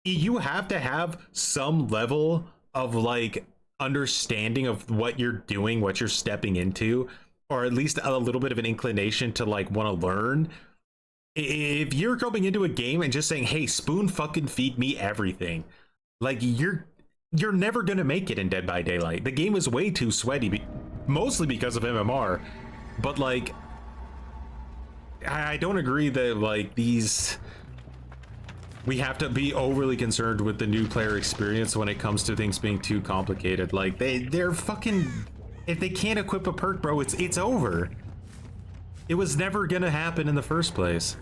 Speaker 1: you have to have some level of, like, understanding of what you're doing, what you're stepping into, or at least a little bit of an inclination to, like, want to learn. If you're going into a game and just saying, hey, spoon fucking feed me everything, like, you're never gonna make it in Dead by Daylight. The game is way too sweaty, mostly because of MMR. But, like, I don't agree that, like, we have to be overly concerned with the new player experience when it comes to things being too complicated. Like, they're fucking, if they can't equip a perk, bro, it's over. It was never gonna happen in the first place.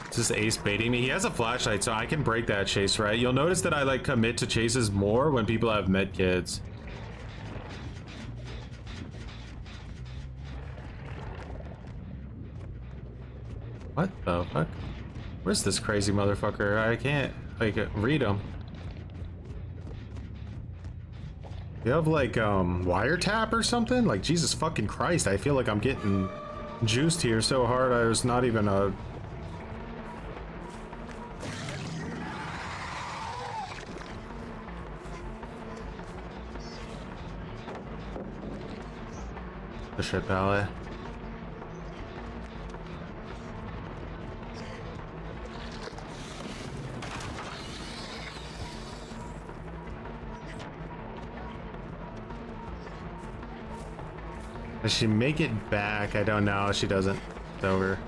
Speaker 1: Is this Ace baiting me? He has a flashlight, so I can break that chase, right? You'll notice that I, like, commit to chases more when people have med kits. What the fuck? Where's this crazy motherfucker? I can't, like, read him. You have, like, wiretap or something? Like, Jesus fucking Christ, I feel like I'm getting juiced here so hard I was not even a... The shit ballet. Does she make it back? I don't know. She doesn't. It's over.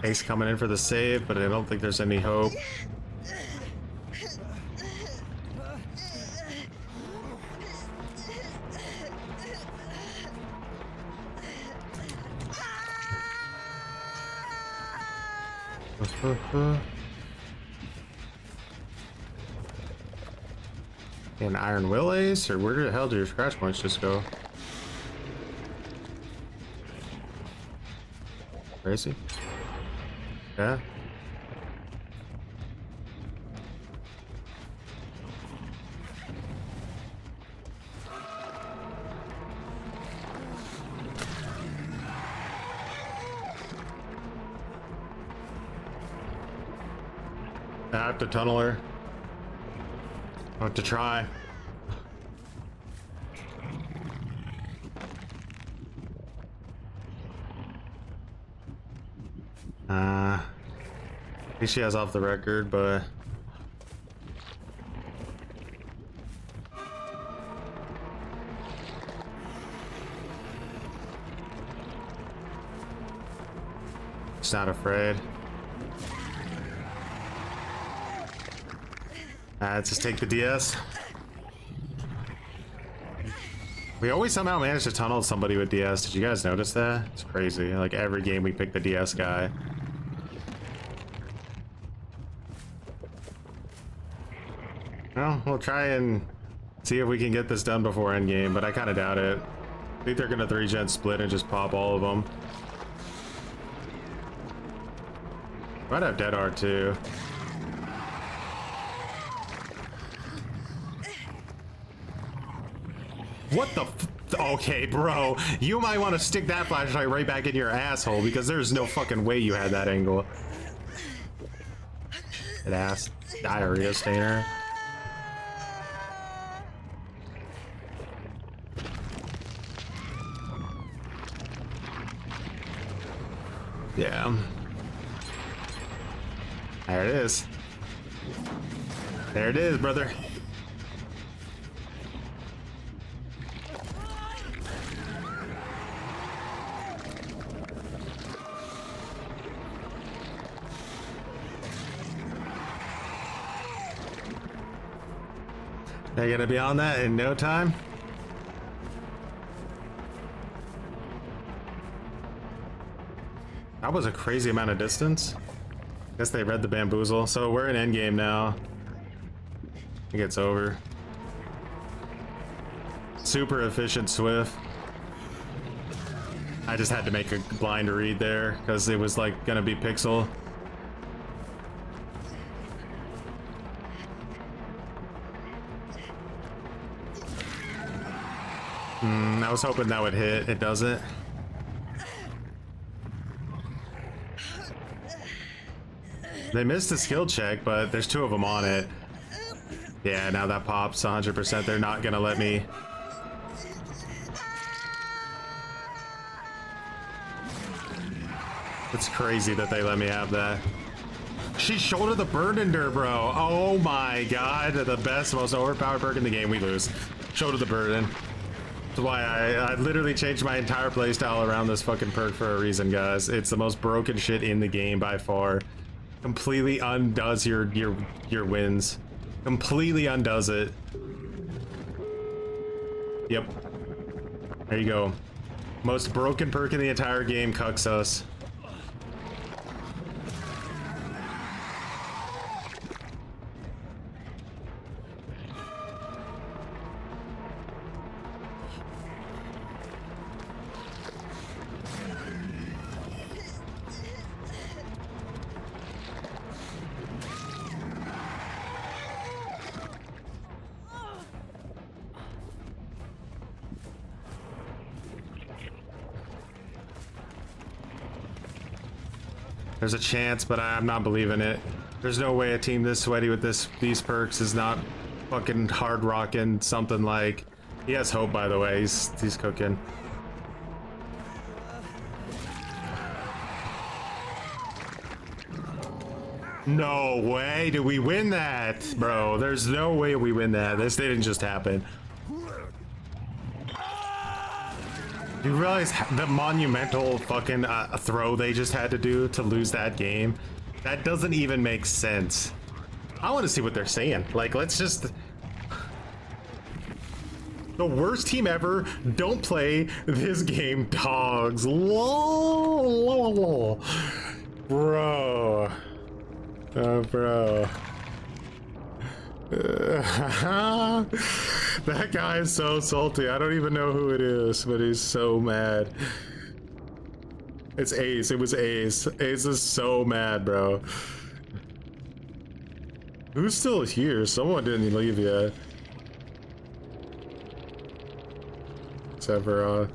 Speaker 1: Ace coming in for the save, but I don't think there's any hope. An Iron Will Ace, or where the hell do your scratch points just go? Crazy. Yeah. I have to tunnel her. I have to try. I think she has off the record, but she's not afraid. Let's just take the DS. We always somehow manage to tunnel somebody with DS. Did you guys notice that? It's crazy. Like every game we pick the DS guy. Well, we'll try and see if we can get this done before endgame, but I kind of doubt it. I think they're gonna 3-gen split and just pop all of them. Might have Dead Art too. What the f— okay, bro. You might want to stick that flashlight right back in your asshole because there's no fucking way you had that angle. An ass diarrhea stainer. Yeah. There it is. There it is, brother. They're gonna be on that in no time. That was a crazy amount of distance. Guess they read the bamboozle. So we're in endgame now. I think it's over. Super efficient Swift. I just had to make a blind read there because it was like gonna be pixel. I was hoping that would hit. It doesn't. They missed a skill check, but there's 2 of them on it. Yeah, now that pops 100%. They're not gonna let me. It's crazy that they let me have that. She shouldered the burden her, bro. Oh my god. The best, most overpowered perk in the game. We lose. Shoulder the burden. That's why I literally changed my entire playstyle around this fucking perk for a reason, guys. It's the most broken shit in the game by far. Completely undoes your wins. Completely undoes it. Yep. There you go. Most broken perk in the entire game cucks us. There's a chance, but I'm not believing it. There's no way a team this sweaty with these perks is not fucking hard rocking something like. He has hope, by the way. He's cooking. No way did we win that, bro. There's no way we win that. This didn't just happen. You realize the monumental fucking throw they just had to do to lose that game? That doesn't even make sense. I want to see what they're saying. Like, let's just... The worst team ever. Don't play this game, dogs. Lol. Bro. Oh, bro. That guy is so salty. I don't even know who it is, but he's so mad. It's Ace. It was Ace. Ace is so mad, bro. Who's still here? Someone didn't leave yet. Except for,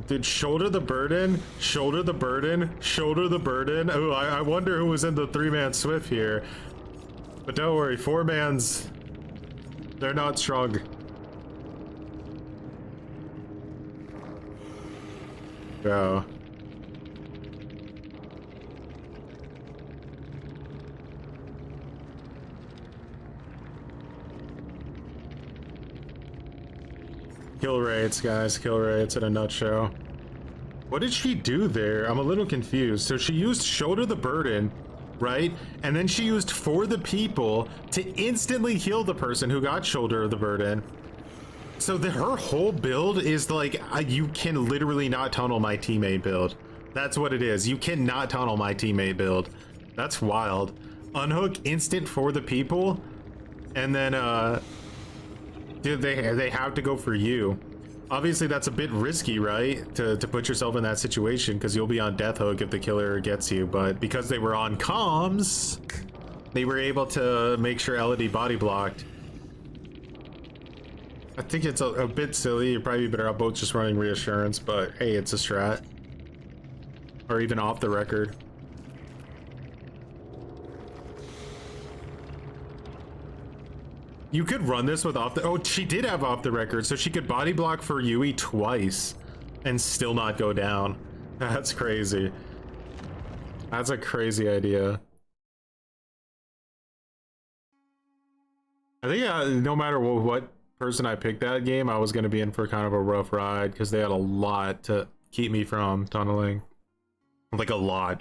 Speaker 1: dude, shoulder the burden, shoulder the burden, shoulder the burden. Oh, I wonder who was in the 3-man Swift here. But don't worry, 4-mans, they're not strong. Go. Kill rates, guys, kill rates in a nutshell. What did she do there? I'm a little confused. So she used shoulder the burden, right? And then she used for the people to instantly heal the person who got shoulder the burden. So her whole build is like, you can literally not tunnel my teammate build. That's what it is. You cannot tunnel my teammate build. That's wild. Unhook instant for the people, and then dude, they have to go for you. Obviously that's a bit risky, right, to put yourself in that situation, because you'll be on death hook if the killer gets you. But because they were on comms, they were able to make sure Elodie body blocked. I think it's a bit silly. You're probably better off both just running reassurance, but hey, it's a strat. Or even off the record. You could run this with off the... Oh, she did have off the record, so she could body block for Yui twice and still not go down. That's crazy. That's a crazy idea. I think no matter what person I picked that game, I was going to be in for kind of a rough ride, because they had a lot to keep me from tunneling. Like a lot.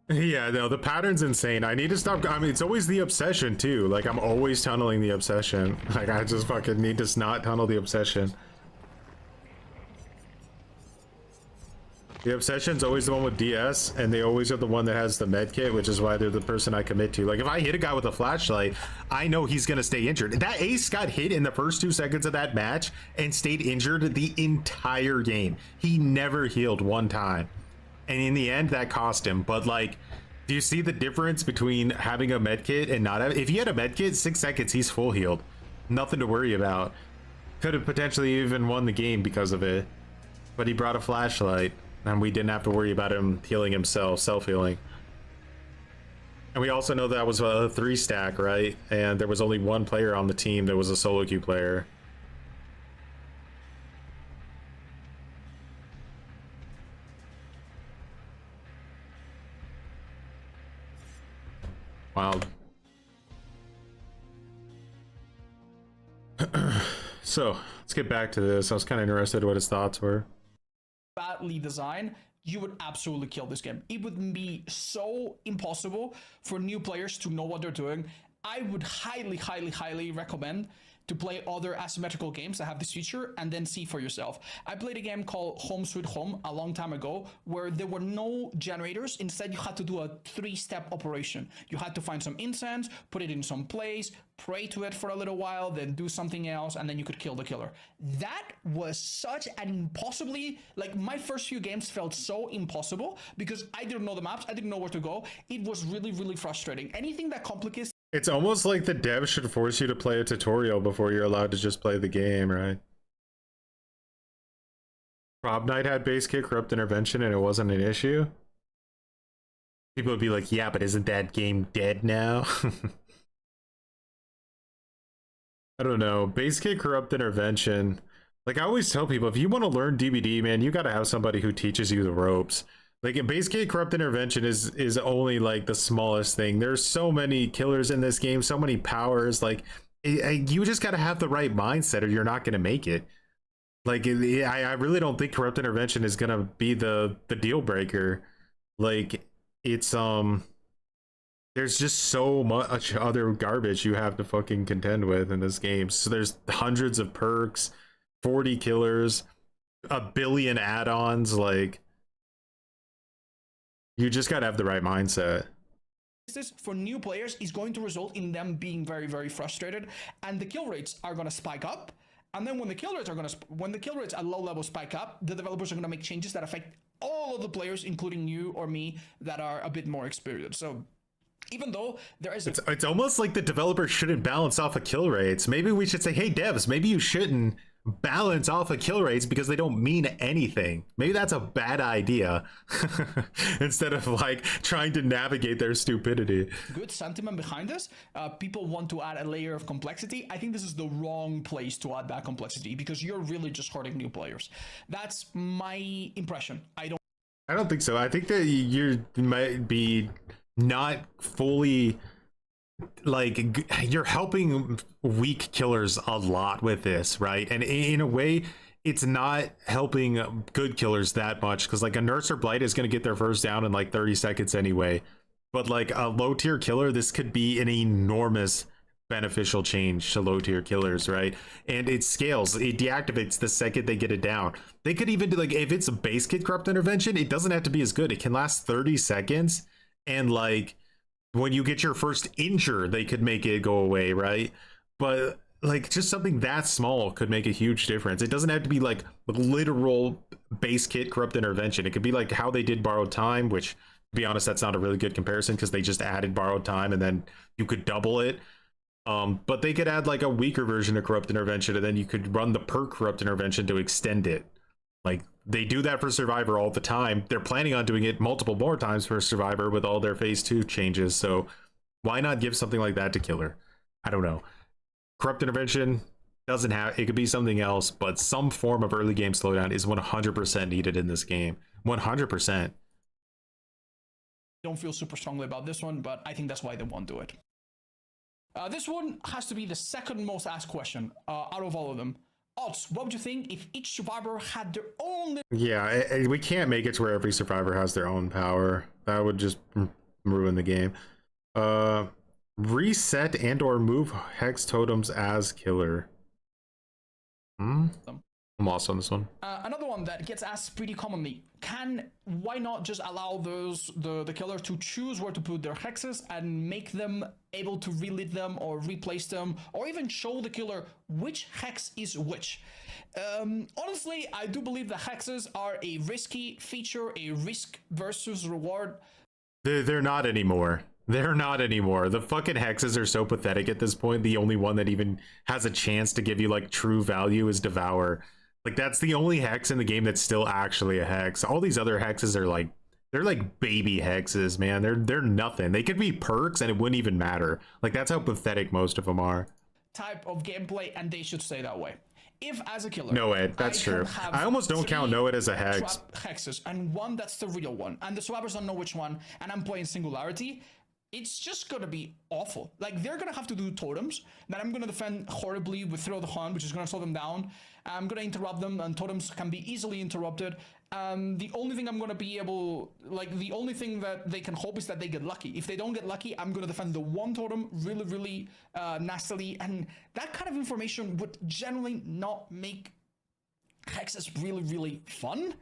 Speaker 1: Yeah, no, the pattern's insane. I need to stop. I mean, it's always the obsession too. Like, I'm always tunneling the obsession. Like, I just fucking need to not tunnel the obsession. The obsession's always the one with DS, and they always are the one that has the med kit, which is why they're the person I commit to. Like, if I hit a guy with a flashlight, I know he's gonna stay injured. That Ace got hit in the first 2 seconds of that match and stayed injured the entire game. He never healed one time. And in the end, that cost him. But, like, do you see the difference between having a medkit and not having? If he had a medkit, 6 seconds, he's full healed. Nothing to worry about. Could have potentially even won the game because of it. But he brought a flashlight, and we didn't have to worry about him healing himself, self-healing. And we also know that was a 3-stack, right? And there was only one player on the team that was a solo queue player. Wow. So let's get back to this. I was kind of interested in what his thoughts were.
Speaker 3: Badly designed, you would absolutely kill this game. It would be so impossible for new players to know what they're doing. I would highly recommend to play other asymmetrical games that have this feature and then see for yourself. I played a game called Home Sweet Home a long time ago where there were no generators. Instead, you had to do a 3-step operation. You had to find some incense, put it in some place, pray to it for a little while, then do something else, and then you could kill the killer. That was such an impossibly, like, my first few games felt so impossible because I didn't know the maps, I didn't know where to go. It was really frustrating. Anything that complicates.
Speaker 1: It's almost like the dev should force you to play a tutorial before you're allowed to just play the game, right? Prob Knight had base kit corrupt intervention and it wasn't an issue. People would be like, yeah, but isn't that game dead now? I don't know. Base kit corrupt intervention. Like I always tell people, if you want to learn DBD, man, you got to have somebody who teaches you the ropes. Like a base kit corrupt intervention is only like the smallest thing. There's so many killers in this game, so many powers. Like you just got to have the right mindset or you're not going to make it. Like I really don't think corrupt intervention is going to be the deal breaker. Like it's there's just so much other garbage you have to fucking contend with in this game. So there's hundreds of perks, 40 killers, a billion add-ons. Like you just gotta have the right mindset.
Speaker 3: This for new players is going to result in them being very, very frustrated, and the kill rates are going to spike up. And then when the kill rates at low level spike up, the developers are going to make changes that affect all of the players, including you or me, that are a bit more experienced. So even though there is
Speaker 1: it's almost like the developer shouldn't balance off of kill rates. Maybe we should say, hey devs, maybe you shouldn't balance off of kill rates because they don't mean anything. Maybe that's a bad idea. Instead of like trying to navigate their stupidity.
Speaker 3: Good sentiment behind this. People want to add a layer of complexity. I think this is the wrong place to add that complexity because you're really just hurting new players. That's my impression. I don't
Speaker 1: think so. I think that you might be not fully, like, you're helping weak killers a lot with this, right? And in a way it's not helping good killers that much because like a nurse or blight is going to get their first down in like 30 seconds anyway, but like a low tier killer, this could be an enormous beneficial change to low tier killers, right? And it scales, it deactivates the second they get it down. They could even do, like, if it's a base kit corrupt intervention, it doesn't have to be as good. It can last 30 seconds, and like when you get your first injure, they could make it go away, right? But like just something that small could make a huge difference. It doesn't have to be like literal base kit corrupt intervention. It could be like how they did borrowed time, which, to be honest, that's not a really good comparison because they just added borrowed time and then you could double it. But they could add like a weaker version of corrupt intervention, and then you could run the perk corrupt intervention to extend it. Like they do that for Survivor all the time. They're planning on doing it multiple more times for Survivor with all their phase 2 changes. So why not give something like that to killer? I don't know. Corrupt intervention doesn't have, it could be something else, but some form of early game slowdown is 100% needed in this game. 100%.
Speaker 3: Don't feel super strongly about this one, but I think that's why they won't do it. This one has to be the second most asked question out of all of them. Odds, what would you think if each survivor had their own...
Speaker 1: Yeah, we can't make it to where every survivor has their own power. That would just ruin the game. Reset and or move hex totems as killer. I'm lost on this one.
Speaker 3: Another one that gets asked pretty commonly. Why not just allow the killer to choose where to put their hexes and make them able to relit them or replace them, or even show the killer which hex is which? Honestly, I do believe the hexes are a risky feature, a risk versus reward.
Speaker 1: They're not anymore. They're not anymore. The fucking hexes are so pathetic at this point. The only one that even has a chance to give you like true value is Devour. Like that's the only hex in the game that's still actually a hex. All these other hexes are like, they're like baby hexes, man. They're nothing. They could be perks and it wouldn't even matter. Like that's how pathetic most of them are.
Speaker 3: Type of gameplay, and they should stay that way. If as a killer,
Speaker 1: Noed, that's true. I almost don't count Noed as a hex.
Speaker 3: Hexes and one that's the real one, and the survivors don't know which one, and I'm playing Singularity. It's just gonna be awful. Like they're gonna have to do totems that I'm gonna defend horribly with Throw the Hunt, which is gonna slow them down. I'm gonna interrupt them, and totems can be easily interrupted. The only thing I'm gonna be able, like the only thing that they can hope is that they get lucky. If they don't get lucky, I'm gonna defend the one totem really, really nastily, and that kind of information would generally not make hexes really, really fun.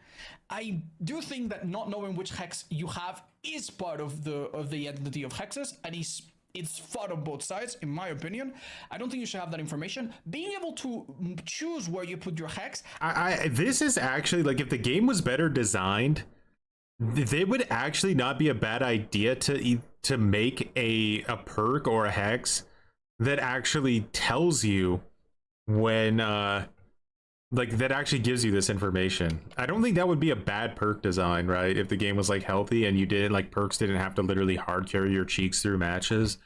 Speaker 3: I do think that not knowing which hex you have is part of the identity of hexes, and it's fun on both sides, in my opinion. I don't think you should have that information. Being able to choose where you put your hex.
Speaker 1: This is actually, like, if the game was better designed, they would actually not be a bad idea to make a perk or a hex that actually tells you when like that actually gives you this information. I don't think that would be a bad perk design, right? If the game was like healthy and you didn't like perks didn't have to literally hard carry your cheeks through matches.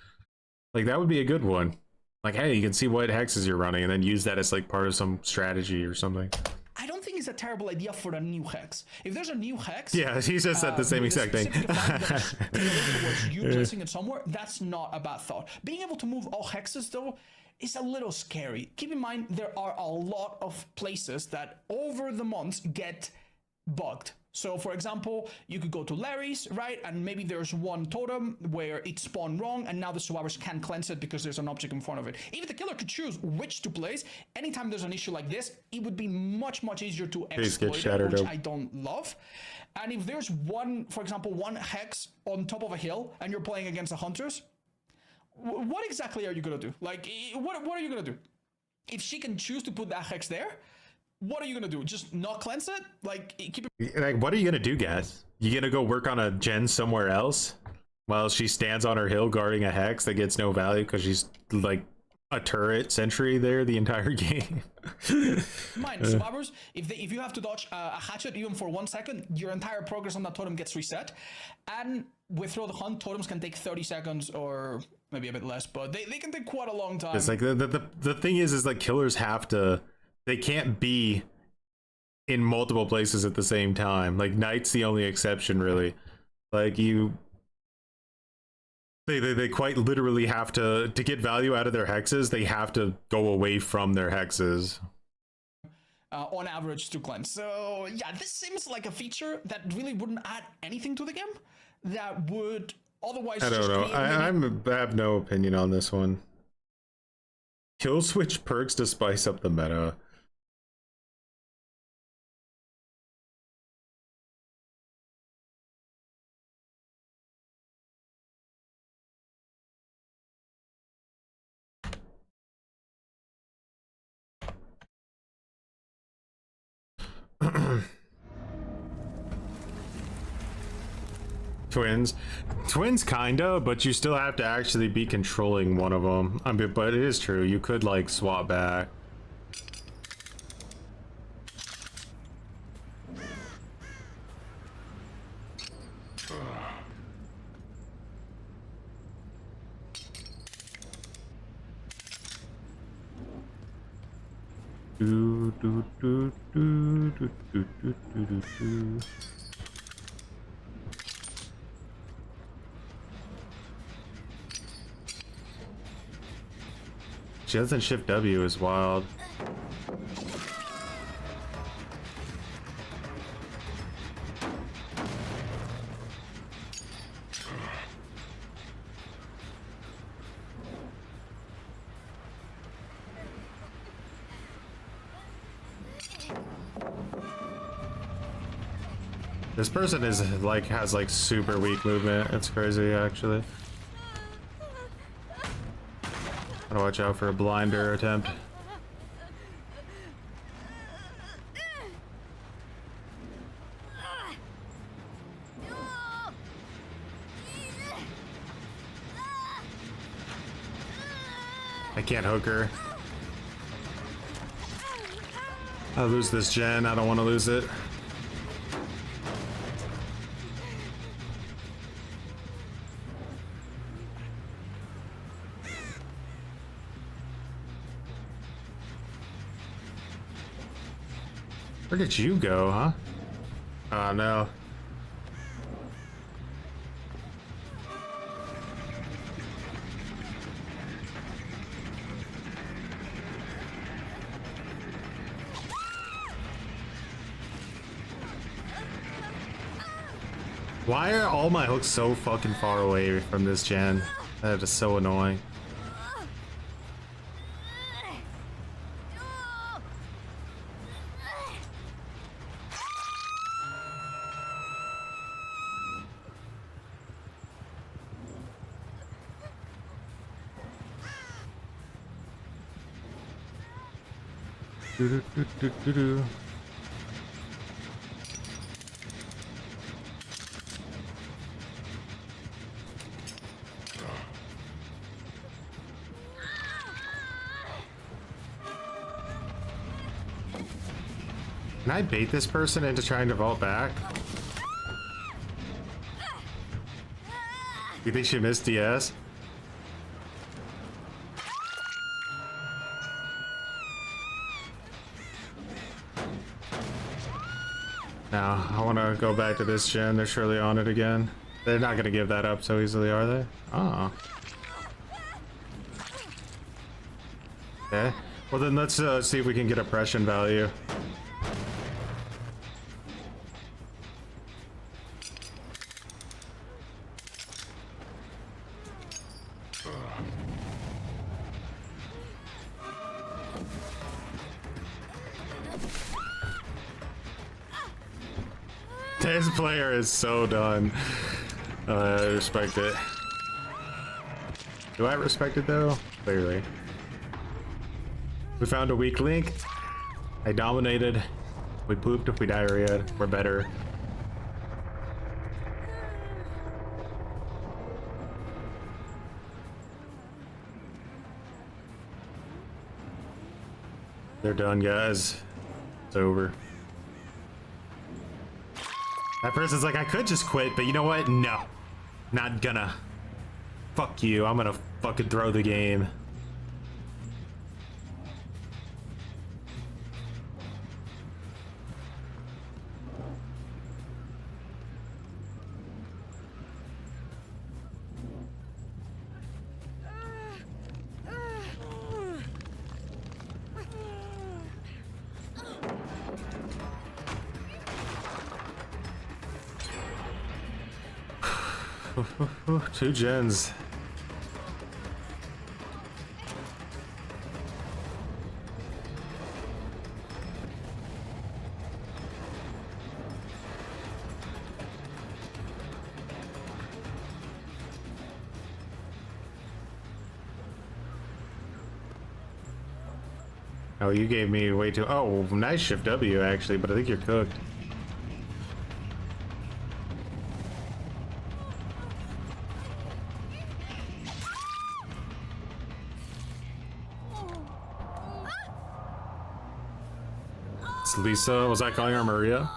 Speaker 1: Like that would be a good one. Like, hey, you can see what hexes you're running and then use that as like part of some strategy or something.
Speaker 3: I don't think it's a terrible idea for a new hex. If there's a new hex,
Speaker 1: yeah, he just said the same exact thing.
Speaker 3: Towards you placing it somewhere, that's not a bad thought. Being able to move all hexes though is a little scary. Keep in mind there are a lot of places that over the months get bugged. So for example, you could go to Larry's, right? And maybe there's one totem where it spawned wrong and now the survivors can't cleanse it because there's an object in front of it. If the killer could choose which to place, anytime there's an issue like this, it would be much easier to exploit it, which I don't love. And if there's one, for example, one hex on top of a hill and you're playing against the hunters, what exactly are you gonna do? Like, what are you gonna do? If she can choose to put that hex there, what are you gonna do? Just not cleanse it? Like, keep it.
Speaker 1: Like, what are you gonna do, guys? You gonna go work on a gen somewhere else while she stands on her hill guarding a hex that gets no value because she's like a turret sentry there the entire game?
Speaker 3: Mind survivors, if you have to dodge a hatchet even for 1 second, your entire progress on that totem gets reset. And with Throw the Hunt, totems can take 30 seconds or maybe a bit less, but they can take quite a long time.
Speaker 1: It's like the thing is like killers have to, they can't be in multiple places at the same time. Like Knight's the only exception, really. Like they quite literally have to get value out of their hexes, they have to go away from their hexes.
Speaker 3: On average to cleanse. So yeah, this seems like a feature that really wouldn't add anything to the game. That would otherwise.
Speaker 1: I don't know. I have no opinion on this one. Kill switch perks to spice up the meta. Twins kinda, but you still have to actually be controlling one of them. I mean, but it is true, you could like swap back. Do, do, do, do, do, do, do, do, do. She doesn't shift W is wild. This person is like has like super weak movement. It's crazy actually. Gotta watch out for a blinder attempt. I can't hook her. I'll lose this gen. I don't want to lose it. Where did you go, huh? Oh no. Why are all my hooks so fucking far away from this gen? That is so annoying. Do, do, do, do, do, do. Can I bait this person into trying to vault back? You think she missed DS? Now, I want to go back to this gen. They're surely on it again. They're not going to give that up so easily, are they? Oh. Okay. Well, then let's see if we can get oppression value. This player is so done. I respect it. Do I respect it though? Clearly. We found a weak link. I dominated. We pooped. We diarrhea. We're better. They're done, guys. It's over. That person's like, I could just quit, but you know what? No. Not gonna. Fuck you. I'm gonna fucking throw the game. Two gens. Oh, you gave me way too. Oh, nice shift W actually, but I think you're cooked. It's Lisa. Was I calling her Maria?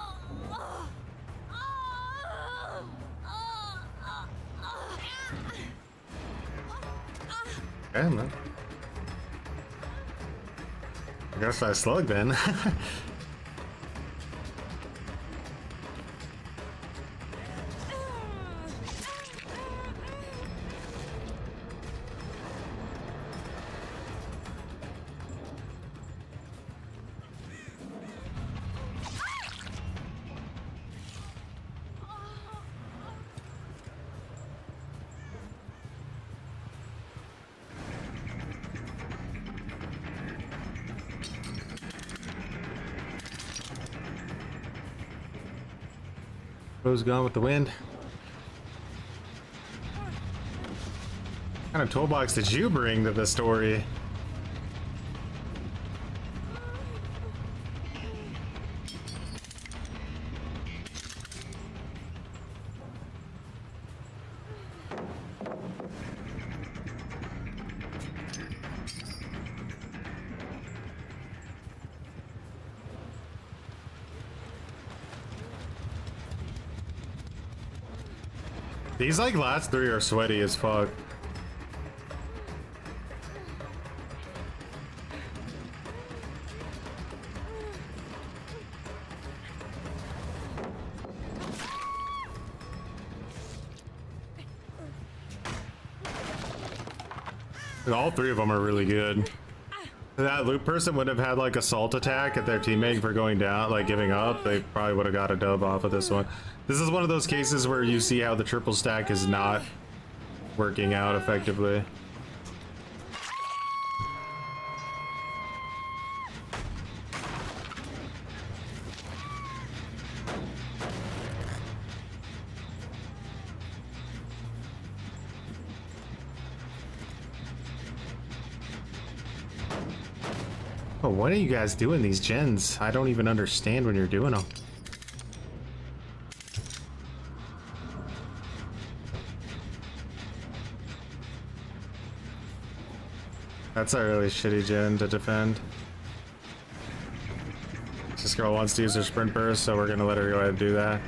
Speaker 1: Okay, man. I guess I slugged then. Who's gone with the wind? What kind of toolbox did you bring to the story? These like last three are sweaty as fuck. And all three of them are really good. That loot person would have had like a salt attack at their teammate for going down, like giving up. They probably would have got a dub off of this one. This is one of those cases where you see how the triple stack is not working out effectively. Oh, what are you guys doing these gens? I don't even understand when you're doing them. That's a really shitty gen to defend. Just girl wants to use her sprint burst, so we're gonna let her go ahead and do that.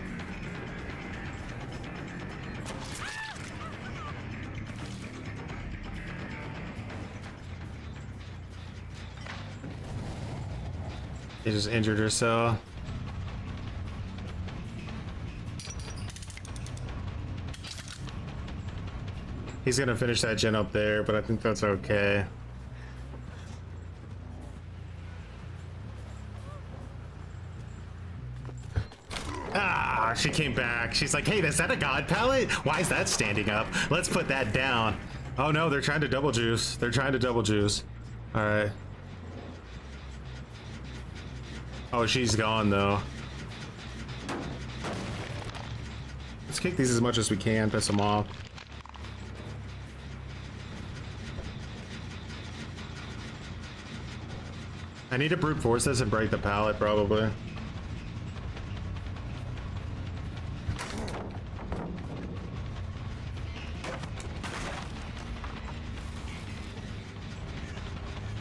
Speaker 1: She just injured herself. He's gonna finish that gen up there, but I think that's okay. Ah, she came back. She's like, hey, is that a god pallet? Why is that standing up? Let's put that down. Oh no, they're trying to double juice. They're trying to double juice. All right. Oh, she's gone though. Let's kick these as much as we can, piss them off. I need to brute force this and break the pallet, probably.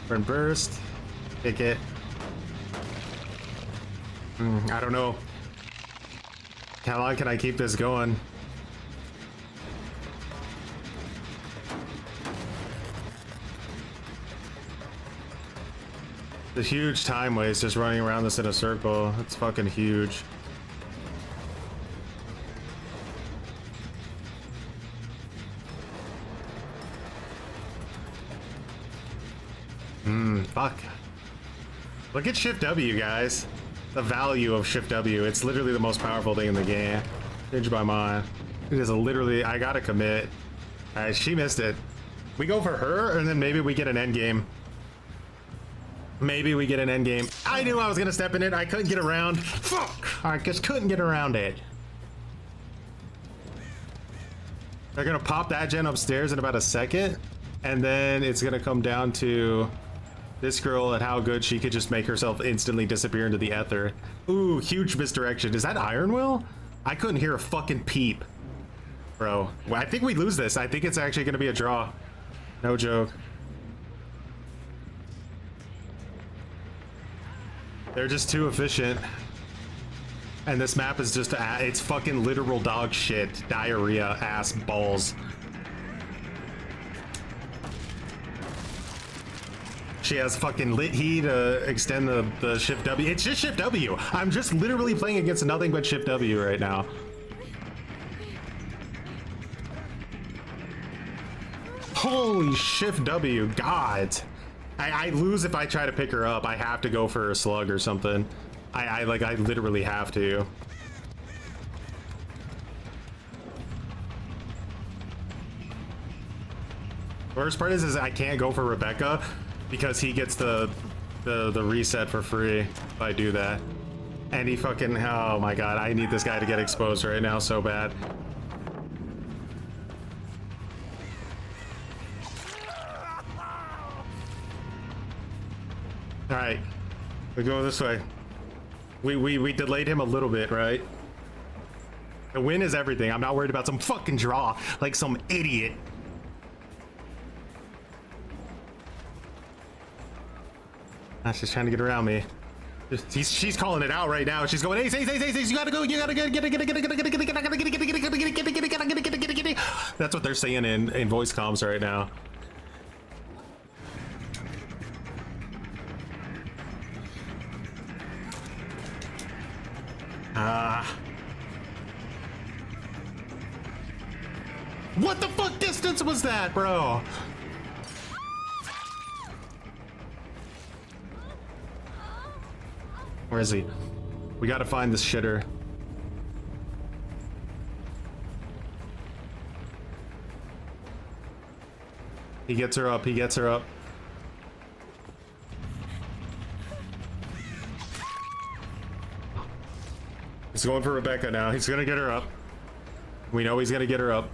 Speaker 1: Burn burst. Kick it. I don't know. How long can I keep this going? The huge time waste just running around this in a circle. It's fucking huge. Fuck. Look at Shift W, guys. The value of Shift W. It's literally the most powerful thing in the game. Changed my mind. It is literally, I gotta commit. She missed it. We go for her, and then maybe we get an end game. Maybe we get an end game. I knew I was gonna step in it. I couldn't get around. Fuck! I just couldn't get around it. They're gonna pop that gen upstairs in about a second, and then it's gonna come down to this girl and how good she could just make herself instantly disappear into the ether. Ooh, huge misdirection. Is that Iron Will? I couldn't hear a fucking peep. Bro, well, I think we lose this. I think it's actually gonna be a draw. No joke. They're just too efficient. And this map is just, it's fucking literal dog shit. Diarrhea, ass, balls. She has fucking lit heat to extend the Shift W. It's just Shift W. I'm just literally playing against nothing but Shift W right now. Holy Shift W, God. I lose if I try to pick her up. I have to go for a slug or something. I literally have to. Worst part is I can't go for Rebecca because he gets the reset for free if I do that. And he fucking, oh my God, I need this guy to get exposed right now so bad. All right, we go this way. We delayed him a little bit, right? The win is everything. I'm not worried about some fucking draw like some idiot. She's trying to get around me. She's calling it out right now. She's going, Ace, you gotta go, you gotta get it. That's what they're saying in voice comms right now. What the fuck distance was that, bro? Where is he? We gotta find this shitter. He gets her up, he gets her up. He's going for Rebecca now. He's gonna get her up. We know he's gonna get her up.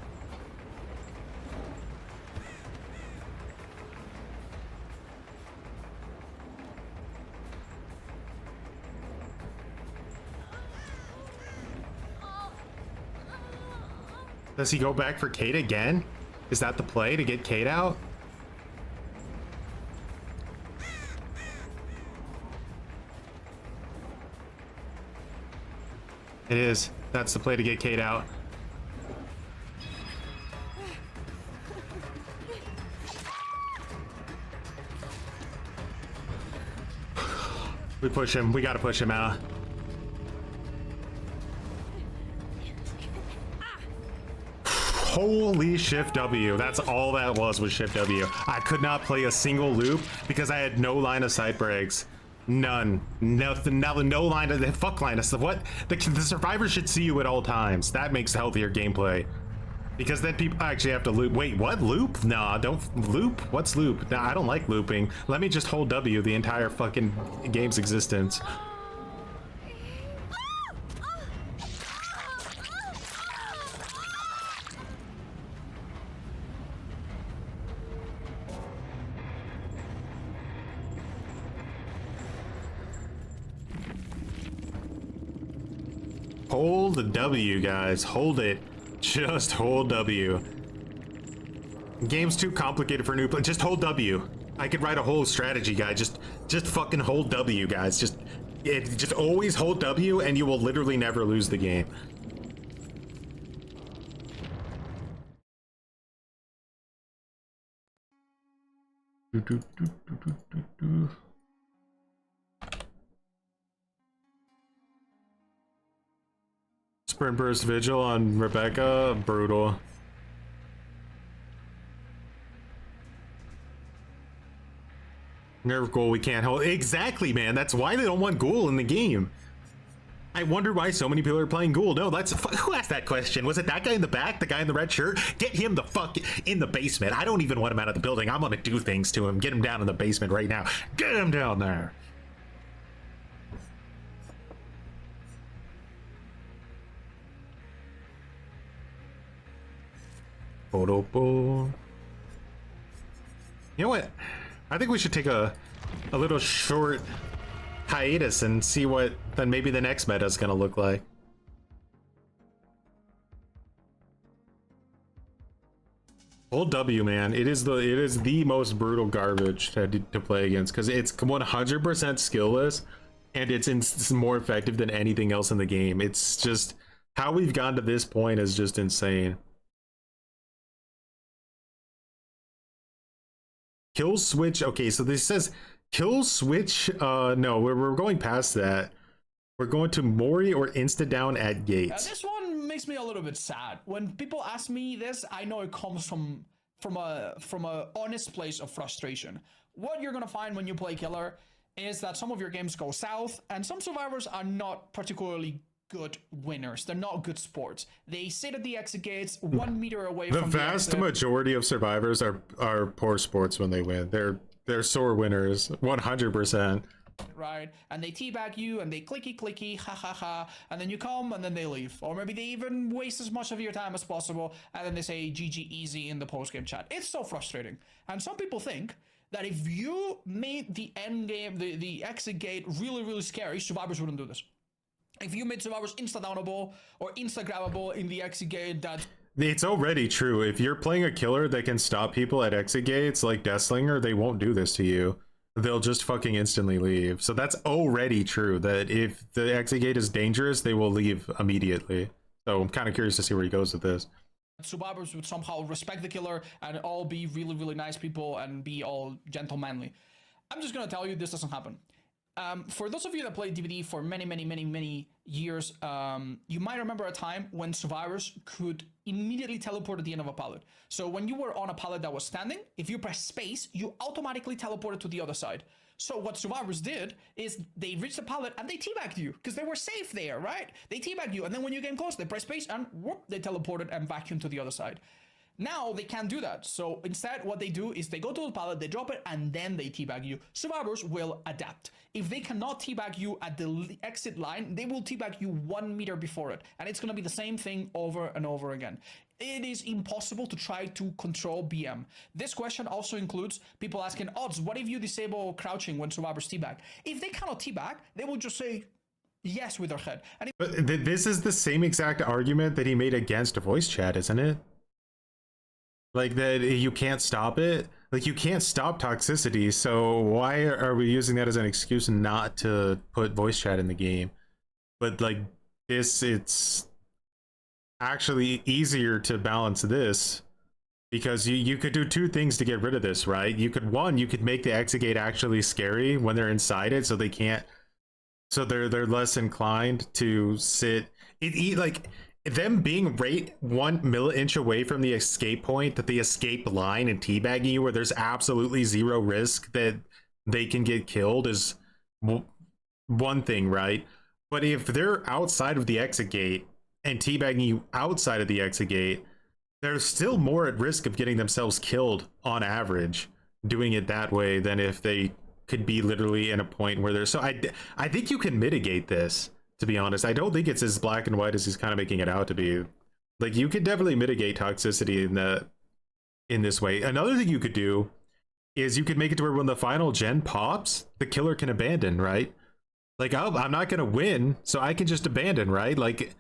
Speaker 1: Does he go back for Kate again? Is that the play to get Kate out? It is. That's the play to get Kate out. We push him. We gotta push him out. Holy Shift W. That's all that was Shift W. I could not play a single loop because I had no line of sight breaks. None. Nothing. No line of fuck line of what? The survivor should see you at all times. That makes healthier gameplay. Because then people actually have to loop. Wait, what? Loop? Nah, don't loop. What's loop? Nah, I don't like looping. Let me just hold W the entire fucking game's existence. Hold the W, guys. Hold it. Just hold W. Game's too complicated for new play. Just hold W. I could write a whole strategy guide. Just fucking hold W, guys. Just always hold W, and you will literally never lose the game. Sprint burst vigil on Rebecca, brutal. Nerf Ghoul we can't hold. Exactly, man. That's why they don't want Ghoul in the game. I wonder why so many people are playing Ghoul. No, that's who asked that question? Was it that guy in the back, the guy in the red shirt? Get him the fuck in the basement. I don't even want him out of the building. I'm gonna do things to him. Get him down in the basement right now. Get him down there. You know what? I think we should take a little short hiatus and see what then maybe the next meta is gonna look like. Hold W, man. It is the most brutal garbage to play against because it's 100% skillless and it's more effective than anything else in the game. It's just how we've gotten to this point is just insane. Kill switch. Okay, so this says kill switch. No, we're going past that. We're going to Mori or insta down at gates.
Speaker 3: This one makes me a little bit sad. When people ask me this, I know it comes from a honest place of frustration. What you're gonna find when you play killer is that some of your games go south, and some survivors are not particularly good winners. They're not good sports. They sit at the exit gates 1 meter away from the
Speaker 1: vast majority of survivors are poor sports when they win. They're sore winners, 100%.
Speaker 3: Right, and they teabag you and they clicky ha ha ha, and then you come and then they leave, or maybe they even waste as much of your time as possible and then they say GG easy in the post-game chat. It's so frustrating. And some people think that if you made the end game, the exit gate really scary, survivors wouldn't do this. If you made survivors insta-downable or insta-grabbable in the exit gate, that
Speaker 1: it's already true. If you're playing a killer that can stop people at exit gates like Deathslinger, they won't do this to you. They'll just fucking instantly leave. So that's already true, that if the exit gate is dangerous, they will leave immediately. So I'm kind of curious to see where he goes with this.
Speaker 3: survivors would somehow respect the killer and all be really nice people and be all gentlemanly. I'm just gonna tell you, this doesn't happen. For those of you that played DVD for many years, you might remember a time when survivors could immediately teleport at the end of a pallet. So when you were on a pallet that was standing, if you press space, you automatically teleported to the other side. So what survivors did is they reached the pallet and they teabagged you because they were safe there, right? They teabagged you, and then when you came close, they press space and whoop, they teleported and vacuumed to the other side. Now they can't do that. So instead, what they do is they go to the pallet, they drop it, and then they teabag you. Survivors will adapt. If they cannot teabag you at the exit line, they will teabag you 1 meter before it. And it's going to be the same thing over and over again. It is impossible to try to control BM. This question also includes people asking, odds, what if you disable crouching when survivors teabag? If they cannot teabag, they will just say yes with their head. And
Speaker 1: But this is the same exact argument that he made against voice chat, isn't it? Like that you can't stop it. Like you can't stop toxicity. So why are we using that as an excuse not to put voice chat in the game? But like it's actually easier to balance this because you could do two things to get rid of this, right? You could make the exit gate actually scary when they're inside it, so they can't, so they're less inclined to sit. Like them being right 1 milli-inch away from the escape point, that the escape line, and teabagging you where there's absolutely zero risk that they can get killed is one thing, right? But if they're outside of the exit gate and teabagging you outside of the exit gate, they're still more at risk of getting themselves killed on average doing it that way than if they could be literally in a point where they're, so I think you can mitigate this, to be honest. I don't think it's as black and white as he's kind of making it out to be. Like, you could definitely mitigate toxicity in this way. Another thing you could do is you could make it to where when the final gen pops, the killer can abandon, right? Like, oh, I'm not gonna win, so I can just abandon, right? Like,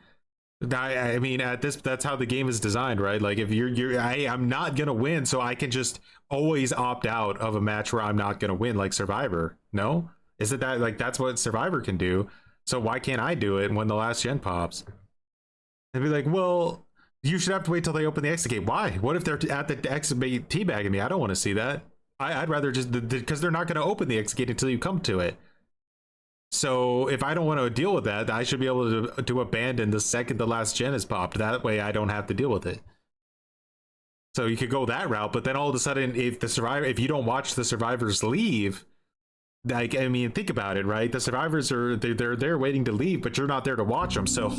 Speaker 1: I mean, that's how the game is designed, right? Like, if I'm not gonna win, so I can just always opt out of a match where I'm not gonna win, like Survivor. No, is it that, like, that's what Survivor can do? So why can't I do it when the last gen pops? They'd be like, well, you should have to wait till they open the exit gate. Why? What if they're at the exit gate teabagging me? I don't want to see that. I'd rather just, because they're not going to open the exit gate until you come to it. So if I don't want to deal with that, I should be able to abandon the second the last gen is popped. That way I don't have to deal with it. So you could go that route, but then all of a sudden, if you don't watch the survivors leave, like, I mean, think about it, right? The survivors they're there waiting to leave, but you're not there to watch them. So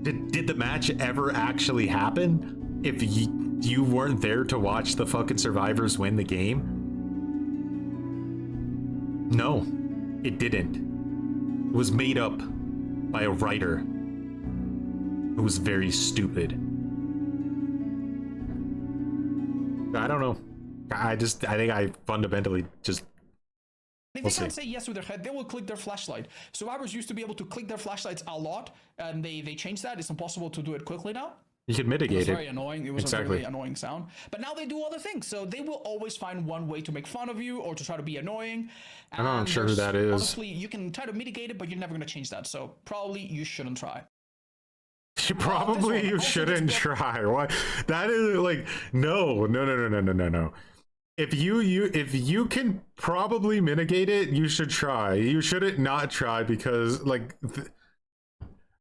Speaker 1: did the match ever actually happen if you weren't there to watch the fucking survivors win the game? No, it didn't. It was made up by a writer who was very stupid. I don't know. I think I fundamentally just...
Speaker 3: If they can't say yes with their head, they will click their flashlight. Survivors used to be able to click their flashlights a lot, and they changed that. It's impossible to do it quickly now.
Speaker 1: You could mitigate it.
Speaker 3: It was very annoying. It was a very annoying sound. But now they do other things. So they will always find one way to make fun of you or to try to be annoying.
Speaker 1: I'm not sure who that is.
Speaker 3: Honestly, you can try to mitigate it, but you're never going to change that. So probably you shouldn't try.
Speaker 1: You shouldn't try. Why? That is like, no. If you can probably mitigate it, you should try. You shouldn't not try, because like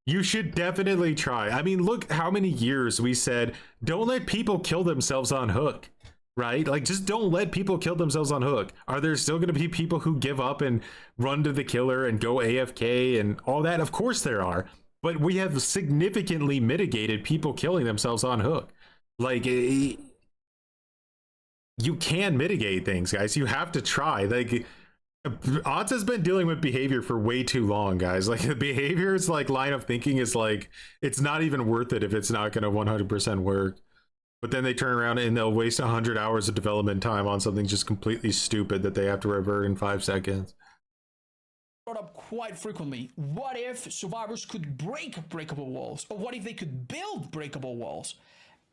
Speaker 1: you should definitely try. I mean, look how many years we said don't let people kill themselves on hook, right? Like, just don't let people kill themselves on hook. Are there still going to be people who give up and run to the killer and go AFK and all that? Of course there are, but we have significantly mitigated people killing themselves on hook. Like, you can mitigate things, guys. You have to try. Like, Odds has been dealing with behavior for way too long, guys. Like, the behavior's like line of thinking is like, it's not even worth it if it's not going to 100% work. But then they turn around and they'll waste 100 hours of development time on something just completely stupid that they have to revert in 5 seconds.
Speaker 3: Brought up quite frequently. What if survivors could break breakable walls? Or what if they could build breakable walls?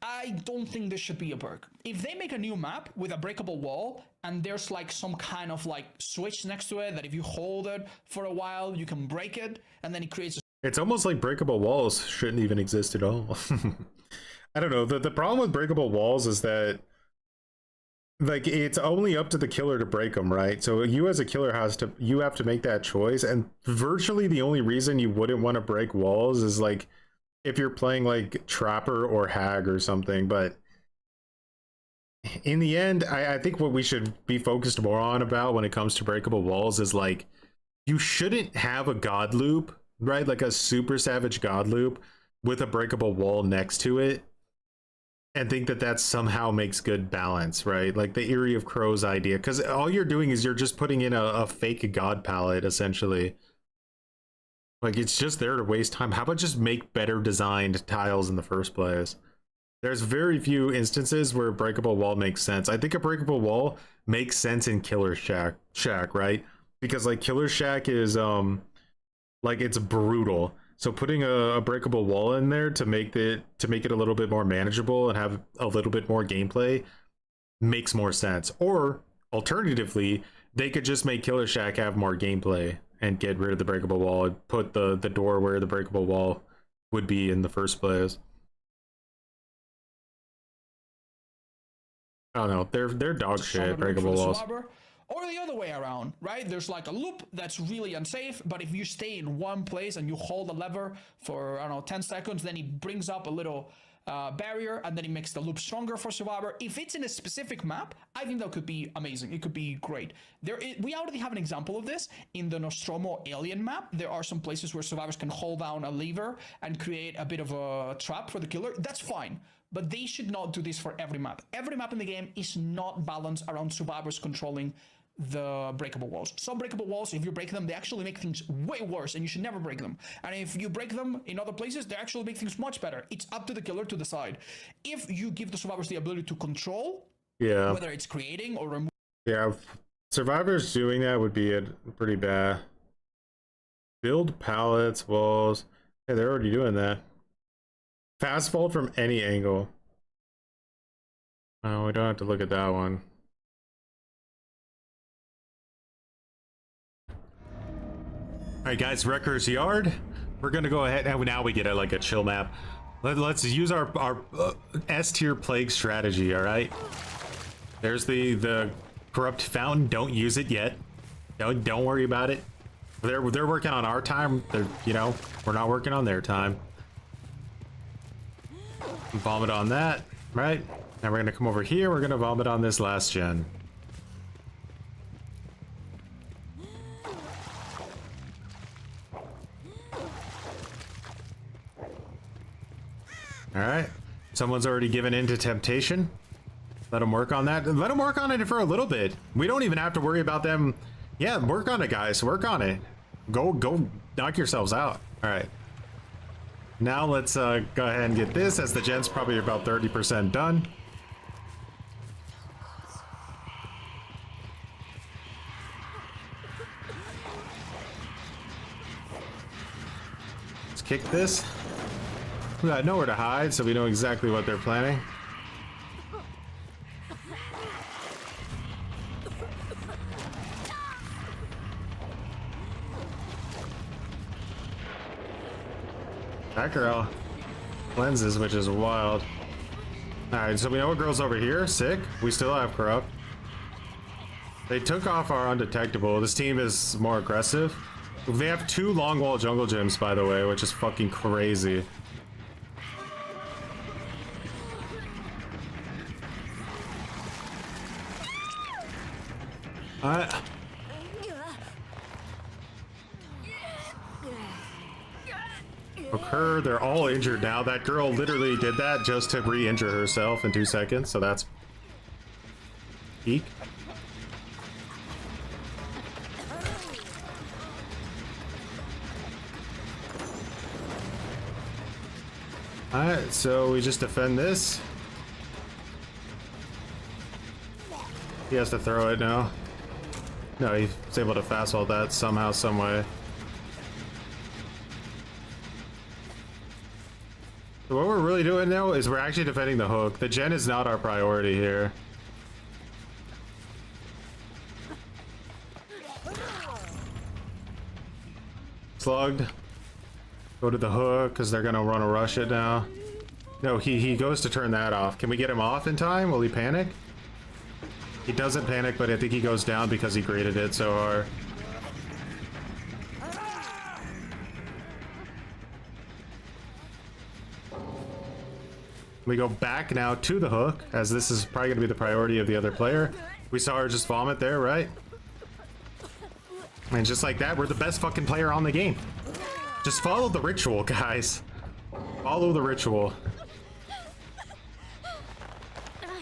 Speaker 3: I don't think this should be a perk. If they make a new map with a breakable wall and there's like some kind of like switch next to it that if you hold it for a while you can break it, and then it creates a...
Speaker 1: It's almost like breakable walls shouldn't even exist at all. I don't know. The problem with breakable walls is that, like, it's only up to the killer to break them, right? So you as a killer have to make that choice, and virtually the only reason you wouldn't want to break walls is like if you're playing like Trapper or Hag or something. But in the end, I think what we should be focused more on about when it comes to breakable walls is like, you shouldn't have a god loop, right? Like a super savage god loop with a breakable wall next to it and think that that somehow makes good balance, right? Like the Eerie of Crows idea, because all you're doing is you're just putting in a fake god palette, essentially. Like, it's just there to waste time. How about just make better designed tiles in the first place? There's very few instances where a breakable wall makes sense. I think a breakable wall makes sense in Killer Shack, right? Because like Killer Shack is like, it's brutal. So putting a breakable wall in there to make it a little bit more manageable and have a little bit more gameplay makes more sense. Or alternatively, they could just make Killer Shack have more gameplay and get rid of the breakable wall and put the door where the breakable wall would be in the first place. I don't know. They're dog shit, breakable walls.
Speaker 3: Or the other way around, right? There's like a loop that's really unsafe, but if you stay in one place and you hold the lever for, I don't know, 10 seconds, then it brings up a little barrier, and then it makes the loop stronger for Survivor. If it's in a specific map, I think that could be amazing. It could be great. We already have an example of this in the Nostromo alien map. There are some places where survivors can hold down a lever and create a bit of a trap for the killer. That's fine. But they should not do this for every map. Every map in the game is not balanced around survivors controlling the breakable walls. Some breakable walls, if you break them, they actually make things way worse, and you should never break them. And if you break them in other places, they actually make things much better. It's up to the killer to decide. If you give the survivors the ability to control, whether it's creating or removing.
Speaker 1: Yeah, survivors doing that would be pretty bad. Build pallets, walls. Hey, they're already doing that. Fast fold from any angle. Oh, we don't have to look at that one. Alright guys, Wrecker's Yard. We're gonna go ahead and now we get like a chill map. Let's use our S tier plague strategy, alright? There's the corrupt fountain. Don't use it yet. Don't worry about it. They're working on our time. We're not working on their time. Vomit on that, right? Now we're gonna come over here, we're gonna vomit on this last gen. Alright, someone's already given in to temptation. Let them work on that. Let them work on it for a little bit. We don't even have to worry about them. Yeah, work on it, guys. Work on it. Go knock yourselves out. Alright. Now let's go ahead and get this, as the gen's probably about 30% done. Let's kick this. We got nowhere to hide, so we know exactly what they're planning. That girl cleanses, which is wild. Alright, so we know what girl's over here. Sick. We still have corrupt. They took off our undetectable. This team is more aggressive. They have 2 long wall jungle gyms, by the way, which is fucking crazy. Her, they're all injured now. That girl literally did that just to re-injure herself in 2 seconds, so that's peak. Alright, so we just defend this. He has to throw it now. No, he's able to fast hold that somehow, some way. So what we're really doing now is we're actually defending the hook. The gen is not our priority here. Slugged. Go to the hook because they're gonna want to rush it now. No, he goes to turn that off. Can we get him off in time? Will he panic? He doesn't panic, but I think he goes down because he graded it so hard. We go back now to the hook, as this is probably going to be the priority of the other player. We saw her just vomit there, right? And just like that, we're the best fucking player on the game. Just follow the ritual, guys. Follow the ritual.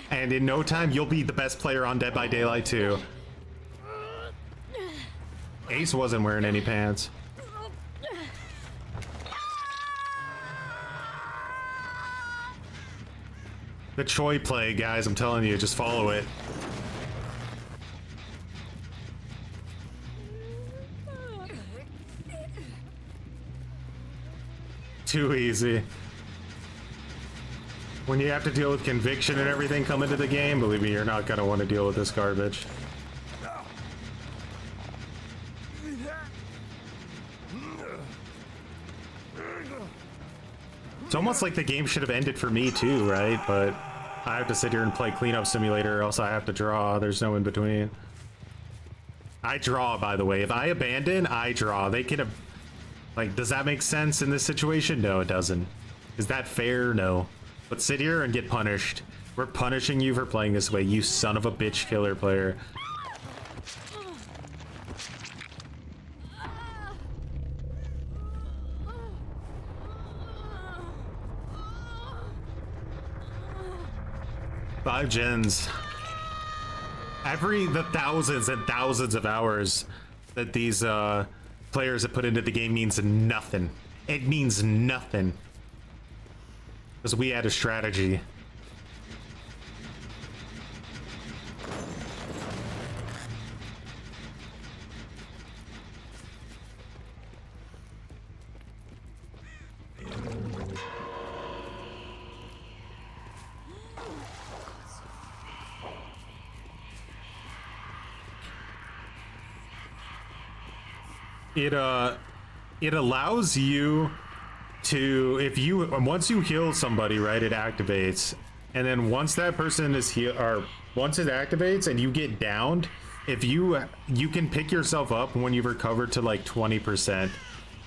Speaker 1: And in no time, you'll be the best player on Dead by Daylight 2. Ace wasn't wearing any pants. The Choi play, guys, I'm telling you, just follow it. Too easy. When you have to deal with conviction and everything come into the game, believe me, you're not gonna want to deal with this garbage. It's almost like the game should have ended for me too, right? But I have to sit here and play cleanup simulator, or else I have to draw. There's no in between. I draw, by the way. If I abandon, I draw. They could have... Like, does that make sense in this situation? No, it doesn't. Is that fair? No. But sit here and get punished. We're punishing you for playing this way, you son of a bitch killer player. Five gens. The thousands and thousands of hours that these players have put into the game means nothing. It means nothing. Because we had a strategy. It allows you to, once you heal somebody, right, it activates, and then once that person is healed, or once it activates and you get downed, if you can pick yourself up when you've recovered to like 20%.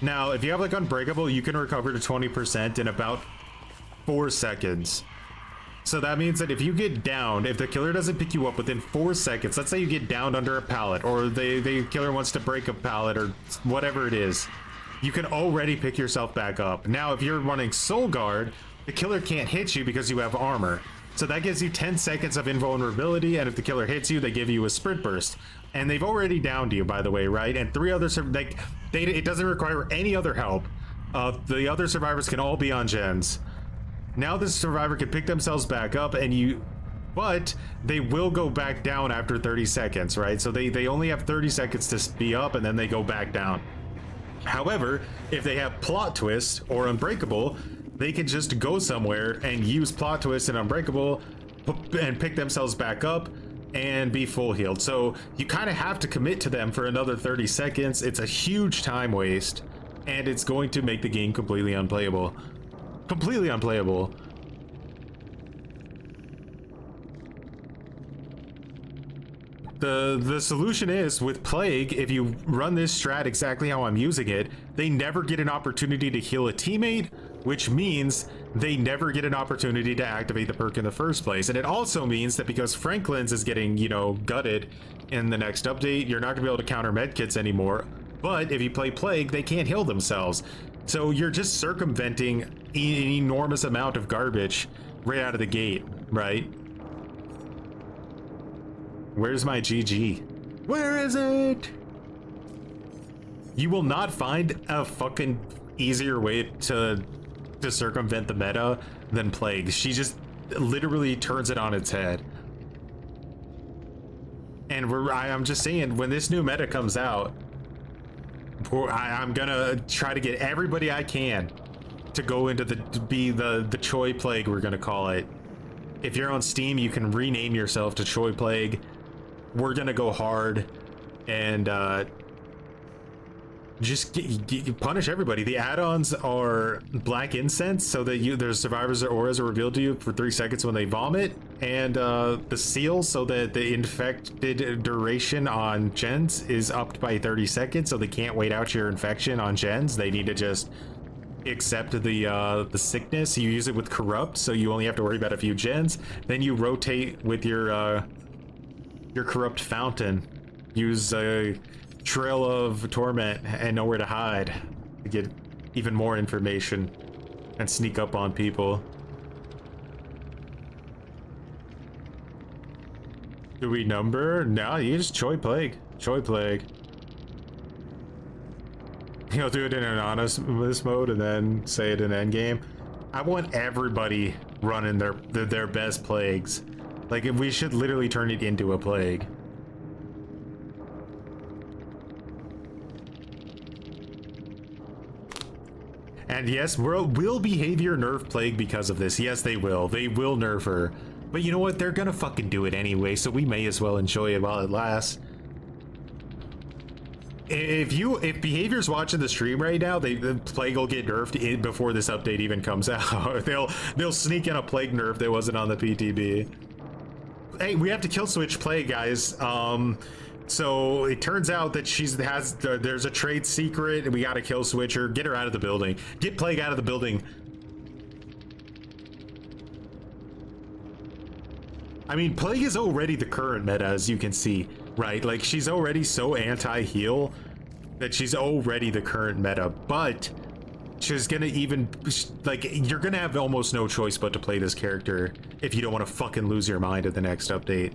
Speaker 1: Now if you have like Unbreakable, you can recover to 20% in about 4 seconds. So that means that if you get downed, if the killer doesn't pick you up within 4 seconds, let's say you get downed under a pallet, or the killer wants to break a pallet, or whatever it is, you can already pick yourself back up. Now, if you're running Soul Guard, the killer can't hit you because you have armor. So that gives you 10 seconds of invulnerability, and if the killer hits you, they give you a sprint burst. And they've already downed you, by the way, right? And 3 others, like, it doesn't require any other help. The other survivors can all be on gens. Now this survivor can pick themselves back up, but they will go back down after 30 seconds, right? So they only have 30 seconds to be up, and then they go back down. However, if they have Plot Twist or Unbreakable, they can just go somewhere and use Plot Twist and Unbreakable and pick themselves back up and be full healed. So you kind of have to commit to them for another 30 seconds. It's a huge time waste, and it's going to make the game completely unplayable. Completely unplayable. The solution is, with Plague, if you run this strat exactly how I'm using it, they never get an opportunity to heal a teammate, which means they never get an opportunity to activate the perk in the first place. And it also means that because Franklin's is getting, you know, gutted in the next update, you're not gonna be able to counter medkits anymore. But if you play Plague, they can't heal themselves. So you're just circumventing an enormous amount of garbage right out of the gate, right? Where's my GG? Where is it? You will not find a fucking easier way to circumvent the meta than Plague. She just literally turns it on its head. And I'm just saying, when this new meta comes out, I'm gonna try to get everybody I can to go into to be the Choi Plague, we're gonna call it. If you're on Steam, you can rename yourself to Choi Plague. We're gonna go hard and just punish everybody. The add-ons are Black Incense, so that their survivors or auras are revealed to you for 3 seconds when they vomit, and the seal, so that the infected duration on gens is upped by 30 seconds, so they can't wait out your infection on gens. They need to just accept the sickness. You use it with Corrupt, so you only have to worry about a few gens. Then you rotate with your Corrupt Fountain. Use Trail of Torment and Nowhere to Hide to get even more information and sneak up on people. Do we number? No, you just Choi Plague. Choi Plague. You'll do it in an honest mode and then say it in endgame. I want everybody running their best plagues. Like, we should literally turn it into a plague. And yes, will behavior nerf Plague because of this? Yes, they will. They will nerf her. But you know what? They're gonna fucking do it anyway, so we may as well enjoy it while it lasts. if behavior's watching the stream right now, the plague will get nerfed before this update even comes out. they'll sneak in a plague nerf that wasn't on the PTB. Hey, we have to kill switch plague, guys. So it turns out that there's a trade secret, and we gotta kill switch her. Get her out of the building. Get plague out of the building. I mean, plague is already the current meta, as you can see, right? Like, she's already so anti-heal that she's already the current meta, but she's gonna you're gonna have almost no choice but to play this character if you don't want to fucking lose your mind at the next update,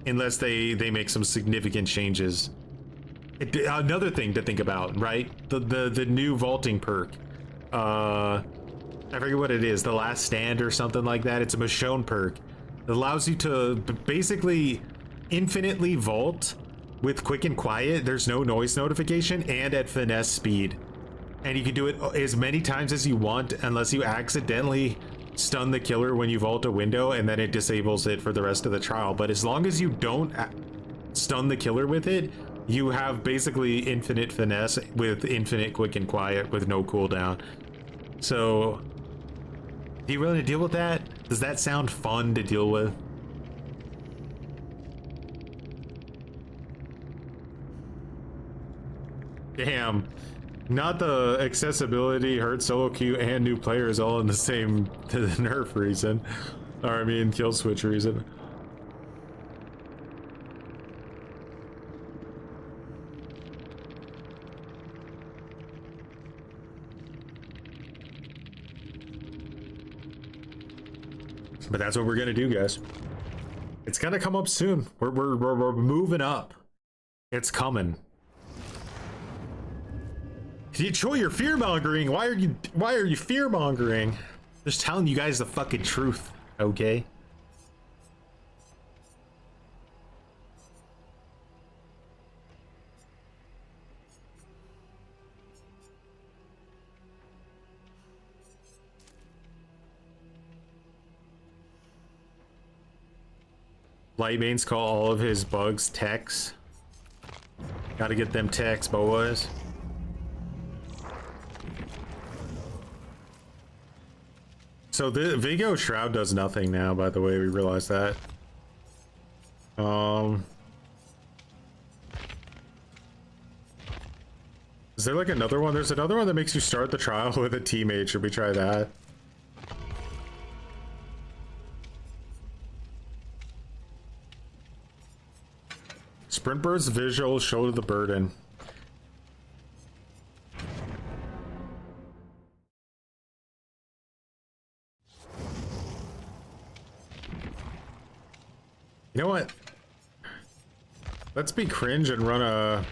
Speaker 1: unless they make some significant changes. Another thing to think about, right? The new vaulting perk. I forget what it is, the last stand or something like that. It's a Michonne perk. It allows you to basically infinitely vault with quick and quiet. There's no noise notification, and at finesse speed. And you can do it as many times as you want unless you accidentally stun the killer when you vault a window, and then it disables it for the rest of the trial. But as long as you don't stun the killer with it, you have basically infinite finesse with infinite quick and quiet with no cooldown. So, do you really deal with that? Does that sound fun to deal with? Damn. Not the accessibility, hurt solo queue, and new players all in the same nerf reason. Or I mean, kill switch reason. But that's what we're gonna do, guys. It's gonna come up soon. We're moving up. It's coming. Troy, you're fear mongering. Why are you fear mongering? Just telling you guys the fucking truth, okay? Lightmains call all of his bugs techs. Gotta get them techs, boys. So the Vigo Shroud does nothing now, by the way, we realized that. Is there like another one? There's another one that makes you start the trial with a teammate. Should we try that? Sprint burst visual, shoulder the burden. You know what? Let's be cringe and run a...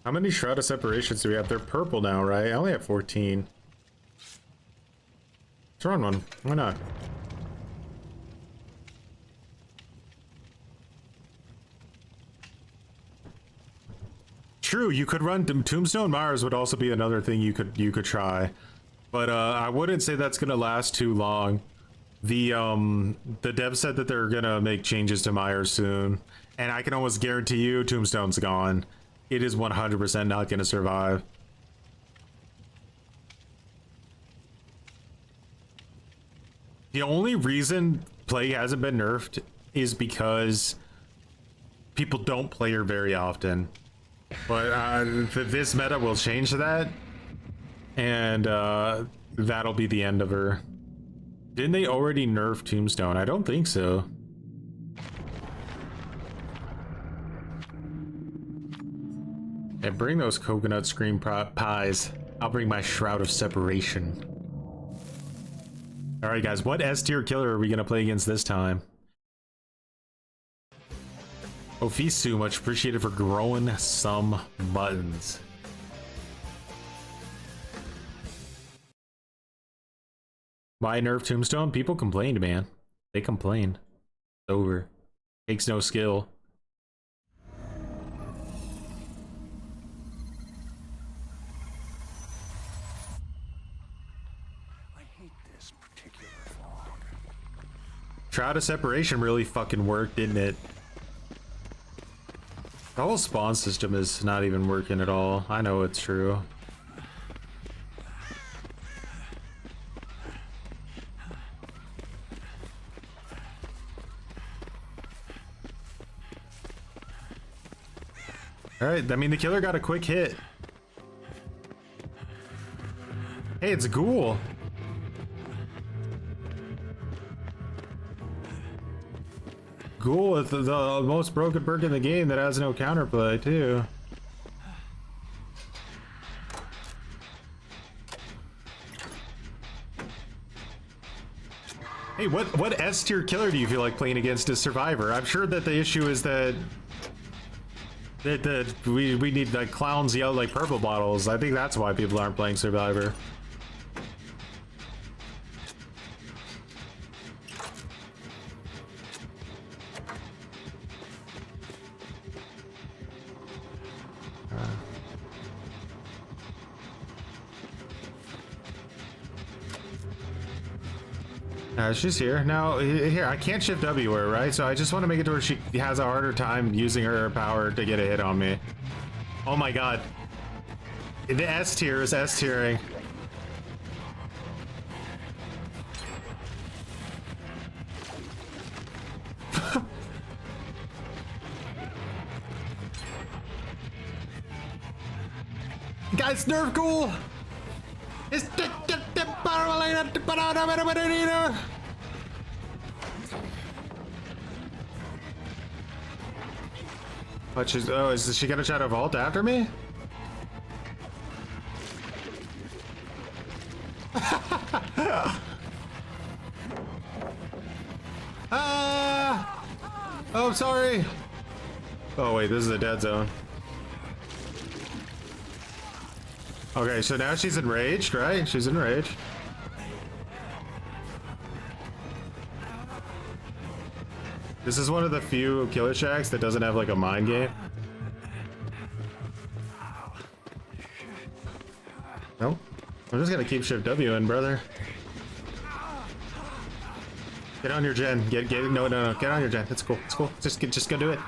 Speaker 1: How many Shroud of Separations do we have? They're purple now, right? I only have 14. Let's run one. Why not? True, you could run Tombstone Mars would also be another thing you could try. But I wouldn't say that's gonna last too long. The dev said that they're gonna make changes to Myers soon, and I can almost guarantee you Tombstone's gone. It is 100% not gonna survive. The only reason Plague hasn't been nerfed is because people don't play her very often. But this meta will change that, and that'll be the end of her. Didn't they already nerf Tombstone? I don't think so. Hey, bring those coconut scream pies. I'll bring my Shroud of Separation. Alright guys, what S tier killer are we gonna play against this time? Ofisu, much appreciated for growing some buttons. Why nerf Tombstone? People complained, man. They complained. It's over. Takes no skill.
Speaker 2: I hate this particular fog.
Speaker 1: Shroud of Separation really fucking worked, didn't it? The whole spawn system is not even working at all. I know it's true. Alright, I mean, the killer got a quick hit. Hey, it's Ghoul. Ghoul is the most broken perk in the game that has no counterplay, too. Hey, what S tier killer do you feel like playing against as Survivor? I'm sure that the issue is that we need like clowns yell like purple bottles. I think that's why people aren't playing Survivor. She's here. Now, here, I can't shift W her, right? So I just want to make it to where she has a harder time using her power to get a hit on me. Oh my god. The S tier is S tiering. Guys, Nerf Ghoul! It's what she's is she gonna try to vault after me? Oh, I'm sorry. Oh wait, this is a dead zone. Okay, so now she's enraged, right? She's enraged. This is one of the few killer shacks that doesn't have like a mind game. Nope. I'm just gonna keep shift W in, brother. Get on your gen. Get no. Get on your gen. It's cool. It's cool. Just go do it.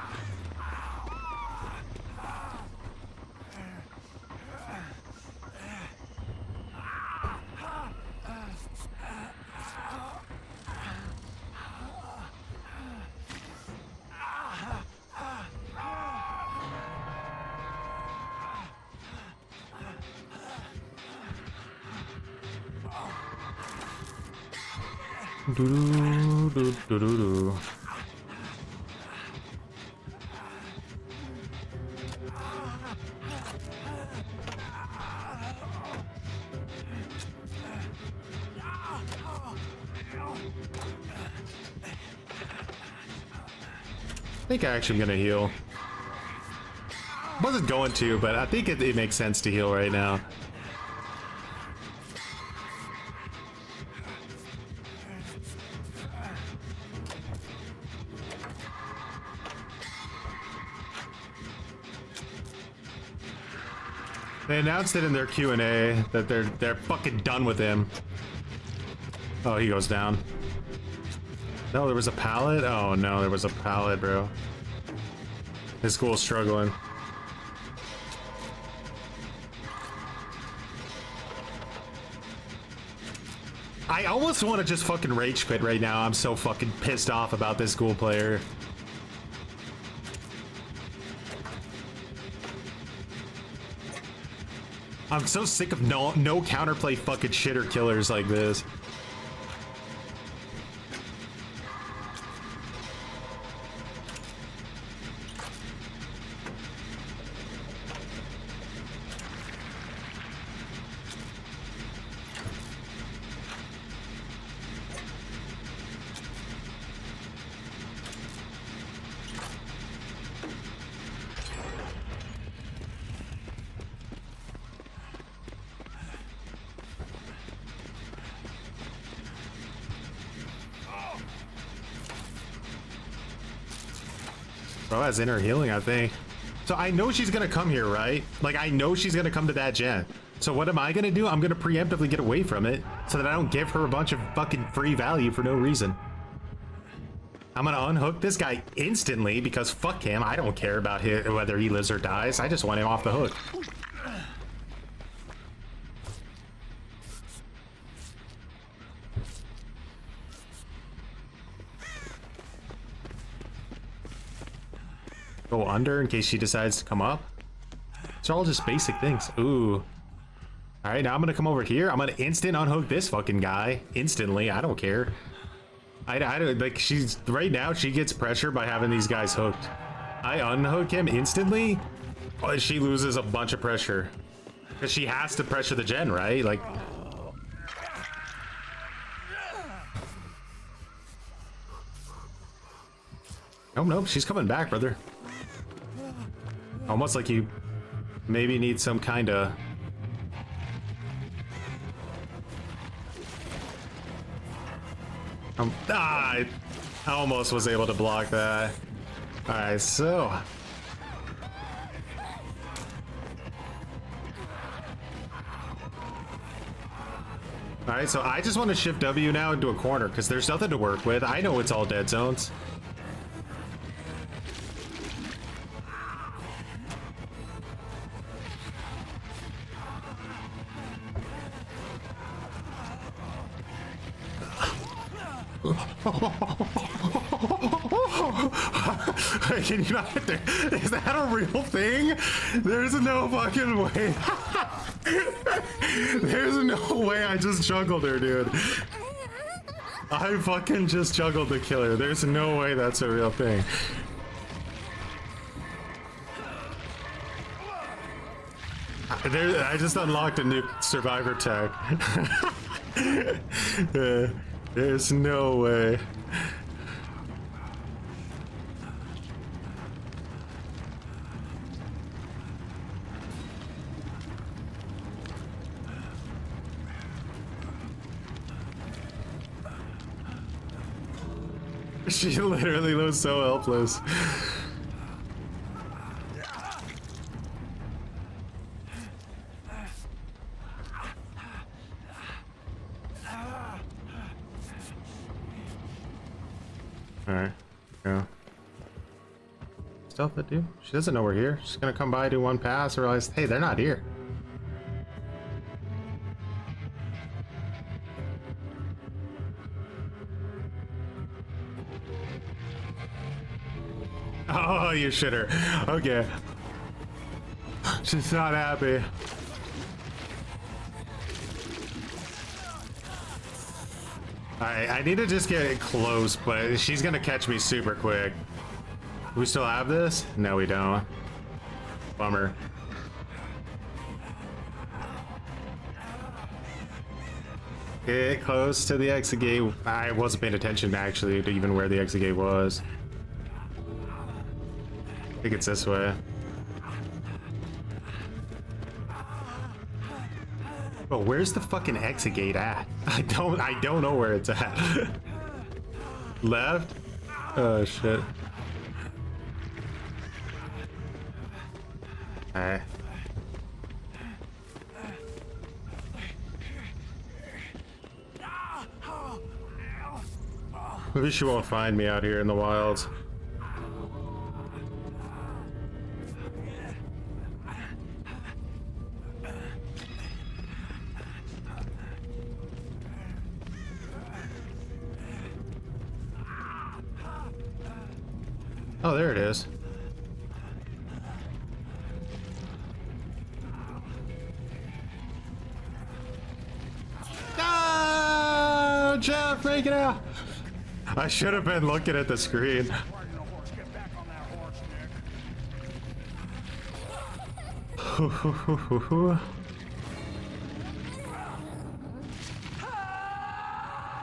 Speaker 1: Do. I think I'm actually gonna heal. Wasn't going to, but I think it makes sense to heal right now. They announced it in their Q&A that they're fucking done with him. Oh, he goes down. No, there was a pallet? Oh no, there was a pallet, bro. His school's struggling. I almost want to just fucking rage quit right now. I'm so fucking pissed off about this school player. I'm so sick of no counterplay fucking shitter killers like this. Bro has inner healing, I think. So I know she's gonna come here, right? Like, I know she's gonna come to that gen. So what am I gonna do? I'm gonna preemptively get away from it so that I don't give her a bunch of fucking free value for no reason. I'm gonna unhook this guy instantly because fuck him. I don't care about whether he lives or dies. I just want him off the hook. Go under in case she decides to come up. It's all just basic things. Ooh. All right, now I'm gonna come over here. I'm gonna instant unhook this fucking guy instantly. I don't care. I don't like. She's right now. She gets pressure by having these guys hooked. I unhook him instantly. Oh, she loses a bunch of pressure because she has to pressure the gen, right? Like. Nope, nope. She's coming back, brother. Almost like you maybe need some kind of. I almost was able to block that. Alright, so. Alright, so I just want to shift W now into a corner because there's nothing to work with. I know it's all dead zones. Can you not? Is that a real thing? There's no fucking way. There's no way I just juggled her, dude. I fucking just juggled the killer. There's no way that's a real thing. I just unlocked a new survivor tag. There's no way. She literally was so helpless. Alright, go. Stealth it, dude. She doesn't know we're here. She's gonna come by, do one pass, realize, hey, they're not here. Oh, you shitter. Okay. She's not happy. Alright, I need to just get close, but she's gonna catch me super quick. Do we still have this? No, we don't. Bummer. Get close to the exit gate. I wasn't paying attention actually to even where the exit gate was. I think it's this way. Oh, where's the fucking exit gate at? I don't know where it's at. Left? Oh shit. Alright. Maybe she won't find me out here in the wilds. Oh, there it is. No, Jeff, make it out. I should have been looking at the screen.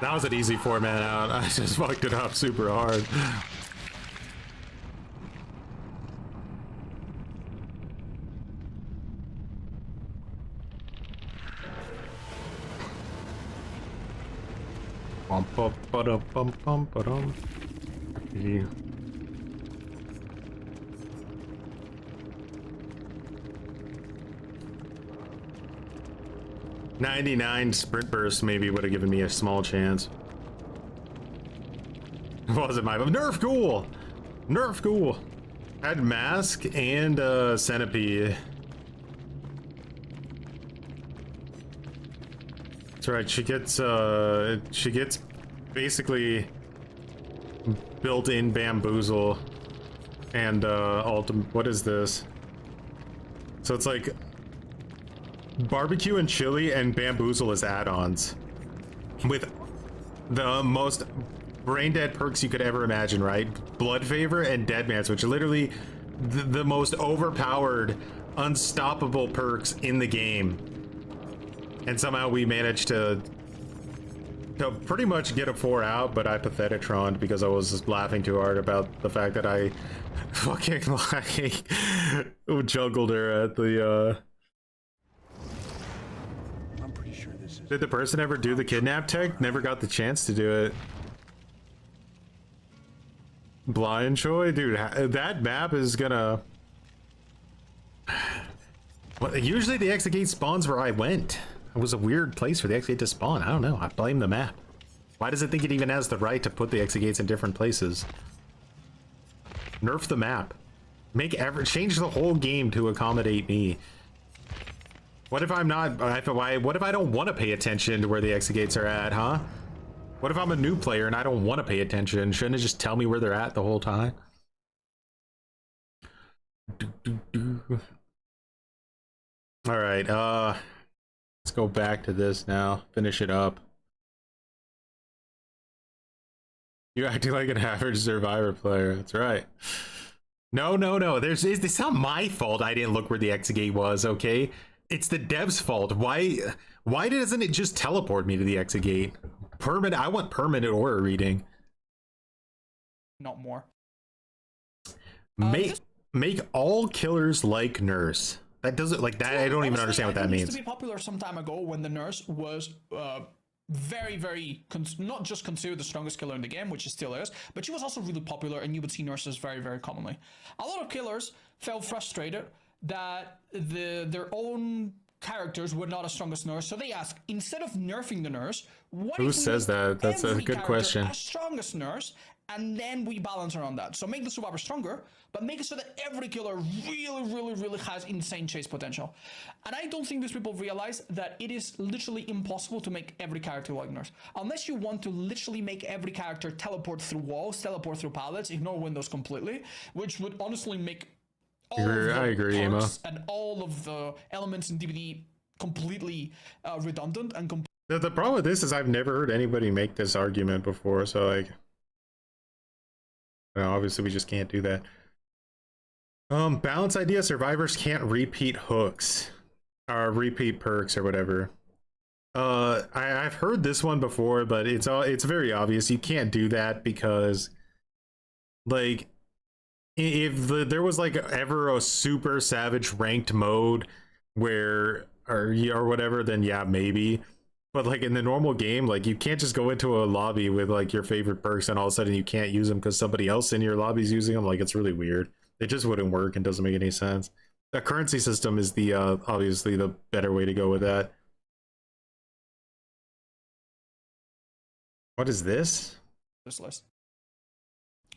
Speaker 1: That was an easy 4-man out. I just fucked it up super hard. Yeah. 99 sprint burst maybe would have given me a small chance. Wasn't my Nerf Ghoul. Nerf Ghoul. Had mask and centipede. That's right. She gets basically built-in bamboozle and ultimate. What is this? So it's like barbecue and chili and bamboozle as add-ons with the most brain-dead perks you could ever imagine, right? Blood Favor and Dead Man's, which are literally the most overpowered, unstoppable perks in the game. And somehow we managed to pretty much get a 4 out, but I pathetic-troned because I was just laughing too hard about the fact that I fucking like juggled her at the
Speaker 2: I'm pretty sure this is.
Speaker 1: Did the person ever do the kidnap tech? Never got the chance to do it. Blind Choi? Dude, that map is gonna... Well, usually the exit gate spawns where I went. It was a weird place for the exit gate to spawn. I don't know. I blame the map. Why does it think it even has the right to put the exit gates in different places? Nerf the map. Change the whole game to accommodate me. What if I'm not... What if I don't want to pay attention to where the exit gates are at, huh? What if I'm a new player and I don't want to pay attention? Shouldn't it just tell me where they're at the whole time? All right, let's go back to this now. Finish it up. You're acting like an average Survivor player. That's right. No. It's not my fault I didn't look where the exit gate was, okay? It's the dev's fault. Why doesn't it just teleport me to the exit gate? I want permanent aura reading.
Speaker 3: Not more.
Speaker 1: Make all killers like Nurse. That doesn't like that. I don't even understand what that means.
Speaker 3: It used to be popular some time ago when the Nurse was very not just considered the strongest killer in the game, which it still is, but she was also really popular, and you would see nurses very commonly. A lot of killers felt frustrated that their own characters were not as strong as Nurse, so they ask, instead of nerfing the Nurse, who
Speaker 1: says that? That's a good question.
Speaker 3: As strong as Nurse, and then we balance around that. So make the survivor stronger, but make it so that every killer really has insane chase potential. And I don't think these people realize that it is literally impossible to make every character like Nurse. Unless you want to literally make every character teleport through walls, teleport through pallets, ignore windows completely, which would honestly make all of the
Speaker 1: I agree, Emma.
Speaker 3: And all of the elements in DBD completely redundant and
Speaker 1: the problem with this is I've never heard anybody make this argument before, so like, well, obviously we just can't do that. Balance idea: survivors can't repeat hooks or repeat perks or whatever. I've heard this one before, but it's very obvious you can't do that because, like, if there was like ever a super savage ranked mode where or whatever, then yeah, maybe. But like in the normal game, like you can't just go into a lobby with like your favorite perks and all of a sudden you can't use them because somebody else in your lobby is using them. Like, it's really weird. It just wouldn't work and doesn't make any sense. The currency system is the obviously the better way to go with that. What is this?
Speaker 3: This list.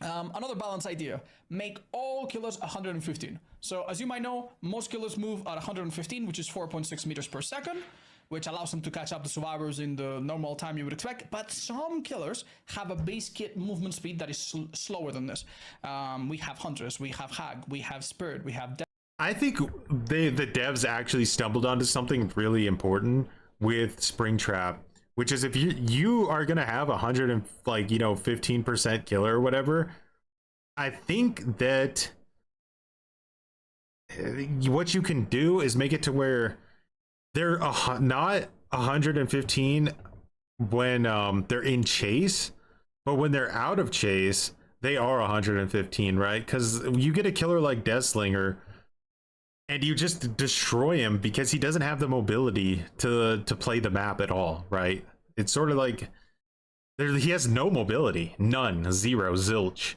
Speaker 3: Another balance idea: make all killers 115. So as you might know, most killers move at 115, which is 4.6 meters per second, which allows them to catch up the survivors in the normal time you would expect. But some killers have a base kit movement speed that is slower than this. We have Huntress, we have Hag, we have Spirit, we have
Speaker 1: I think the devs actually stumbled onto something really important with Springtrap, which is if you are gonna have 100 and like 15% killer or whatever, I think that what you can do is make it to where they're not 115 when they're in chase, but when they're out of chase they are 115, right? Because you get a killer like Deathslinger and you just destroy him because he doesn't have the mobility to play the map at all, right? It's sort of like he has no mobility, none, zero, zilch.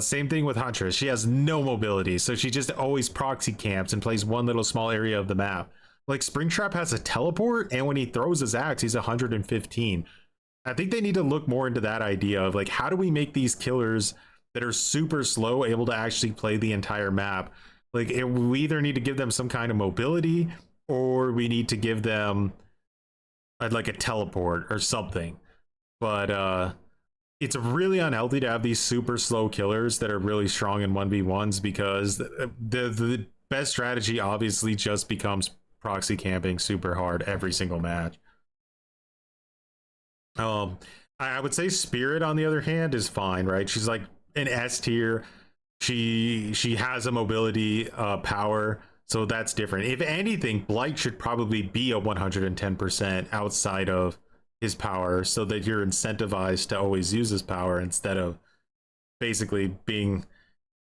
Speaker 1: Same thing with Huntress. She has no mobility, so she just always proxy camps and plays one little small area of the map. Like Springtrap has a teleport, and when he throws his axe, he's 115. I think they need to look more into that idea of like, how do we make these killers that are super slow able to actually play the entire map? Like, we either need to give them some kind of mobility, or we need to give them like a teleport or something. But it's really unhealthy to have these super slow killers that are really strong in 1v1s, because the best strategy obviously just becomes proxy camping super hard every single match. I would say Spirit, on the other hand, is fine, right? She's like an S tier. She has a mobility power, so that's different. If anything, Blight should probably be a 110% outside of his power, so that you're incentivized to always use his power instead of basically being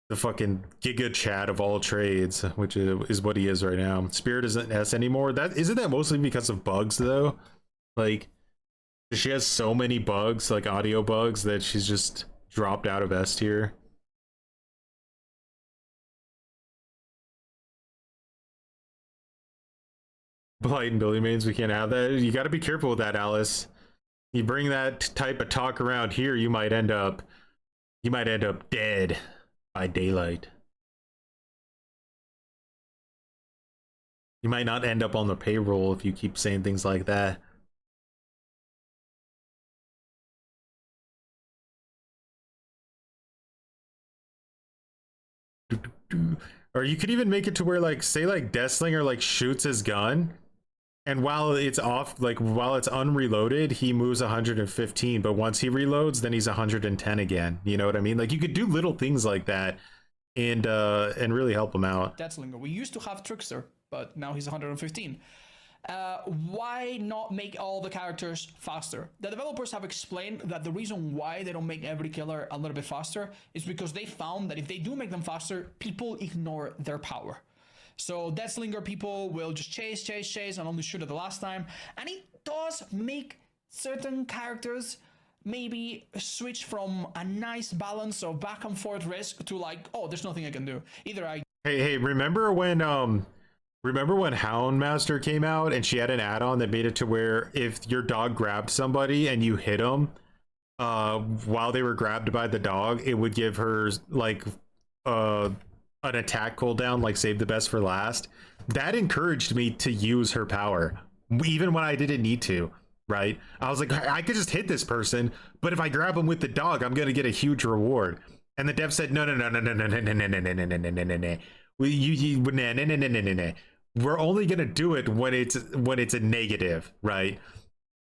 Speaker 1: the fucking giga chat of all trades, which is what he is right now. Spirit isn't S anymore. That isn't that mostly because of bugs though? Like, she has so many bugs, like audio bugs, that she's just dropped out of S tier. Blight and Billy Mains, we can't have that. You got to be careful with that, Alice. You bring that type of talk around here, you might end up dead by daylight. You might not end up on the payroll if you keep saying things like that. Or you could even make it to where, like, say like Deathslinger like shoots his gun, and while it's off, like while it's unreloaded, he moves 115, but once he reloads, then he's 110 again. You know what I mean? Like, you could do little things like that and really help him out.
Speaker 3: Deathslinger. We used to have Trickster, but now he's 115. Why not make all the characters faster? The developers have explained that the reason why they don't make every killer a little bit faster is because they found that if they do make them faster, people ignore their power. So Deathslinger people will just chase and only shoot at the last time. And it does make certain characters maybe switch from a nice balance of back and forth risk to like, oh, there's nothing I can do. Either I...
Speaker 1: Hey, remember when Houndmaster came out and she had an add-on that made it to where if your dog grabbed somebody and you hit them while they were grabbed by the dog, it would give her like an attack cooldown, like save the best for last? That encouraged me to use her power even when I didn't need to, right? I was like, I could just hit this person, but if I grab him with the dog, I'm gonna get a huge reward. And the dev said, no. We're only gonna do it when it's a negative, right?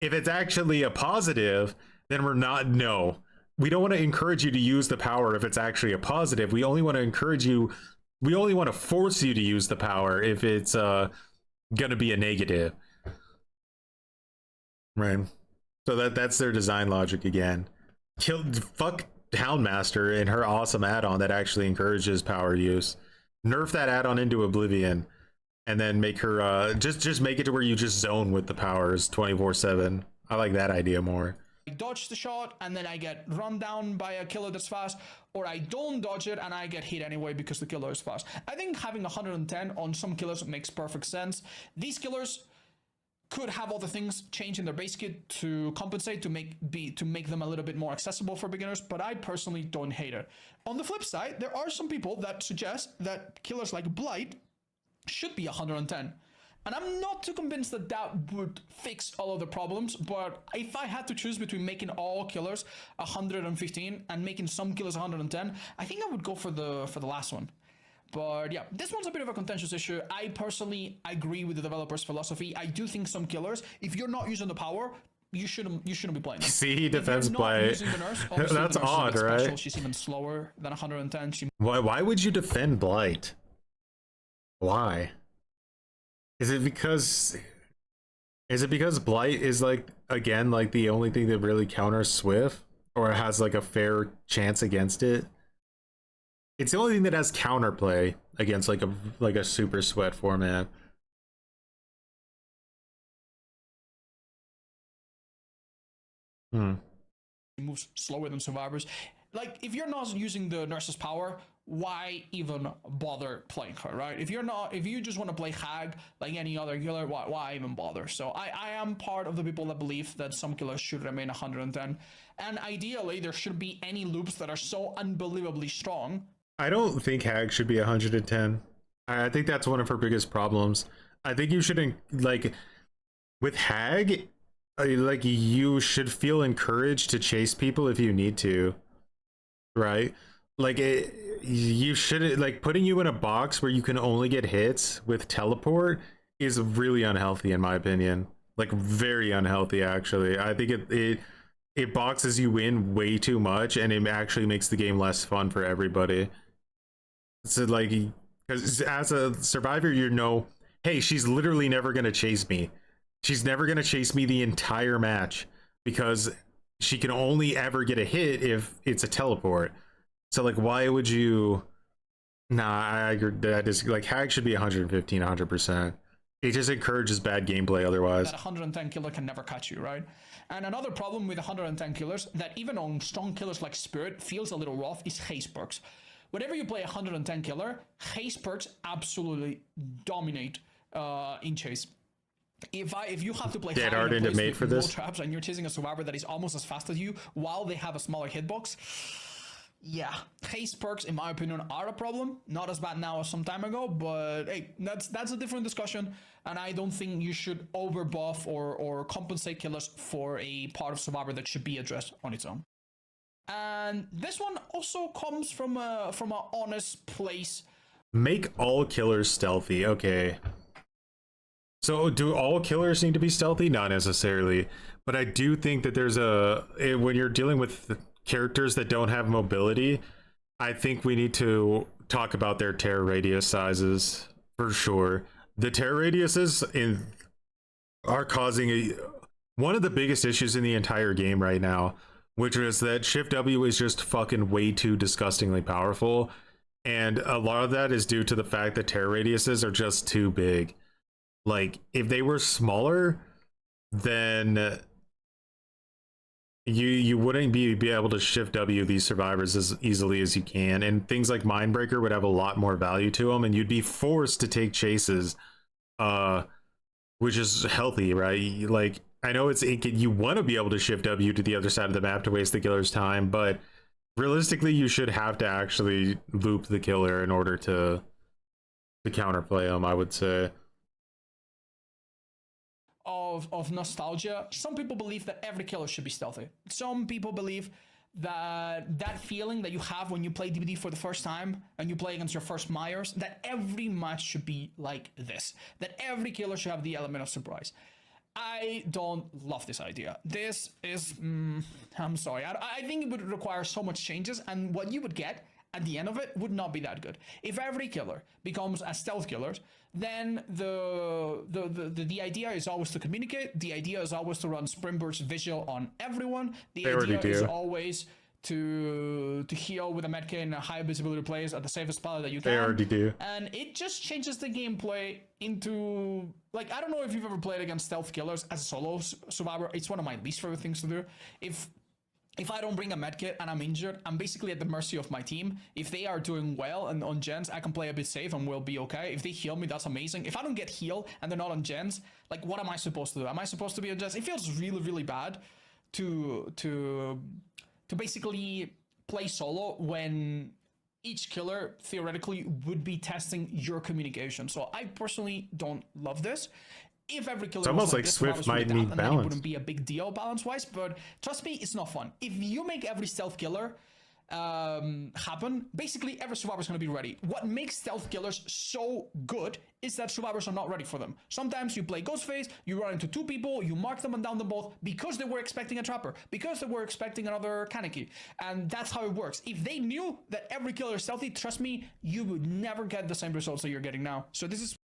Speaker 1: If it's actually a positive, then we're not. No, we don't want to encourage you to use the power if it's actually a positive. We only want to encourage you. We only want to force you to use the power if it's gonna be a negative, right? So that's their design logic again. Fuck Houndmaster and her awesome add-on that actually encourages power use. Nerf that add-on into oblivion, and then make her just make it to where you just zone with the powers 24/7. I like that idea more.
Speaker 3: I dodge the shot and then I get run down by a killer that's fast, or I don't dodge it and I get hit anyway because the killer is fast. I think having 110 on some killers makes perfect sense. These killers could have other things change in their base kit to compensate, to make them a little bit more accessible for beginners, but I personally don't hate it. On the flip side, there are some people that suggest that killers like Blight should be 110. And I'm not too convinced that that would fix all of the problems, but if I had to choose between making all killers 115 and making some killers 110, I think I would go for the last one. But yeah, this one's a bit of a contentious issue. I personally agree with the developers' philosophy. I do think some killers, if you're not using the power, you shouldn't be playing them.
Speaker 1: See, he defends Blight. That's odd, right?
Speaker 3: She's even slower than 110.
Speaker 1: Why would you defend Blight? Why? Is it because Blight is like, again, like the only thing that really counters Swift, or has like a fair chance against it? It's the only thing that has counterplay against like a super sweat format.
Speaker 3: Moves slower than survivors. Like, if you're not using the nurse's power, why even bother playing her, right? If you just want to play Hag like any other killer, why even bother? So I am part of the people that believe that some killers should remain 110, and ideally there should be any loops that are so unbelievably strong.
Speaker 1: I don't think Hag should be 110. I think that's one of her biggest problems. I think you shouldn't, like, with Hag, like, you should feel encouraged to chase people if you need to, right? Like, you shouldn't, like, putting you in a box where you can only get hits with teleport is really unhealthy in my opinion. Like, very unhealthy, actually. I think it boxes you in way too much, and it actually makes the game less fun for everybody. So, like, because as a survivor, you know, hey, she's literally never gonna chase me. She's never gonna chase me the entire match because she can only ever get a hit if it's a teleport. So, like, why would you? Nah, I agree. That is, like, Hag should be 115, 100%. It just encourages bad gameplay otherwise.
Speaker 3: That 110 killer can never catch you, right? And another problem with 110 killers that even on strong killers like Spirit feels a little rough is haste perks. Whenever you play 110 killer, haste perks absolutely dominate in chase. If you have to play
Speaker 1: Dead
Speaker 3: high
Speaker 1: hard
Speaker 3: in a
Speaker 1: into
Speaker 3: place
Speaker 1: mate
Speaker 3: with
Speaker 1: for
Speaker 3: no
Speaker 1: this.
Speaker 3: traps and you're chasing a survivor that is almost as fast as you while they have a smaller hitbox, yeah, haste perks in my opinion are a problem. Not as bad now as some time ago, but hey, that's a different discussion, and I don't think you should over buff or compensate killers for a part of survivor that should be addressed on its own. And this one also comes from a honest place.
Speaker 1: Make all killers stealthy. Okay. So do all killers need to be stealthy? Not necessarily, but I do think that there's when you're dealing with characters that don't have mobility, I think we need to talk about their terror radius sizes for sure. The terror radiuses are causing one of the biggest issues in the entire game right now, which is that Shift W is just fucking way too disgustingly powerful, and a lot of that is due to the fact that terror radiuses are just too big. Like, if they were smaller, then you wouldn't be able to Shift W these survivors as easily as you can, and things like Mindbreaker would have a lot more value to them, and you'd be forced to take chases, which is healthy, right? Like, I know you want to be able to Shift W to the other side of the map to waste the killer's time, but realistically, you should have to actually loop the killer in order to counterplay them, I would say.
Speaker 3: Of nostalgia, some people believe that every killer should be stealthy. Some people believe that feeling that you have when you play DBD for the first time and you play against your first Myers, that every match should be like this, that every killer should have the element of surprise. I don't love this idea. This is I'm sorry, I think it would require so much changes, and what you would get at the end of it would not be that good. If every killer becomes a stealth killer, then the idea is always to communicate. The idea is always to run Sprint Burst visual on everyone. The idea is always to heal with a medkit in a high visibility place at the safest spot that you can.
Speaker 1: They already do.
Speaker 3: And it just changes the gameplay into, like, I don't know if you've ever played against stealth killers as a solo survivor. It's one of my least favorite things to do. If I don't bring a medkit and I'm injured, I'm basically at the mercy of my team. If they are doing well and on gens, I can play a bit safe and we'll be okay. If they heal me, that's amazing. If I don't get healed and they're not on gens, like, what am I supposed to do? Am I supposed to be on gens? It feels really, really bad to basically play solo when each killer theoretically would be testing your communication. So I personally don't love this. If every killer,
Speaker 1: it's almost like Swift might need balance.
Speaker 3: It wouldn't be a big deal balance-wise, but trust me, it's not fun. If you make every stealth killer happen, basically every survivor is going to be ready. What makes stealth killers so good is that survivors are not ready for them. Sometimes you play Ghostface, you run into two people, you mark them and down them both because they were expecting a trapper, because they were expecting another Kaneki, and that's how it works. If they knew that every killer is stealthy, trust me, you would never get the same results that you're getting now. So this is...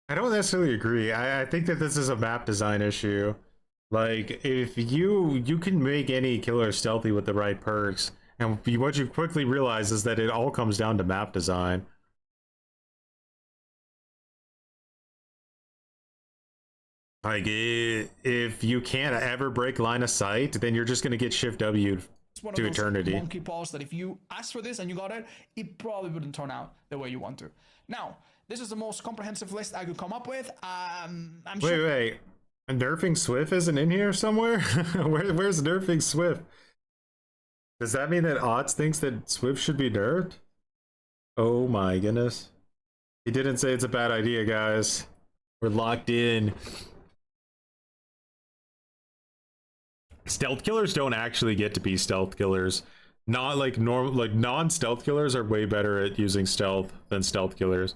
Speaker 1: I don't necessarily agree. I think that this is a map design issue. Like, if you can make any killer stealthy with the right perks, and what you quickly realize is that it all comes down to map design. Like, if you can't ever break line of sight, then you're just going to get Shift W'd
Speaker 3: one of
Speaker 1: To
Speaker 3: those
Speaker 1: eternity.
Speaker 3: monkey paws that if you asked for this and you got it, it probably wouldn't turn out the way you want to. Now, this is the most comprehensive list I could come up with. I'm sure.
Speaker 1: Wait. Nerfing Swift isn't in here somewhere? Where's nerfing Swift? Does that mean that Otz thinks that Swift should be nerfed? Oh my goodness. He didn't say it's a bad idea, guys. We're locked in. Stealth killers don't actually get to be stealth killers. Not like normal, like non-stealth killers are way better at using stealth than stealth killers.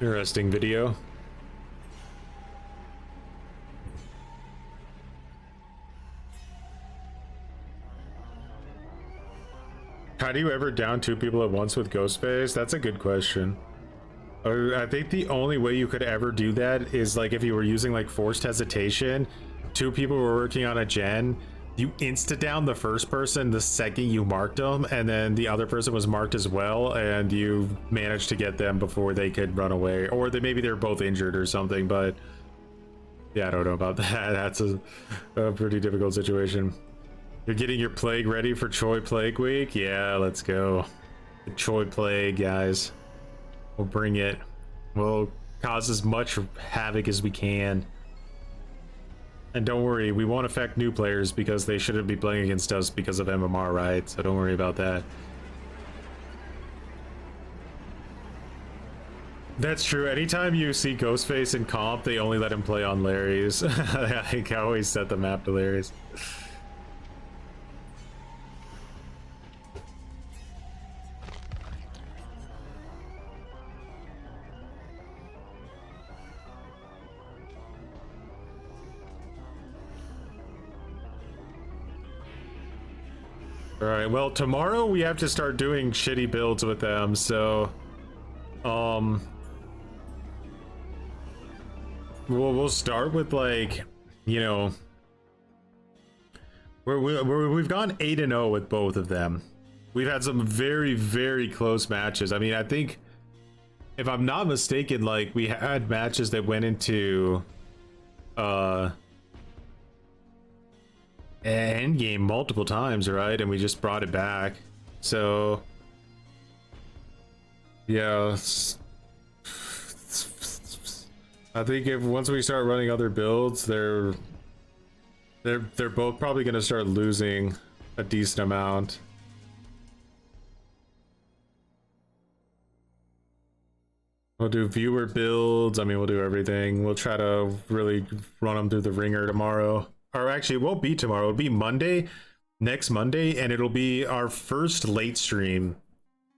Speaker 1: Interesting video. How do you ever down 2 people at once with Ghostface? That's a good question. I think the only way you could ever do that is like if you were using like forced hesitation, 2 people were working on a gen, you insta down the first person the second you marked them, and then the other person was marked as well, and you managed to get them before they could run away, or maybe they're both injured or something. But yeah, I don't know about that. That's a pretty difficult situation. You're getting your plague ready for Choi Plague Week? Yeah, let's go. The Choi Plague, guys. We'll bring it. We'll cause as much havoc as we can. And don't worry, we won't affect new players because they shouldn't be playing against us because of MMR, right? So don't worry about that. That's true. Anytime you see Ghostface in comp, they only let him play on Larry's. I always set the map to Larry's. All right, well, tomorrow we have to start doing shitty builds with them, so we'll start with, like, you know, we've gone 8-0 with both of them. We've had some very, very close matches. I mean, I think if I'm not mistaken, like, we had matches that went into end game multiple times, right? And we just brought it back. So yeah, I think if once we start running other builds, they're both probably going to start losing a decent amount. We'll do viewer builds. I mean, we'll do everything. We'll try to really run them through the ringer tomorrow. Or actually, it won't be tomorrow. It'll be Monday, next Monday, and it'll be our first late stream,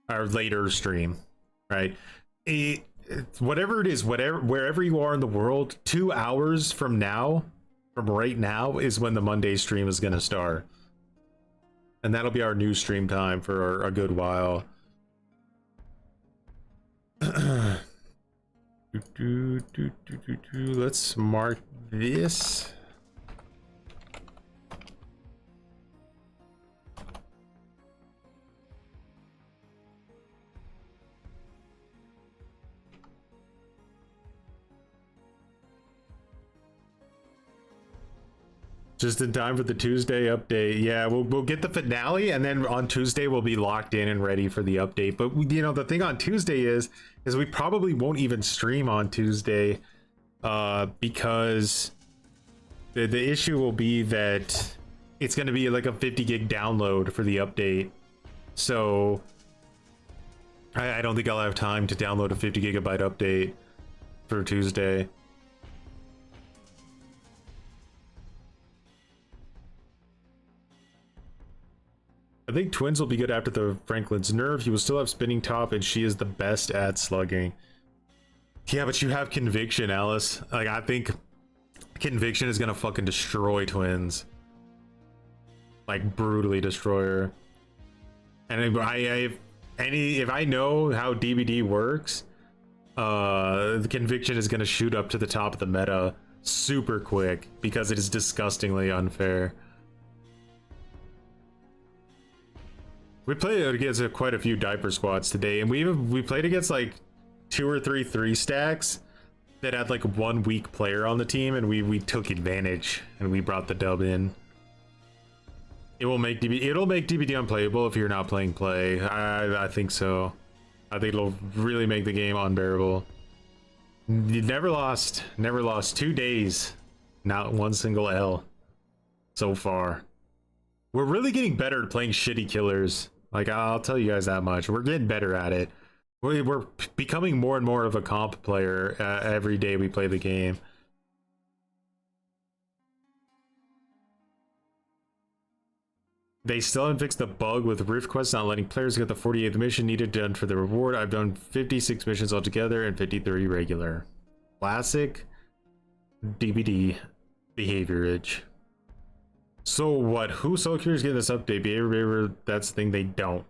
Speaker 1: our later stream, right? Whatever it is, wherever you are in the world, 2 hours from now, from right now, is when the Monday stream is going to start. And that'll be our new stream time for a good while. Let's mark this. Just in time for the Tuesday update. Yeah, we'll get the finale, and then on Tuesday we'll be locked in and ready for the update. But you know, the thing on Tuesday is we probably won't even stream on Tuesday, because the issue will be that it's going to be like a 50 gig download for the update. So I don't think I'll have time to download a 50 gigabyte update for Tuesday. I think Twins will be good after the Franklin's nerf. He will still have spinning top, and she is the best at slugging. Yeah, but you have Conviction, Alice. Like, I think Conviction is gonna fucking destroy Twins. Like, brutally destroy her. And if I know how DBD works, the conviction is going to shoot up to the top of the meta super quick because it is disgustingly unfair. We played against quite a few diaper squads today, and we played against like 2 or 3 stacks that had like one weak player on the team, and we took advantage and we brought the dub in. It'll make DBD unplayable if you're not playing play. I think so. I think it'll really make the game unbearable. You never lost 2 days, not one single L so far. We're really getting better at playing shitty killers. Like, I'll tell you guys that much. We're getting better at it. We're becoming more and more of a comp player every day we play the game. They still haven't fixed the bug with Rift Quest not letting players get the 48th mission needed done for the reward. I've done 56 missions altogether and 53 regular. Classic DBD behaviorage. So what? Who solo queue is getting this update? Behavior, that's the thing they don't.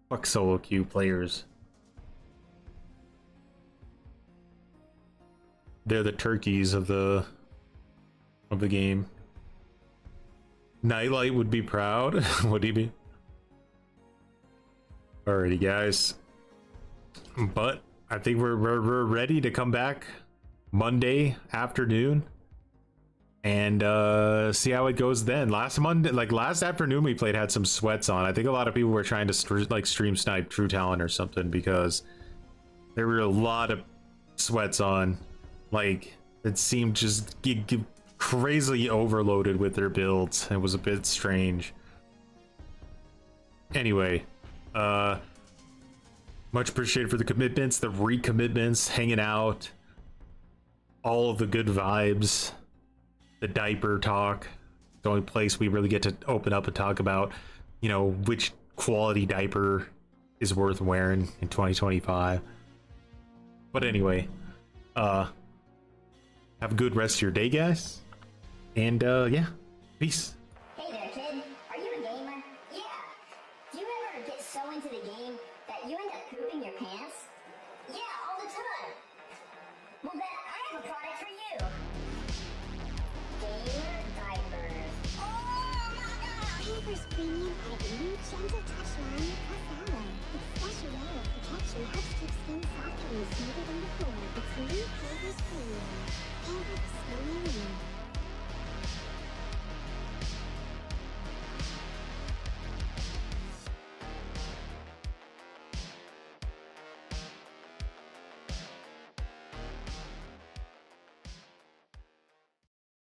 Speaker 1: Fuck solo queue players. They're the turkeys of the game. Nightlight would be proud. Would he be? Alrighty, guys. But I think we're ready to come back Monday afternoon and see how it goes then. Last afternoon we played had some sweats on. I think a lot of people were trying to stream snipe True Talent or something because there were a lot of sweats on. Like, it seemed just crazily overloaded with their builds. It was a bit strange. Anyway, much appreciated for the commitments, the recommitments, hanging out, all of the good vibes, the diaper talk. The only place we really get to open up and talk about, you know, which quality diaper is worth wearing in 2025. But anyway, have a good rest of your day, guys. And yeah, peace.
Speaker 4: Hey there, kid. Are you a gamer? Yeah. Do you ever get so into the game that you end up pooping your pants? Yeah, all the time. Well, then I have a product for you. Gamer diapers. Oh my god! Pampers Premium added a new gentle touch line plus Aloe. It's special